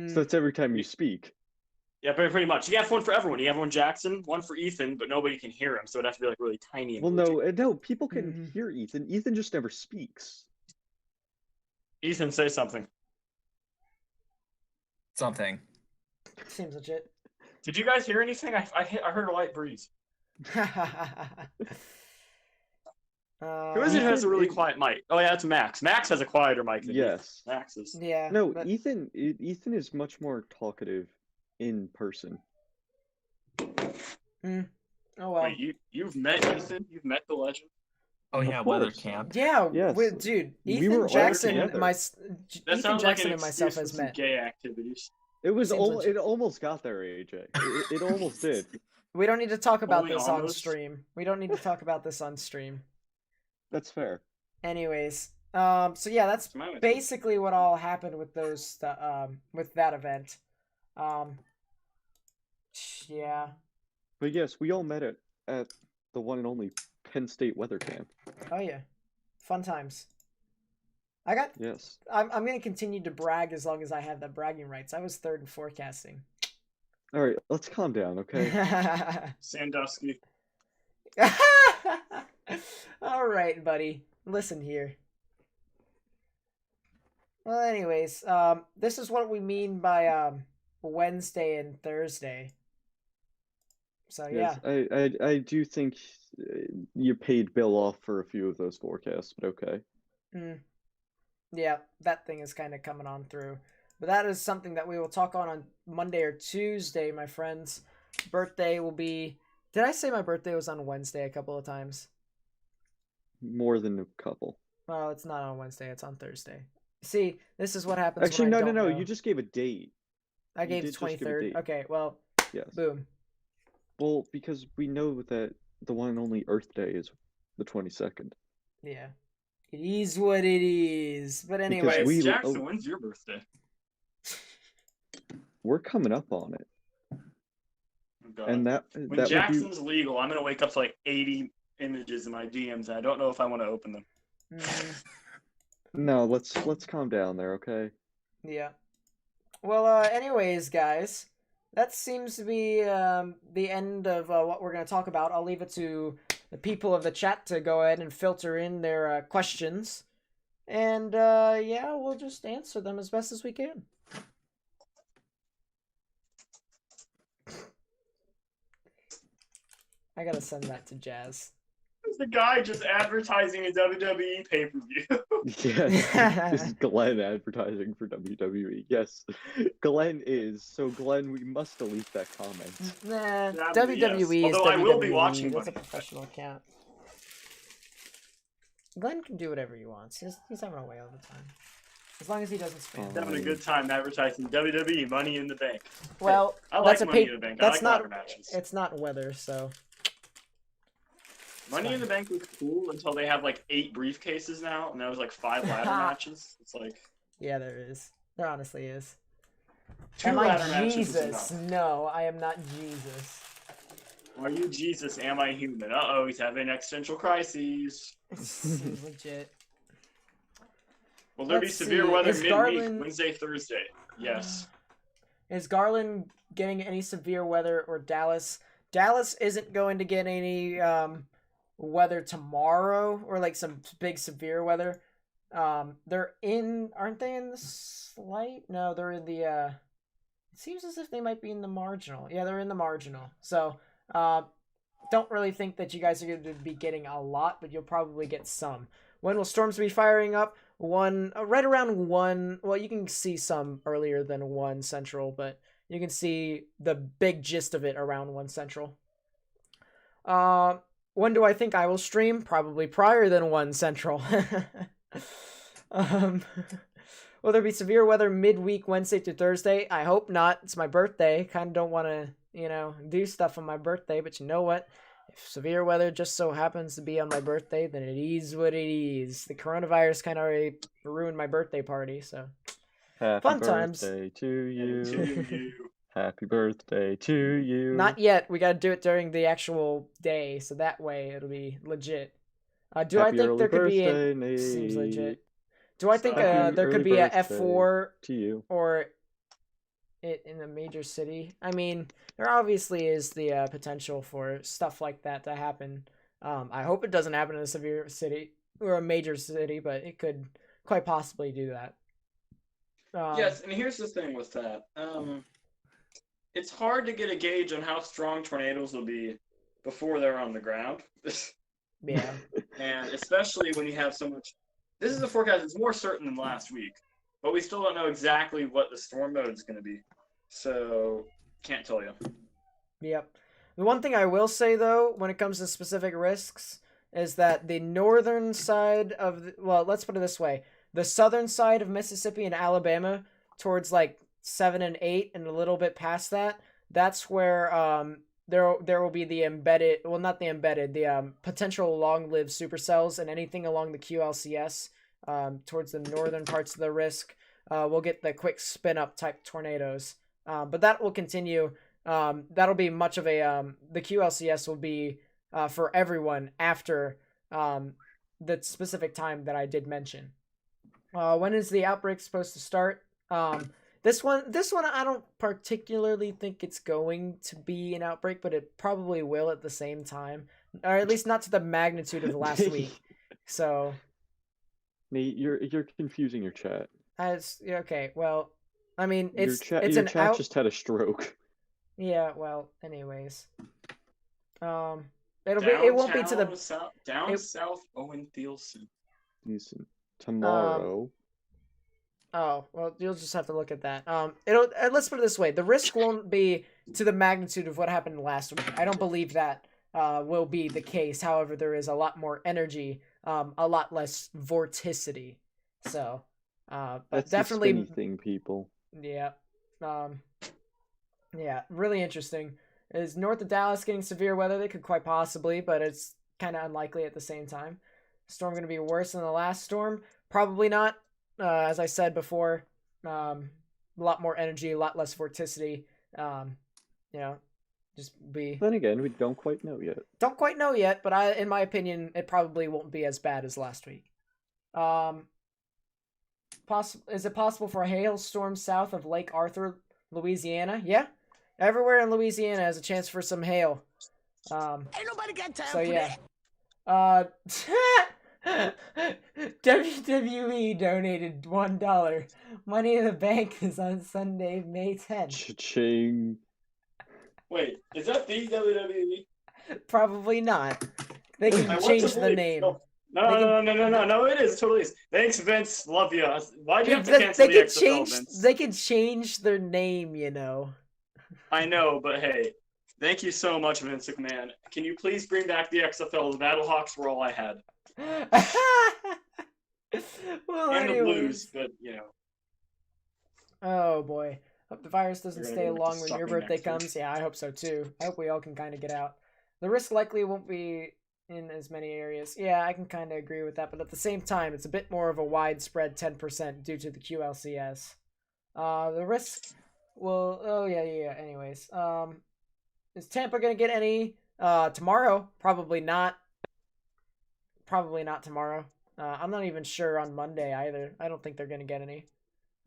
So it's every time you speak. Yeah, pretty much. You have one for everyone. You have one Jackson, one for Ethan, but nobody can hear him, so it'd have to be like really tiny. Well, no, people can hear Ethan. Ethan just never speaks. Ethan, say something. Something. Seems legit. Did you guys hear anything? I heard a light breeze. Who is it who has a really quiet mic? Oh yeah, it's Max. Max has a quieter mic than Yes. Ethan. Max is. Yeah. No, but Ethan is much more talkative in person. Oh well. Wait, you've met Ethan? You've met the legend? Oh yeah, Of weather course. camp. Yeah, Yes. Dude, We Ethan were all Jackson, together. That Ethan sounds like Jackson an and myself excuse has for some met. gay activities. It was Seems legit. it almost got there, AJ. It almost did. We don't need to talk about Only this on almost? stream. We don't need to talk about this on stream. That's fair. Anyways, so yeah, that's It's my mistake. basically what all happened with those with that event. Yeah. But yes, we all met at the one and only Penn State weather camp. Oh yeah. Fun times. Yes. I'm gonna continue to brag as long as I have the bragging rights. I was third in forecasting. All right, let's calm down, okay? Sandusky. All right, buddy. Listen here. Well, anyways, this is what we mean by Wednesday and Thursday. So yeah. Yes, I do think you paid Bill off for a few of those forecasts, but okay. Yeah, that thing is kind of coming on through. But that is something that we will talk on Monday or Tuesday, my friends. Birthday will be... Did I say my birthday was on Wednesday a couple of times? More than a couple. Well, it's not on Wednesday. It's on Thursday. See, this is what happens Actually, when I no. don't know. You just gave a date. I you gave the did just give a 23rd. date. Okay, well, Yes. boom. Well, because we know that the one and only Earth Day is the 22nd. Yeah. It is what it is. But Because anyways, Jackson, when's your birthday? We're coming up on it. Oh, God. And that When Jackson's legal, I'm gonna wake up to like 80 images in my DMs, and I don't know if I want to open them. No, let's calm down there, okay? Yeah. Well, anyways, guys, that seems to be the end of what we're going to talk about. I'll leave it to the people of the chat to go ahead and filter in their questions. And, yeah, we'll just answer them as best as we can. I gotta send that to Jazz. There's the guy just advertising a WWE pay-per-view. Yes, this is Glenn advertising for WWE. Yes, Glenn is. So, Glenn, we must delete that comment. Nah, Yeah, WWE yes. is Although WWE. I will be watching That's a Money. professional account. Glenn can do whatever he wants. He's having a whale of a time. As long as he doesn't spam. He's having a good time advertising WWE Money in the Bank. Well, I like that's a Money pay. in the Bank. That's I like not. ladder matches. It's not weather, so. Money fine. in the Bank was cool until they have like 8 briefcases now, and there was like 5 ladder matches. It's like Yeah, there is. There honestly is. 2 Am ladder I matches is Jesus? enough. No, I am not Jesus. Are you Jesus? Am I human? Uh-oh, he's having existential crises. Seems legit. Will there be Let's severe see, weather is midweek, Garland- Wednesday, Thursday? Yes. Is Garland getting any severe weather or Dallas Dallas isn't going to get any weather tomorrow, or like some big severe weather. Aren't they in the slight? No, they're in the it seems as if they might be in the marginal. Yeah, they're in the marginal. So, don't really think that you guys are going to be getting a lot, but you'll probably get some. When will storms be firing up? Right around 1. Well, you can see some earlier than 1 central, but you can see the big gist of it around 1 central. When do I think I will stream? Probably prior than 1 central. Will there be severe weather midweek Wednesday through Thursday? I hope not. It's my birthday. Kind of don't want to, do stuff on my birthday, but you know what? If severe weather just so happens to be on my birthday, then it is what it is. The coronavirus kind of already ruined my birthday party, so Happy fun times. birthday to you. To you. Happy birthday to you. Not yet. We got to do it during the actual day, so that way it'll be legit. Do I Happy think early there could be birthday, a Nate. seems legit? Do I think Happy there could early be a birthday F4 to you. or it in a major city? I mean, there obviously is the potential for stuff like that to happen. I hope it doesn't happen in a severe city or a major city, but it could quite possibly do that. Yes, and here's the thing with that. It's hard to get a gauge on how strong tornadoes will be before they're on the ground. Yeah. And especially when you have so much. This is a forecast that's more certain than last week, but we still don't know exactly what the storm mode is going to be. So, can't tell you. Yep. The one thing I will say, though, when it comes to specific risks, is that the northern side of, well, let's put it this way. The southern side of Mississippi and Alabama, towards like 7 and 8 and a little bit past that, that's where there will be the embedded, well, not the embedded, the potential long-lived supercells, and anything along the QLCS towards the northern parts of the risk will get the quick spin-up type tornadoes. But that will continue. That'll be much of a the QLCS will be for everyone after the specific time that I did mention. When is the outbreak supposed to start? This one I don't particularly think it's going to be an outbreak, but it probably will at the same time, or at least not to the magnitude of last week. So, Nate, you're confusing your chat. Okay. Well, I mean, Your chat just had a stroke. Yeah. Well, anyways, it won't be to the south. Owen Thielsen. Decent. Tomorrow. Oh, well, you'll just have to look at that. Let's put it this way: the risk won't be to the magnitude of what happened last week. I don't believe that will be the case. However, there is a lot more energy, a lot less vorticity. So, That's definitely the spinny thing, people. Yeah, yeah, really interesting. Is north of Dallas getting severe weather? They could quite possibly, but it's kind of unlikely at the same time. Storm going to be worse than the last storm? Probably not. As I said before, a lot more energy, a lot less vorticity. Just be. Then again, we don't quite know yet. Don't quite know yet, but in my opinion, it probably won't be as bad as last week. Is it possible for a hailstorm south of Lake Arthur, Louisiana? Yeah, everywhere in Louisiana has a chance for some hail. Ain't nobody got time So for yeah. WWE donated $1. Money in the Bank is on Sunday, May 10th. Cha-ching. Wait, is that the WWE? Probably not. They can change the name. No, it is. Totally is. Thanks, Vince. Love you. Why do you have to cancel the XFL, Vince? They can change their name, you know. I know, but hey, thank you so much, Vince McMahon. Can you please bring back the XFL? The Battlehawks were all I had. Well, and the anyways. Blues, but you know. Oh boy. Hope the virus doesn't We're gonna stay go along to when suck your me birthday next week. comes. Yeah, I hope so too. I hope we all can kind of get out. The risk likely won't be in as many areas. Yeah, I can kind of agree with that, but at the same time, it's a bit more of a widespread 10% due to the QLCS. The risk will. Oh yeah. Anyways, is Tampa gonna get any tomorrow? Probably not. Probably not tomorrow. I'm not even sure on Monday either. I don't think they're gonna get any.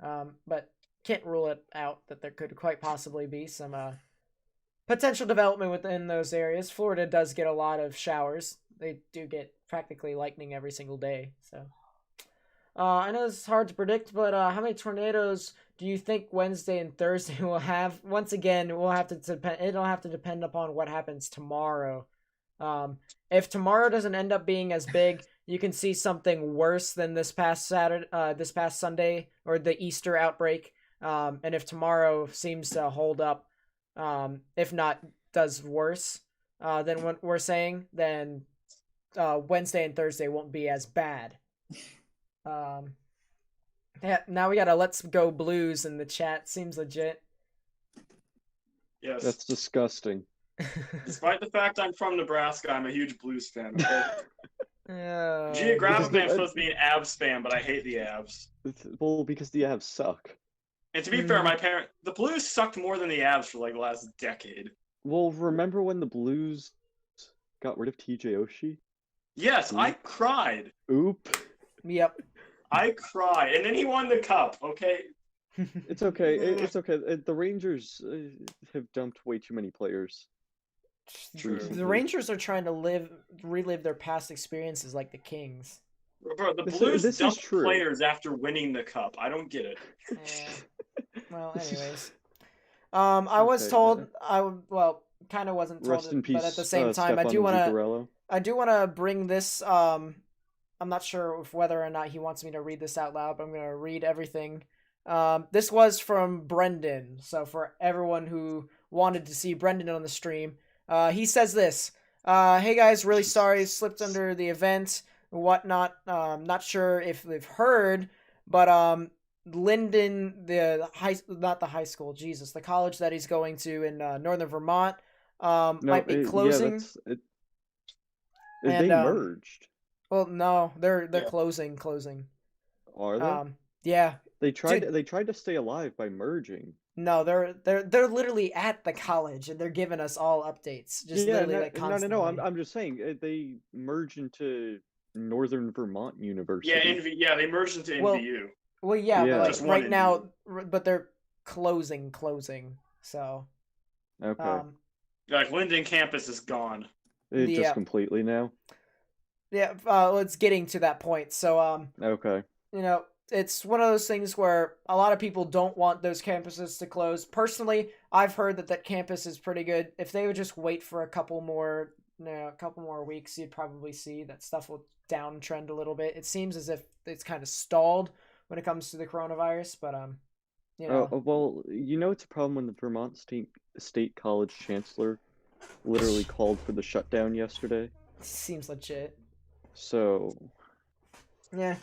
But can't rule it out that there could quite possibly be some potential development within those areas. Florida does get a lot of showers. They do get practically lightning every single day. So I know it's hard to predict, but how many tornadoes do you think Wednesday and Thursday will have? Once again, we'll have to depend. It'll have to depend upon what happens tomorrow. If tomorrow doesn't end up being as big, you can see something worse than this past Sunday, or the Easter outbreak. And if tomorrow seems to hold up, if not does worse than what we're saying, then Wednesday and Thursday won't be as bad. Yeah, now we got a Let's Go Blues in the chat. Seems legit. Yes. That's disgusting. Despite the fact I'm from Nebraska, I'm a huge Blues fan. Okay? Because Geographically, I'm supposed to be an Avs fan, but I hate the Avs. Well, because the Avs suck. And to be fair, the Blues sucked more than the Avs for like the last decade. Well, remember when the Blues got rid of TJ Oshie? Yes, I cried. Oop. Yep. I cried, and then he won the cup. Okay. It's okay. It's okay. The Rangers have dumped way too many players. True. The Rangers are trying to relive their past experiences like the Kings. Bro, the This Blues dumped is true. players after winning the cup. I don't get it. Well, anyways, I was told kind of wasn't told, Rest in peace, but at the same time, I do want to bring this. I'm not sure whether or not he wants me to read this out loud, but I'm gonna read everything. This was from Brendan. So for everyone who wanted to see Brendan on the stream, he says this. Hey guys, really sorry, slipped under the event, whatnot. Not sure if they've heard, but Linden, the college that he's going to in northern Vermont, might be closing. They merged. Well, no, they're closing. Are they? Yeah. They tried to stay alive by merging. No, they're literally at the college and they're giving us all updates. Constantly. No. I'm just saying they merged into Northern Vermont University. Yeah, they merged into NVU. Well, yeah. But like right now, but they're closing. So. Okay. Like Linden campus is gone. Just completely now. Yeah, it's getting to that point. So, okay. It's one of those things where a lot of people don't want those campuses to close. Personally, I've heard that campus is pretty good. If they would just wait for a couple more weeks, you'd probably see that stuff will downtrend a little bit. It seems as if it's kind of stalled when it comes to the coronavirus, but well, it's a problem when the Vermont State College Chancellor literally called for the shutdown yesterday. Seems legit. So, yeah,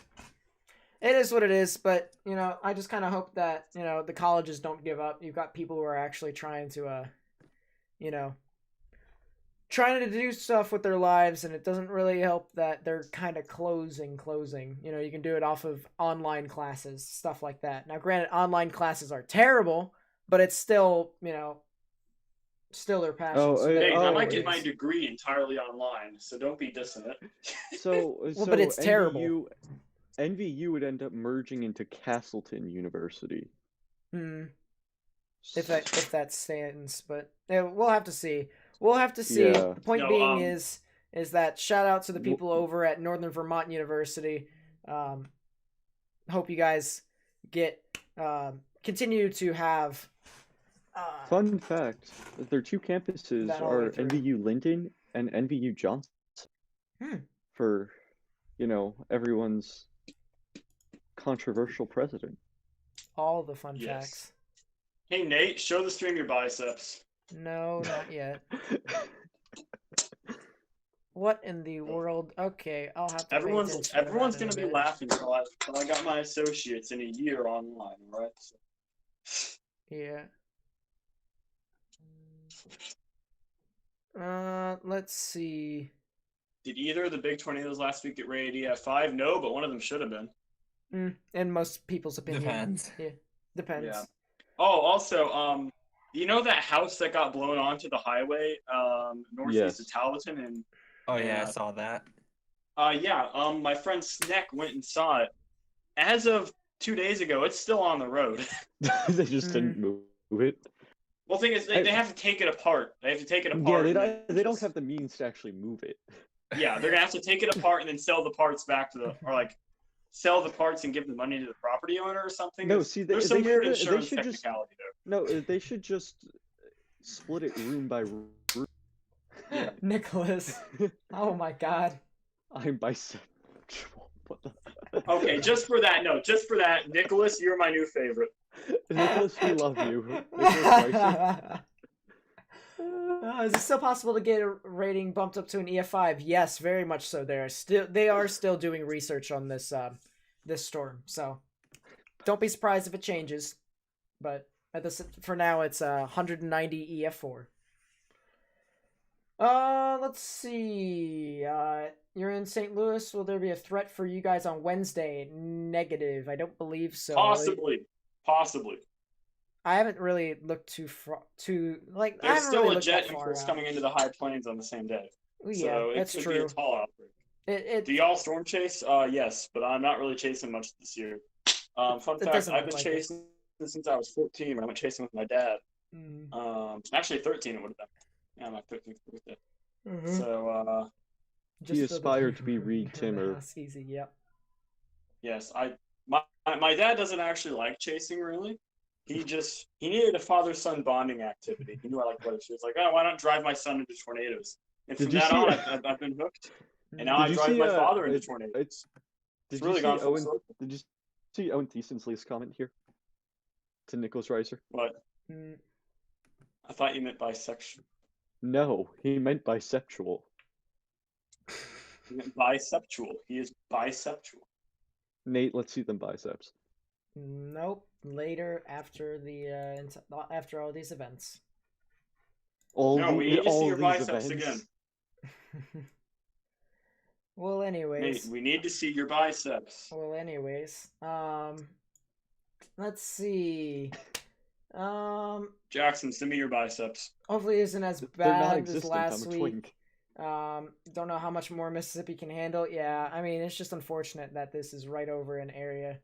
it is what it is. But I just kind of hope that the colleges don't give up. You've got people who are actually trying to, trying to do stuff with their lives, and it doesn't really help that they're kind of closing. You can do it off of online classes, stuff like that. Now, granted, online classes are terrible, but it's still, still their passion. I might get my degree entirely online, so don't be dissing it. But it's terrible. NVU would end up merging into Castleton University. If that stands, but we'll have to see. Yeah. The point being is that shout out to the people over at Northern Vermont University. Hope you guys continue to have. Fun fact: their two campuses are NVU Linden and NVU Johnson. For, everyone's controversial president. All the fun facts. Hey Nate, show the stream your biceps. No, not yet. What in the world? Okay, I'll have to. Everyone's gonna be laughing until I got my associates in a year online, right? So. Yeah. Let's see. Did either of the big tornadoes last week get rated EF5? No, but one of them should have been. In most people's opinion. Depends. Yeah, depends. Yeah. Oh, also, that house that got blown onto the highway, northeast of Talbotton, and I saw that. My friend Sneck went and saw it. As of 2 days ago, it's still on the road. They just didn't move it. Well, the thing is, they have to take it apart. They have to take it Yeah, apart. they don't have the means to actually move it. Yeah, they're gonna have to take it apart and then sell the parts back to or like sell the parts and give the money to the property owner or something. No, There's some weird insurance technicality there. No, they should just split it room by room. Yeah. Nicholas. Oh my God. I'm bisexual. What the? Okay, just for that, Nicholas, you're my new favorite. Nicholas, we love you. Nicholas Ricer. Is it still possible to get a rating bumped up to an EF5? Yes, very much so. They are still doing research on this this storm, so don't be surprised if it changes. But for now, it's 190 EF4. Let's see. You're in St. Louis. Will there be a threat for you guys on Wednesday? Negative. I don't believe so. Possibly. I haven't really looked too like. There's still really a jet far impulse coming into the high plains on the same day. Yeah, so it that's could true. be a tall outbreak. Do y'all storm chase? Yes, but I'm not really chasing much this year. Fun fact: I've been chasing since I was 14. When I went chasing with my dad. Actually 13 it would have been. Yeah, my 13th birthday. So he aspired to be Reed Timmer. Easy, yep. Yes, my dad doesn't actually like chasing really. He needed a father-son bonding activity. He knew I liked weather. So he was like, oh, why not drive my son into tornadoes? And from that on, I've been hooked. And now I drive my father into tornadoes. It's really gone full circle. Did you see Owen Thiessen's latest comment here? To Nicholas Ricer? What? I thought you meant bisexual. No, he meant bisexual. He meant bisexual. He is bisexual. Nate, let's see them biceps. Nope. Later, after after all these events. We need to see your biceps again. Well, anyways. Nate, we need to see your biceps. Well, anyways. Let's see. Jackson, send me your biceps. Hopefully, it isn't as bad as last week. Don't know how much more Mississippi can handle. Yeah, I mean, it's just unfortunate that this is right over an area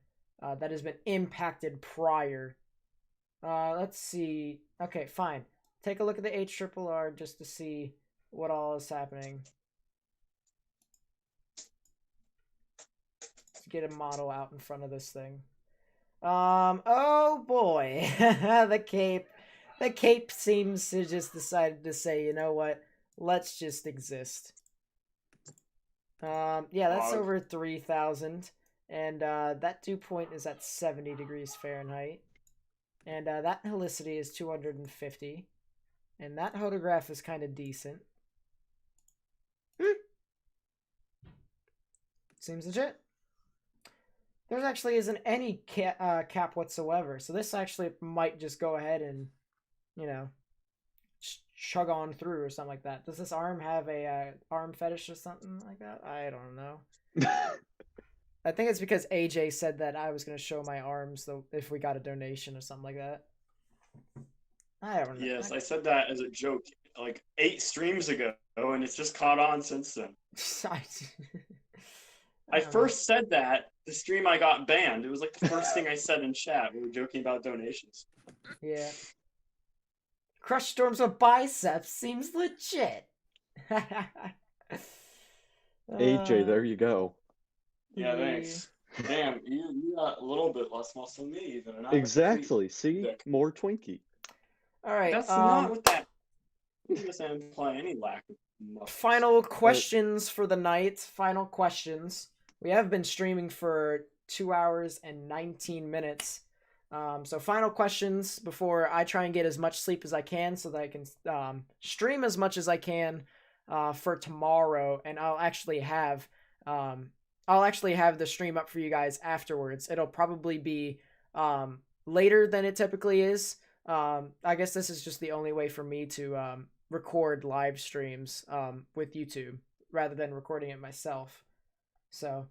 that has been impacted prior. Let's see. Okay, fine. Take a look at the HRRR just to see what all is happening. Let's get a model out in front of this thing. Oh boy. The Cape seems to just decided to say, you know what? Let's just exist. Yeah, that's over 3,000. And that dew point is at 70 degrees Fahrenheit. And that helicity is 250. And that photograph is kind of decent. Seems legit. There actually isn't any cap whatsoever. So this actually might just go ahead and, you know, chug on through or something like that. Does this arm have a arm fetish or something like that? I don't know. I think it's because AJ said that I was going to show my arms though if we got a donation or something like that. I don't know. Yes, I said that as a joke like 8 streams ago, and it's just caught on since then. I first said that the stream I got banned. It was like the first thing I said in chat. We were joking about donations. Yeah. Crush storms with biceps seems legit. AJ, there you go. Yeah, thanks. Damn, you got a little bit less muscle than me even. Exactly. See? More Twinkie. All right. That's not what that doesn't imply any lack of muscle. Final questions for the night. Final questions. We have been streaming for 2 hours and 19 minutes. So final questions before I try and get as much sleep as I can so that I can stream as much as I can for tomorrow, and I'll actually have the stream up for you guys afterwards. It'll probably be later than it typically is. I guess this is just the only way for me to record live streams with YouTube rather than recording it myself. So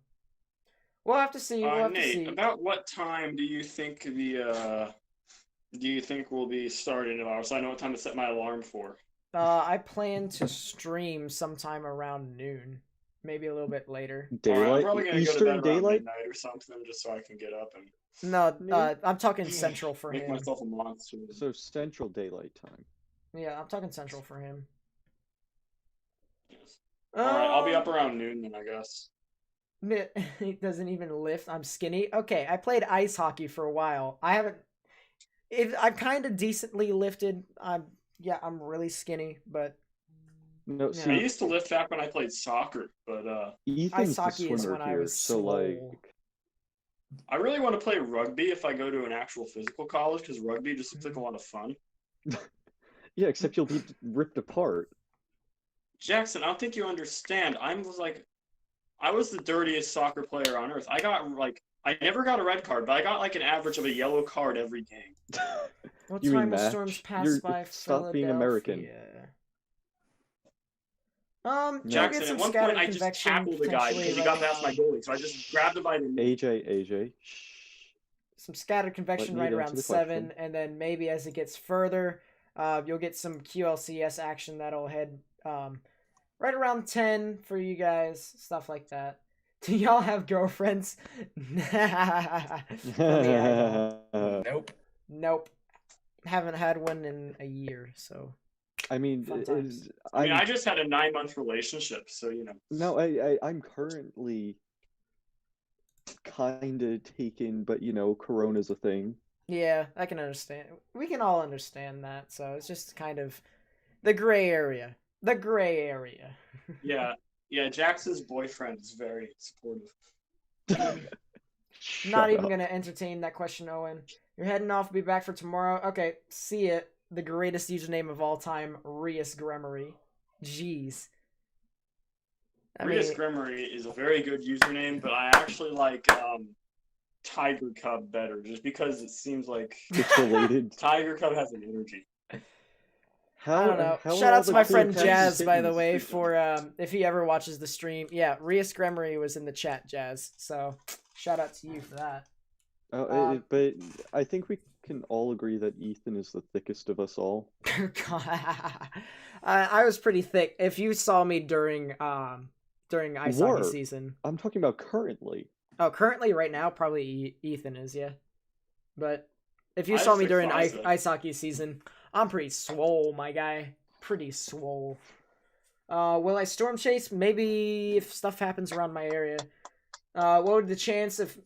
we'll have to see. Nate, about what time do you think we'll be starting tomorrow? So I know what time to set my alarm for. I plan to stream sometime around noon, maybe a little bit later. Daylight, I'm probably gonna Eastern go to bed around daylight midnight or something, just so I can get up and No, Me? I'm talking central for Make him. myself a monster. So Central Daylight Time. Yeah, I'm talking central for him. Yes. All right, I'll be up Um, around noon then, I guess. He doesn't even lift. I'm skinny. Okay, I played ice hockey for a while. I haven't. I'm kind of decently lifted. I'm really skinny, but No, Yeah. I see, used to lift back when I played soccer, but Ethan's the hockey is swimmer when I here, was so swole. like, I really want to play rugby if I go to an actual physical college because rugby just looks like a lot of fun. yeah, except you'll be ripped apart. Jackson, I don't think you understand. I was the dirtiest soccer player on earth. I never got a red card, but I got like an average of a yellow card every game. What You mean time will match? storms pass You're by stop being American. Philadelphia? No. You'll Jackson, get some at one scattered point I just convection tackled the guy potentially because he right got past my around goalie, so I just grabbed him by the knee. AJ, shh. some scattered convection me right answer around the 7, question. and then maybe as it gets further, you'll get some QLCS action that'll head right around 10 for you guys, stuff like that. Do y'all have girlfriends? For me, I don't. Nope. Nope. Haven't had one in a year, so I mean, Fun times. I mean, I just had a 9-month relationship, so you know. No, I'm currently kind of taken, but Corona's a thing. yeah, I can understand. We can all understand that, so it's just kind of the gray area. The gray area. Yeah, Jackson's boyfriend is very supportive. Not Shut even up. gonna entertain that question, Owen. You're heading off. Be back for tomorrow. Okay, see it. The greatest username of all time, Rius Gremory. Jeez. Rias Gremory is a very good username, but I actually like Tiger Cub better, just because it seems like It's related. Tiger Cub has an energy. I don't know. how Shout are out all to the my cool friend cats Jazz, by the kittens? way, for if he ever watches the stream. Yeah, Rius Gremory was in the chat, Jazz. So shout out to you for that. But I think we can all agree that Ethan is the thickest of us all. I was pretty thick. If you saw me during ice hockey season. I'm talking about currently. Oh, currently, right now, probably Ethan is, yeah. But if you I saw have me during 6'5", so- ice hockey season, I'm pretty swole, my guy. Pretty swole. Will I storm chase? Maybe if stuff happens around my area. What would the chance of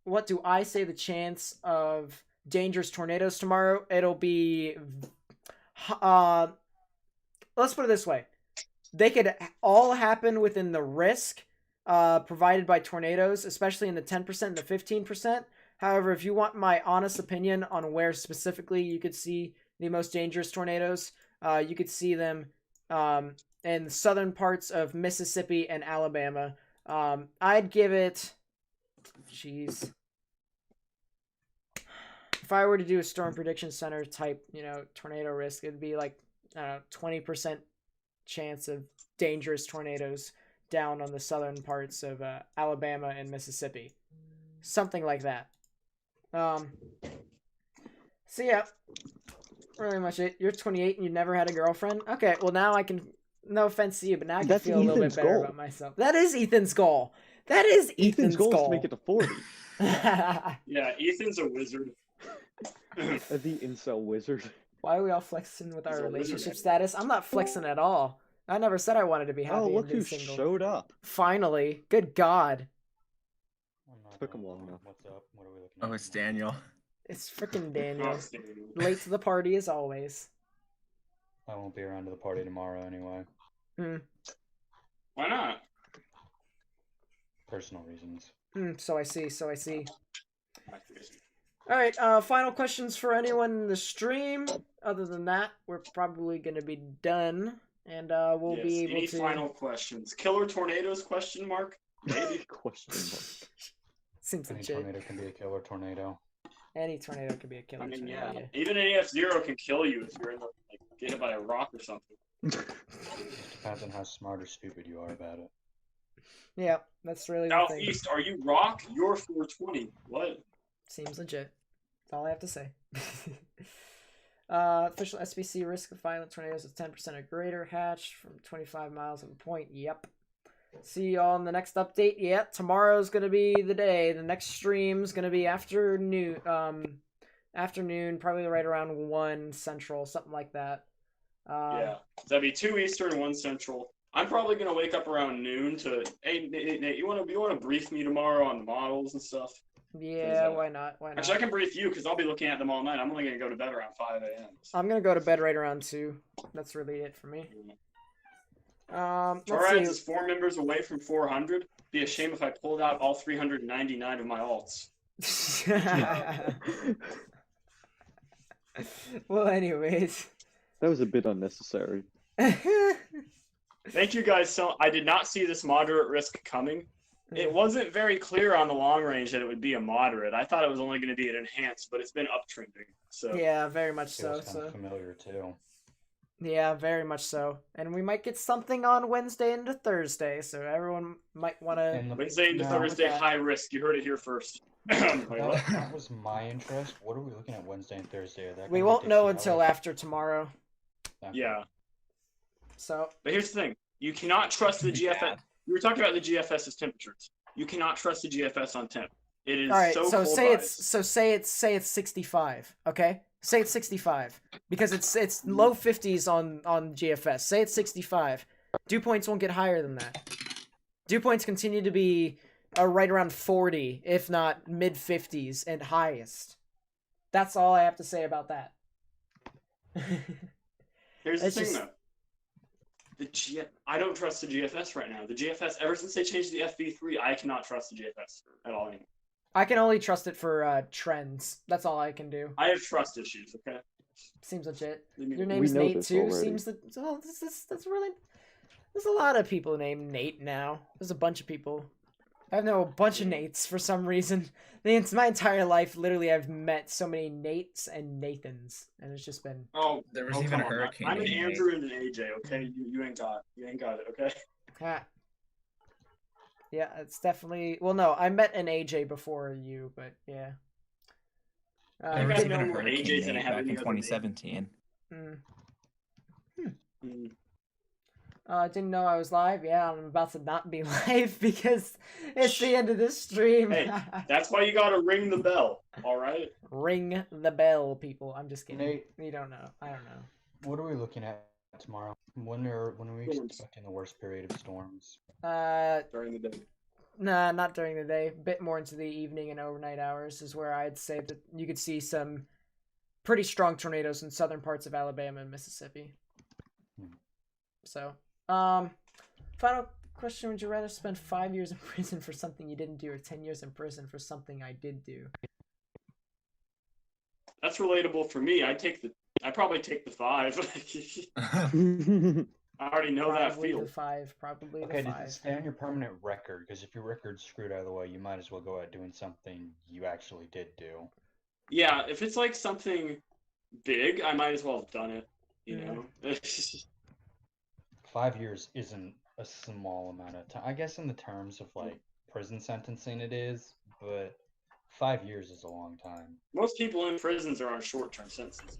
what do I say the chance of dangerous tornadoes tomorrow? It'll be let's put it this way. They could all happen within the risk provided by tornadoes, especially in the 10% and the 15%. However, if you want my honest opinion on where specifically you could see the most dangerous tornadoes, you could see them in the southern parts of Mississippi and Alabama. I'd give it... Jeez. If I were to do a storm prediction center type, tornado risk, it'd be like 20% chance of dangerous tornadoes down on the southern parts of Alabama and Mississippi. Something like that. So yeah, really much it. You're 28 and you never had a girlfriend? Okay, well now I can, no offense to you, but now I can That's feel a little bit Ethan's better goal. about myself. That is Ethan's goal. That is Ethan's goal is goal. to make it to 40. Yeah, Ethan's a wizard. The incel wizard. Why are we all flexing with our He's a wizard, relationship man. status? I'm not flexing at all. I never said I wanted to be happy Oh, and look be who single. showed up. Finally. Good God. Took him long enough. What's up? What are we looking at? Oh, it's Daniel. It's freaking Daniel. Outstanding. Late to the party as always. I won't be around to the party tomorrow anyway. Why not? Personal reasons. So I see. I see. All right, final questions for anyone in the stream. Other than that, we're probably going to be done, and we'll be able Any to... final questions? Killer tornadoes? Question mark. Maybe. Question mark. Seems Any legit. tornado can be a killer tornado. Any tornado could be a killer I mean, tornado. yeah. Even an AF0 can kill you if you're in the get hit by a rock or something. It depends on how smart or stupid you are about it. Yeah, that's really the thing. Southeast, are you rock? You're 420. What? Seems legit. That's all I have to say. Official SBC risk of violent tornadoes is 10% or greater. Hatch from 25 miles of a point. Yep. See y'all in the next update. Yeah, tomorrow's gonna be the day. The next stream's gonna be afternoon. Afternoon, probably right around 1 Central, something like that. Yeah, that'd be 2 Eastern, 1 Central. I'm probably gonna wake up around noon to. Hey, Nate, you wanna brief me tomorrow on the models and stuff? Yeah, why not? Why not? Actually, I can brief you because I'll be looking at them all night. I'm only gonna go to bed around 5 a.m. I'm gonna go to bed right around 2. That's really it for me. Let's Torrens see. is 4 members away from 400. Be a shame if I pulled out all 399 of my alts. Well, anyways. That was a bit unnecessary. Thank you guys. So I did not see this moderate risk coming. It wasn't very clear on the long range that it would be a moderate. I thought it was only going to be an enhanced, but it's been uptrending. So yeah, very much so. Feels kind of familiar too. Yeah, very much so. And we might get something on Wednesday into Thursday, so everyone might want to. Wednesday into Thursday, high risk. You heard it here first. That was my interest. What are we looking at Wednesday and Thursday? We won't know until after tomorrow. Okay. Yeah. So. But here's the thing: you cannot trust the GFS. We were talking about the GFS's temperatures. You cannot trust the GFS on temp. It is all right. so So cold say it's 65. Okay. Say it's 65 because it's low 50s on GFS. Say it's 65. Dew points won't get higher than that. Dew points continue to be right around 40, if not mid 50s and highest. That's all I have to say about that. Here's the thing, though. I don't trust the GFS right now. The GFS, ever since they changed the FV3, I cannot trust the GFS at all anymore. I can only trust it for trends. That's all I can do. I have trust issues, okay? Seems legit. Leave me Your alone. name's We know Nate this too. already. Seems that that's really. There's a lot of people named Nate now. There's a bunch of people. I know a bunch of Nates for some reason. My entire life, literally, I've met so many Nates and Nathans, and it's just been. Oh, There was even a come on. hurricane I'm an named Andrew and an AJ, okay? You ain't got it, okay? Ah. Yeah, it's definitely. Well, no, I met an AJ before you, but yeah. I There was got even a no more hurricane AJs than I named have back any in other names. 2017. Didn't know I was live. Yeah, I'm about to not be live because it's the end of this stream. Hey, that's why you gotta ring the bell, all right? Ring the bell, people. I'm just kidding. Nate, You don't know. I don't know. what are we looking at tomorrow? When are we expecting the worst period of storms? During the day. Nah, not during the day. A bit more into the evening and overnight hours is where I'd say that you could see some pretty strong tornadoes in southern parts of Alabama and Mississippi. So, final question: would you rather spend 5 years in prison for something you didn't do, or 10 years in prison for something I did do? That's relatable for me. I'd probably take the 5. I already know that Probably feel. the 5. Probably the Okay, does 5. it stay on your permanent record? Because if your record's screwed out of the way, you might as well go out doing something you actually did do. Yeah, if it's like something big, I might as well have done it. You know? 5 years isn't a small amount of time. I guess in the terms of like prison sentencing it is, but 5 years is a long time. Most people in prisons are on short-term sentences.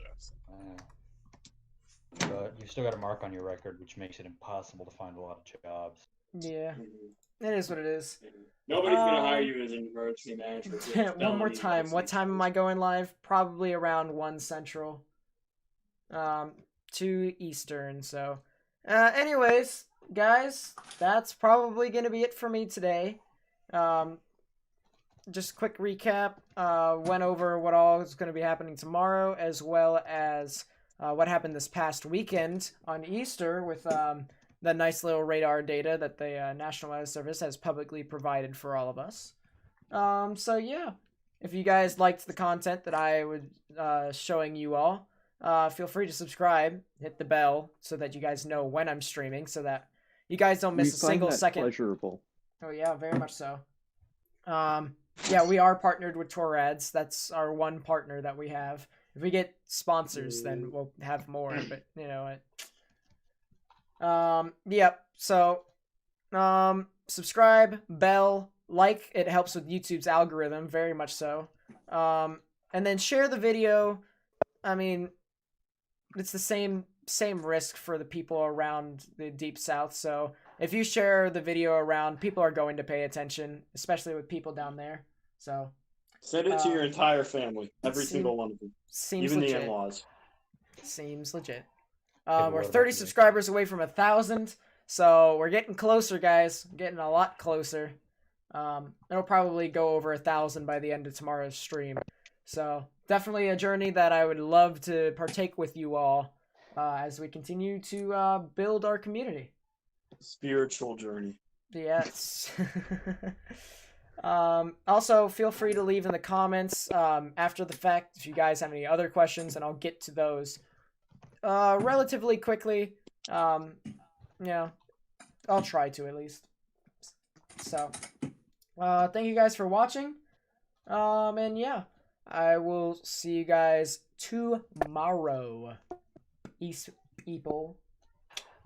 But you've still got a mark on your record, which makes it impossible to find a lot of jobs. Yeah, it is what it is. Nobody's gonna hire you as an emergency manager. One more time. What time am I going live? Probably around 1 Central. 2 Eastern. So, anyways, guys, that's probably gonna be it for me today. Just quick recap. Went over what all is going to be happening tomorrow, as well as what happened this past weekend on Easter with the nice little radar data that the National Weather Service has publicly provided for all of us. So yeah, if you guys liked the content that I was showing you all, feel free to subscribe, hit the bell so that you guys know when I'm streaming, so that you guys don't miss a single second. Pleasurable. Oh yeah, very much so. Yeah, we are partnered with Torrads. That's our one partner that we have. If we get sponsors, then we'll have more. But you know it. Yep. So, subscribe, bell, like. It helps with YouTube's algorithm, very much so. And then share the video. I mean, it's the same risk for the people around the Deep South. So if you share the video around, people are going to pay attention, especially with people down there. So Send it to your entire family, every single one of them, seems even legit. the in-laws. Seems legit. but We're what 30 about you? subscribers away from 1,000, so we're getting closer, guys. Getting a lot closer. It'll probably go over 1,000 by the end of tomorrow's stream. So definitely a journey that I would love to partake with you all as we continue to build our community. Spiritual journey. Yes. Also, feel free to leave in the comments after the fact if you guys have any other questions, and I'll get to those relatively quickly. Yeah, I'll try to at least. So, thank you guys for watching. And yeah, I will see you guys tomorrow. East people.